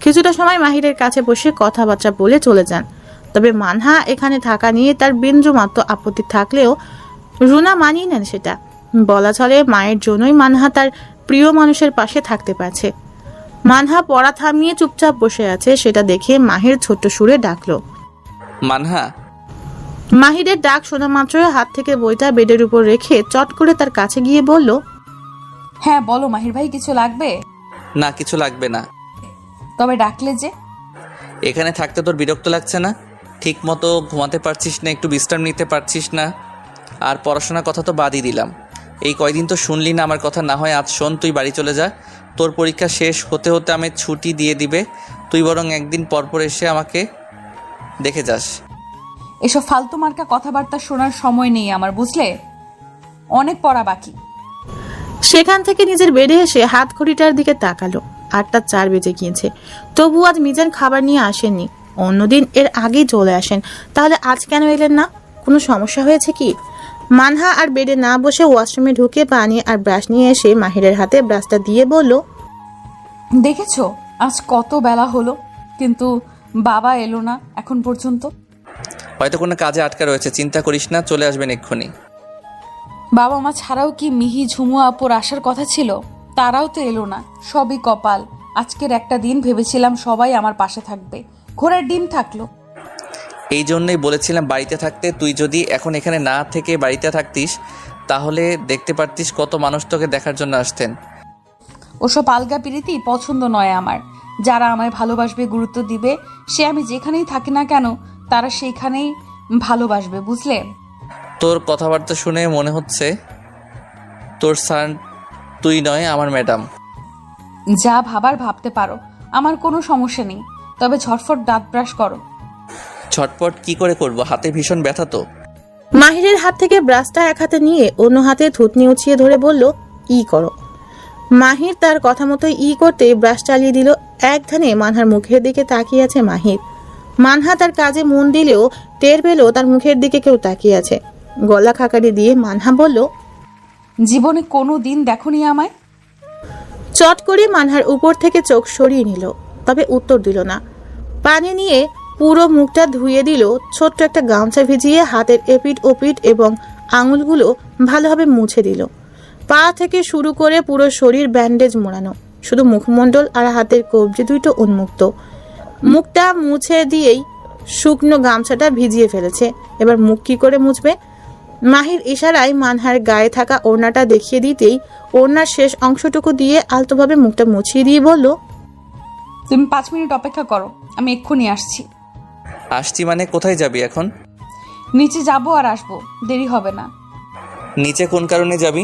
কিছুটা সময় মাহিরের কাছে বসে কথাবার্তা বলে চলে যান। তবে মানহা এখানে থাকা নিয়ে তার বিন্দুমাত্র আপত্তি থাকলেও রুনা মানিয়ে নেন সেটা। বলা চলে মায়ের জন্যই মানহা তার প্রিয় মানুষের পাশে থাকতে পারছে। মানহা পড়া থামিয়ে চুপচাপ বসে আছে, সেটা দেখে মাহির ছোট্ট সুরে ডাকলো, মানহা। মাহিরের ডাক শোনা মাত্রই হাত থেকে বইটা বেডের উপর রেখে চট করে তার কাছে গিয়ে বলল, হ্যাঁ বলো মাহির ভাই, কিছু লাগবে? না, কিছু লাগবে না। তবে ডাকলে যে? এখানে থাকতে তোর বিরক্ত লাগছে না? ঠিক মতো ঘুমাতে পারছিস না, একটু বিশ্রাম নিতে পারছিস না? আর পড়াশোনার কথা তো বাদই দিলাম। এই কয়দিন তো শুনলি না আমার কথা। না হয় আজ শোন, তুই বাড়ি চলে যা। তোর পরীক্ষা শেষ হতে হতে আমি ছুটি দিয়ে দিবে। তুই বরং একদিন পরপর এসে আমাকে দেখে যাস। এসব ফালতু মার্কা কথাবার্তা শোনার সময় নেই আমার, বুঝলে? অনেক পড়া বাকি। সেখান থেকে নিজের বেডে এসে হাত ঘড়িটার দিকে তাকালো। 8টা 4 বেজে গিয়েছে। তবু আজ মিজান খাবার নিয়ে আসেননি। অন্যদিন এর আগেই চলে আসেন, তাহলে আজ কেন এলেন না? কোনো সমস্যা হয়েছে কি? মানহা আর বেডে না বসে ওয়াশরুমে ঢুকে পানি আর ব্রাশ নিয়ে এসে মাহিরের হাতে ব্রাশটা দিয়ে বলল, দেখেছো আজ কত বেলা হলো, কিন্তু বাবা এলো না এখন পর্যন্ত। হয়তো কোনো কাজে আটকা রয়েছে, চিন্তা করিস না, চলে আসবেন এক্ষুনি। বাবা মা ছাড়াও কি মিহি, ঝুমু আপুর আসার কথা ছিল? তারাও তো এলো না। সবই কপাল। আজকের একটা দিন ভেবেছিলাম সবাই আমার পাশে থাকবে, ঘোড়ার ডিম থাকলো। এই জন্যই বলেছিলাম বাড়িতে থাকতে। তুই যদি এখন এখানে না থেকে বাড়িতে থাকতিস, তাহলে দেখতে পারতিস কত মানুষ তোকে দেখার জন্য আসতেন। ওসব আলগা পিরিতি পছন্দ নয় আমার। যারা আমায় ভালোবাসবে, গুরুত্ব দিবে, সে আমি যেখানেই থাকি না কেন তারা সেইখানেই ভালোবাসবে, বুঝলে? তোর কথাবার্তা শুনে মনে হচ্ছে তোর স্যার তুই নয়, আমার ম্যাডাম। যা ভাবার ভাবতে পারো, আমার কোনো সমস্যা নেই। তবে ঝটফট দাঁত ব্রাশ করো। ছটপট কি করে করব? হাতে ভীষণ ব্যথা তো। মাহিরের হাত থেকে ব্রাশটা এক হাতে নিয়ে অন্য হাতে থুতনি উঁচিয়ে ধরে বলল, ই করো। মাহির তার কথা মতো ই করতে ব্রাশ চালিয়ে দিল। এক ধ্যানে মানহার মুখের দিকে তাকিয়ে আছে মাহির। মানহা তার কাজে মন দিলেও টের পেল তার মুখের দিকে কেউ তাকিয়ে আছে। গলা খাকারি দিয়ে মানহা বলল, জীবনে কোনো দিন দেখোনি আমায়? চট করে মানহার উপর থেকে চোখ সরিয়ে নিল, তবে উত্তর দিল না। পানি নিয়ে পুরো মুখটা ধুয়ে দিল। ছোট্ট একটা গামছা ভিজিয়ে হাতের এপিট ওপিট এবং আঙুলগুলো ভালোভাবে মুছে দিল। পা থেকে শুরু করে পুরো শরীর ব্যান্ডেজ মোড়ানো, শুধু মুখমণ্ডল আর হাতের কবজি দুটো উন্মুক্ত। মুখটা মুছে দিয়েই শুকনো গামছাটা ভিজিয়ে ফেলেছে। এবার মুখ কি করে মুছবে? মাহির ইশারায় মানহার গায়ে থাকা ওড়নাটা দেখিয়ে দিতেই ওড়নার শেষ অংশটুকু দিয়ে আলতোভাবে মুখটা মুছিয়ে দিয়ে বলল, তুমি 5 মিনিট অপেক্ষা করো, আমি এক্ষুনি আসছি। আসছি মানে কোথায় যাবি এখন? নিচে যাবো আর আসবো, দেরি হবে না। নিচে কোন কারণে যাবি?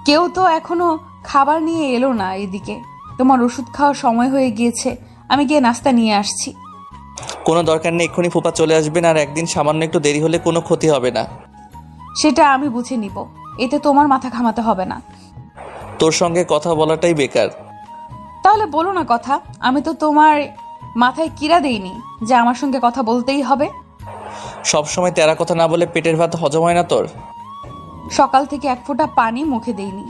কেউ তো এখনো খাবার নিয়ে এলো না এদিকে। তোমার ওষুধ খাওয়ার সময় হয়ে গিয়েছে, আমি গিয়ে নাস্তা নিয়ে আসছি। কোনো দরকার নেই, এক্ষুনি ফুপা চলে আসবেন, আর একদিন সামান্য একটু দেরি হলে কোনো ক্ষতি হবে না। সেটা আমি বুঝে নিব, এতে তোমার মাথা ঘামাতে হবে না। তোর সঙ্গে কথা বলাটাই বেকার। তাহলে বলো না কথা, আমি তো তোমার মাথায় কিরা দেইনি যে আমার সঙ্গে কথা বলতেই হবে। সব সময় তেরা কথা না বলে পেটের ভাত হজম হয় না তোর? সকাল থেকে এক ফোঁটা পানি মুখে দেইনি,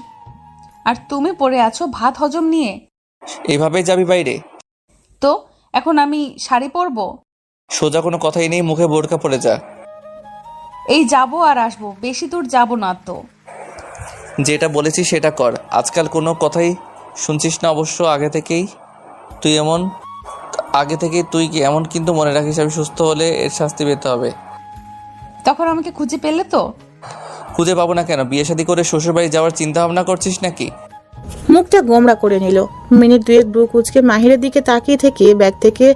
আর তুমি পড়ে আছো ভাত হজম নিয়ে। এভাবে যাবি বাইরে? তো এখন আমি শাড়ি পরবো? সোজা কোনো কথাই নেই, মুখে বোরকা পড়ে যা। এই যাবো আর আসবো, বেশি দূর যাবো না তো। যেটা বলেছি সেটা কর, আজকাল কোনো কথাই শুনছিস না অবশ্য। আগে থেকেই তুই কি এমন, কিন্তু মনে রাখিস আমি সুস্থ হলে এর শাস্তি পেতে হবে। তখন আমাকে খুঁজে পেলে তো? খুঁজে পাবো না কেন? বিয়ে শাদী করে শ্বশুরবাড়ি যাওয়ার চিন্তা ভাবনা করছিস নাকি? মুখটা গোমড়া করে নিল। মিনিট দুয়েক ব্রু কুচকে মাহিরের দিকে তাকিয়ে থেকে ব্যাগ থেকে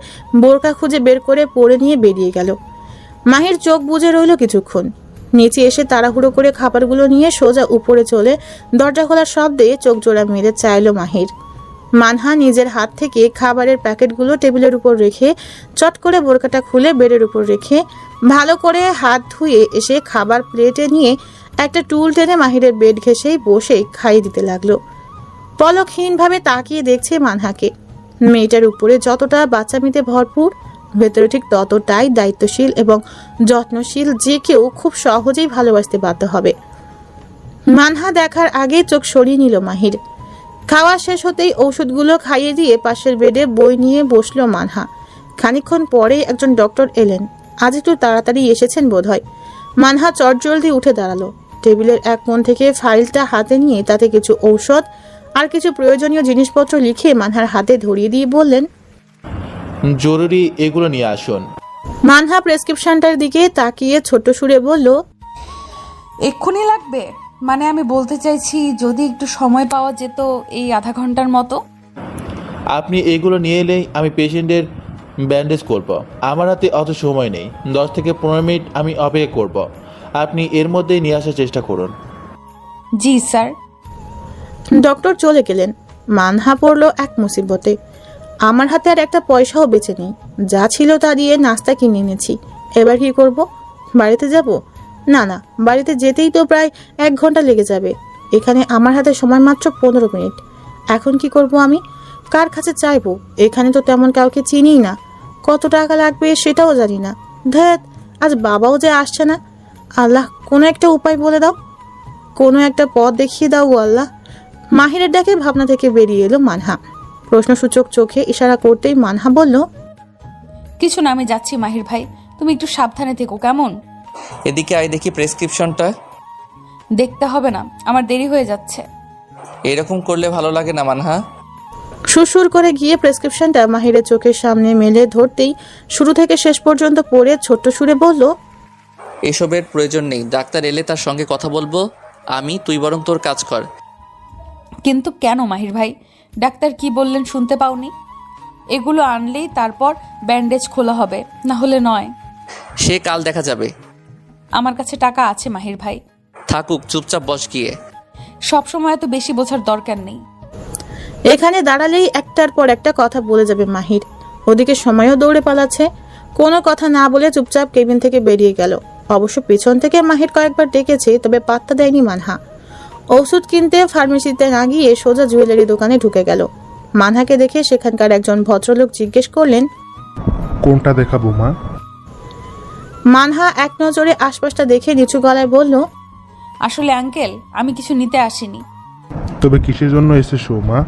বোরকা খুঁজে বের করে পরে নিয়ে বেরিয়ে গেল। মাহির চোখ বুজে রইল কিছুক্ষণ। নিচে এসে তাড়াহুড়ো করে খাবারগুলো নিয়ে সোজা উপরে চলে দরজা খোলার শব্দে চোখ জোড়া মেরে চাইল মাহির। মানহা নিজের হাত থেকে খাবারের প্যাকেটগুলো টেবিলের উপর রেখে চট করে বোরকাটা খুলে বেডের উপর রেখে ভালো করে হাত ধুয়ে এসে খাবার প্লেটে নিয়ে একটা টুল টেনে মাহিরের বেড ঘেঁষেই বসে খাইয়ে দিতে লাগলো। পলকহীনভাবে তাকিয়ে দেখছে মানহাকে। মেয়েটার উপরে যতটা বাচ্চামিতে ভরপুর, ভেতরে ঠিক ততটাই দায়িত্বশীল এবং যত্নশীল, যে কেউ খুব সহজেই ভালোবাসতে বাধ্য হবে। মানহা দেখার আগে চোখ সরিয়ে নিল মাহির। খাওয়া শেষ হতেই ওষুধগুলো খাইয়ে দিয়ে পাশের বেডে বই নিয়ে বসলো মানহা। খানিকক্ষণ পরে একজন ডক্টর এলেন। আজ একটু তাড়াতাড়ি এসেছেন বোধহয়। মানহা চটজলদি উঠে দাঁড়ালো। টেবিলের এক কোণ থেকে ফাইলটা হাতে নিয়ে তাতে কিছু ঔষধ আর কিছু প্রয়োজনীয় জিনিসপত্র লিখে মানহার হাতে ধরিয়ে দিয়ে বললেন, জরুরি এগুলো নিয়ে আসুন। মানহা প্রেসক্রিপশনটার দিকে তাকিয়ে ছোট্ট সুরে বলল, এক্ষুনি লাগবে? মানে আমি বলতে চাইছি যদি একটু সময় পাওয়া যেত, এই আধা ঘন্টার মতো। আপনি এগুলো নিয়ে এলেই আমি পেশেন্টের ব্যান্ডেজ করব। আমার হাতে অত সময় নেই, 10 থেকে 15 মিনিট আমি অপেক্ষা করব। আপনি এর মধ্যেই নিয়ে আসার চেষ্টা করুন। জি স্যার। ডক্টর চলে গেলেন। মানহা পড়ল এক মুসিবতে। আমার হাতে আর একটা পয়সাও বেঁচে নেই। যা ছিল তা দিয়ে নাস্তা কিনে এনেছি। এবার কি করব? বাড়িতে যাব? না, বাড়িতে যেতেই তো প্রায় 1 ঘন্টা লেগে যাবে। এখানে আমার হাতে সময় মাত্র 15 মিনিট। এখন কি করব আমি? কার কাছে চাইবো? এখানে তো তেমন কাউকে চিনিই না। কত টাকা লাগবে সেটাও জানি না। ধ্যাত, আজ বাবাও যে আসছে না। আল্লাহ, কোনো একটা উপায় বলে দাও, কোনো একটা পথ দেখিয়ে দাও গো আল্লাহ। মাহিরের ডাকে ভাবনা থেকে বেরিয়ে এলো মানহা। প্রশ্নসূচক চোখে ইশারা করতেই মানহা বলল, কিছু না, আমি যাচ্ছি মাহির ভাই, তুমি একটু সাবধানে থেকো কেমন? এদিকে আয় দেখি প্রেসক্রিপশনটা। দেখতে হবে না, আমার দেরি হয়ে যাচ্ছে। এরকম করলে ভালো লাগে না মানহা। সুরসুর করে গিয়ে প্রেসক্রিপশনটা মাহিরের চোখের সামনে মেলে ধরতেই শুরু থেকে শেষ পর্যন্ত পড়ে ছোট্ট সুরে বলল, এসবের প্রয়োজন নেই, ডাক্তার এলে তার সঙ্গে কথা বলবো আমি, তুই বরং তোর কাজ কর। কিন্তু কেন মাহির ভাই? ডাক্তার কি বললেন শুনতে পাওনি? এগুলো আনলেই তারপর ব্যান্ডেজ খোলা হবে, না হলে নয়। সে কাল দেখা যাবে। আমার কাছে টাকা আছে মাহির ভাই। থাকুক, চুপচাপ বস গিয়ে। সবসময় এত বেশি বোঝার দরকার নেই। এখানে দাঁড়ালেই একটার পর একটা কথা বলে যাবে মাহির। ওদিকে সময়ও দৌড়ে পালাচ্ছে। কোনো কথা না বলে চুপচাপ কেবিন থেকে বেরিয়ে গেল। অবশ্য পেছন থেকে মাহির কয়েকবার ডেকেছে, তবে পাত্তা দেয়নি মানহা। ওষুধ কিনতে ফার্মেসিতে না গিয়ে সোজা জুয়েলারি দোকানে ঢুকে গেল। মানহাকে দেখে সেখানকার একজন ভদ্রলোক জিজ্ঞেস করলেন, কোনটা দেখাবো মা? মানহা এক নজরে আশপাশটা দেখে নিচু গলায় বলল, আসলে আঙ্কেল, আমি কিছু নিতে আসিনি। তবে কিসের জন্য এসেছো মা?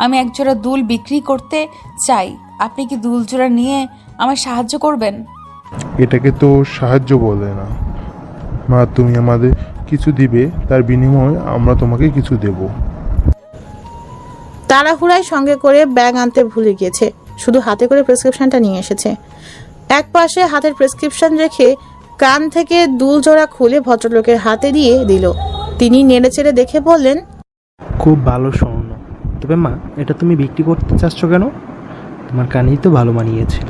আমি একজোড়া দুল বিক্রি করতে চাই। আপনি কি দুল জোড়া নিয়ে আমার সাহায্য করবেন? এটাকে তো সাহায্য বলে না মা। তুমি আমাদের কিছু দিবে, তার বিনিময়ে আমরা তোমাকে কিছু দেব। তাড়াহুড়ায় সঙ্গে করে ব্যাগ আনতে ভুলে গিয়েছে, শুধু হাতে করে প্রেসক্রিপশনটা নিয়ে এসেছে। এক পাশে হাতের প্রেসক্রিপশন রেখে কান থেকে দুল জোড়া খুলে ভদ্রলোকের হাতে দিয়ে দিল। তিনি নেড়েচেড়ে দেখে বললেন, খুব ভালো স্বর্ণ। তবে মা, এটা তুমি বিক্রি করতে চাচ্ছ কেন? তোমার কানেই তো ভালো মানিয়েছিল।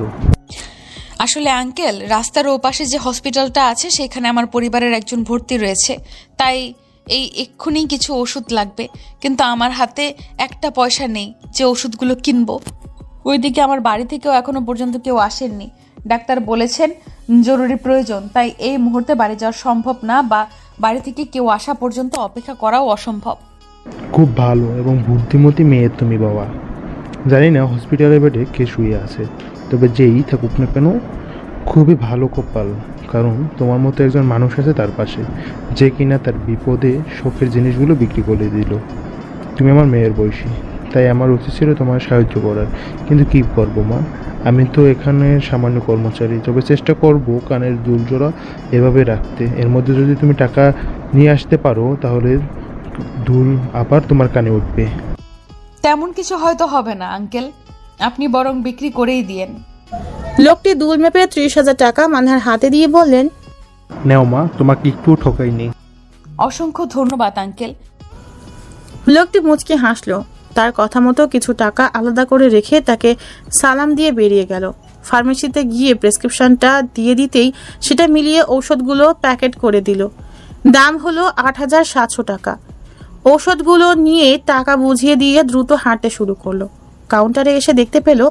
আসলে আঙ্কেল, রাস্তার ওপাশে যে হসপিটালটা আছে সেখানে আমার পরিবারের একজন ভর্তি রয়েছে, তাই এই এক্ষুনি কিছু ওষুধ লাগবে, কিন্তু আমার হাতে একটা পয়সা নেই যে ওষুধগুলো কিনবো। ওইদিকে আমার বাড়ি থেকেও এখনো পর্যন্ত কেউ আসেননি। ডাক্তার বলেছেন জরুরি প্রয়োজন, তাই এই মুহূর্তে বাড়ি যাওয়া সম্ভব না, বা বাড়ি থেকে কেউ আসা পর্যন্ত অপেক্ষা করাও অসম্ভব। খুব ভালো এবং বুদ্ধিমতী মেয়ে তুমি বাবা। জানি না হসপিটালের বেডে কে শুয়ে আছে, তবে যেই থাকুক না কেন খুবই ভালো কপাল, কারণ তোমার মতো একজন মানুষ আছে তার পাশে, যে কিনা তার বিপদে শখের জিনিসগুলো বিক্রি করে দিল। তুমি আমার মেয়ের বয়সী, তাই আমার উচিত ছিল তোমার সাহায্য করার, কিন্তু কী করবো মা, আমি তো এখানে সামান্য কর্মচারী। তবে চেষ্টা করব কানের দুল জোড়া এভাবে রাখতে। এর মধ্যে যদি তুমি টাকা নিয়ে আসতে পারো তাহলে দুল আবার তোমার কানে উঠবে। তেমন কিছু হয়তো হবে না আঙ্কেল, আপনি বরং বিক্রি করেই দিয়েন। লোকটি দুল মেপে 30,000 টাকা মানহার হাতে দিয়ে বললেন, নেও মা, তোমাকে একটু ঠকাইনি। অসংখ্য ধন্যবাদ আঙ্কেল। লোকটি মুচকি হাসলো। তার কথা মতো কিছু টাকা আলাদা করে রেখে তাকে সালাম দিয়ে বেরিয়ে গেল। ফার্মেসিতে গিয়ে প্রেসক্রিপশনটা দিয়ে দিতেই সেটা মিলিয়ে ঔষধগুলো প্যাকেট করে দিল। দাম হলো 8,700 টাকা। ঔষধগুলো নিয়ে টাকা বুঝিয়ে দিয়ে দ্রুত হাঁটতে শুরু করলো। কাউন্টারে এসে দেখতে পেল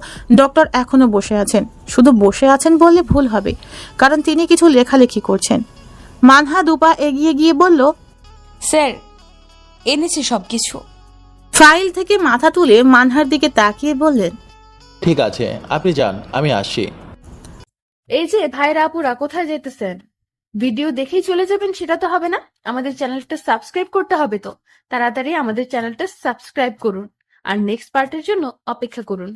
ডক্টর এখনো বসে আছেন। শুধু বসে আছেন বললে ভুল হবে, কারণ তিনি কিছু লেখালেখি করছেন। মানহা দুপা এগিয়ে গিয়ে বলল, স্যার, এনেছি সবকিছু। ফাইল থেকে মাথা তুলে মানহার দিকে তাকিয়ে বললেন, ঠিক আছে, আপনি যান, আমি আসছি। এই যে ভাইরা আপুরা, কোথায় যেতেছেন? ভিডিও দেখেই চলে যাবেন সেটা তো হবে না, আমাদের চ্যানেলটা সাবস্ক্রাইব করতে হবে। তো তাড়াতাড়ি আমাদের চ্যানেলটা সাবস্ক্রাইব করুন আর নেক্সট পার্টের জন্য অপেক্ষা করুন।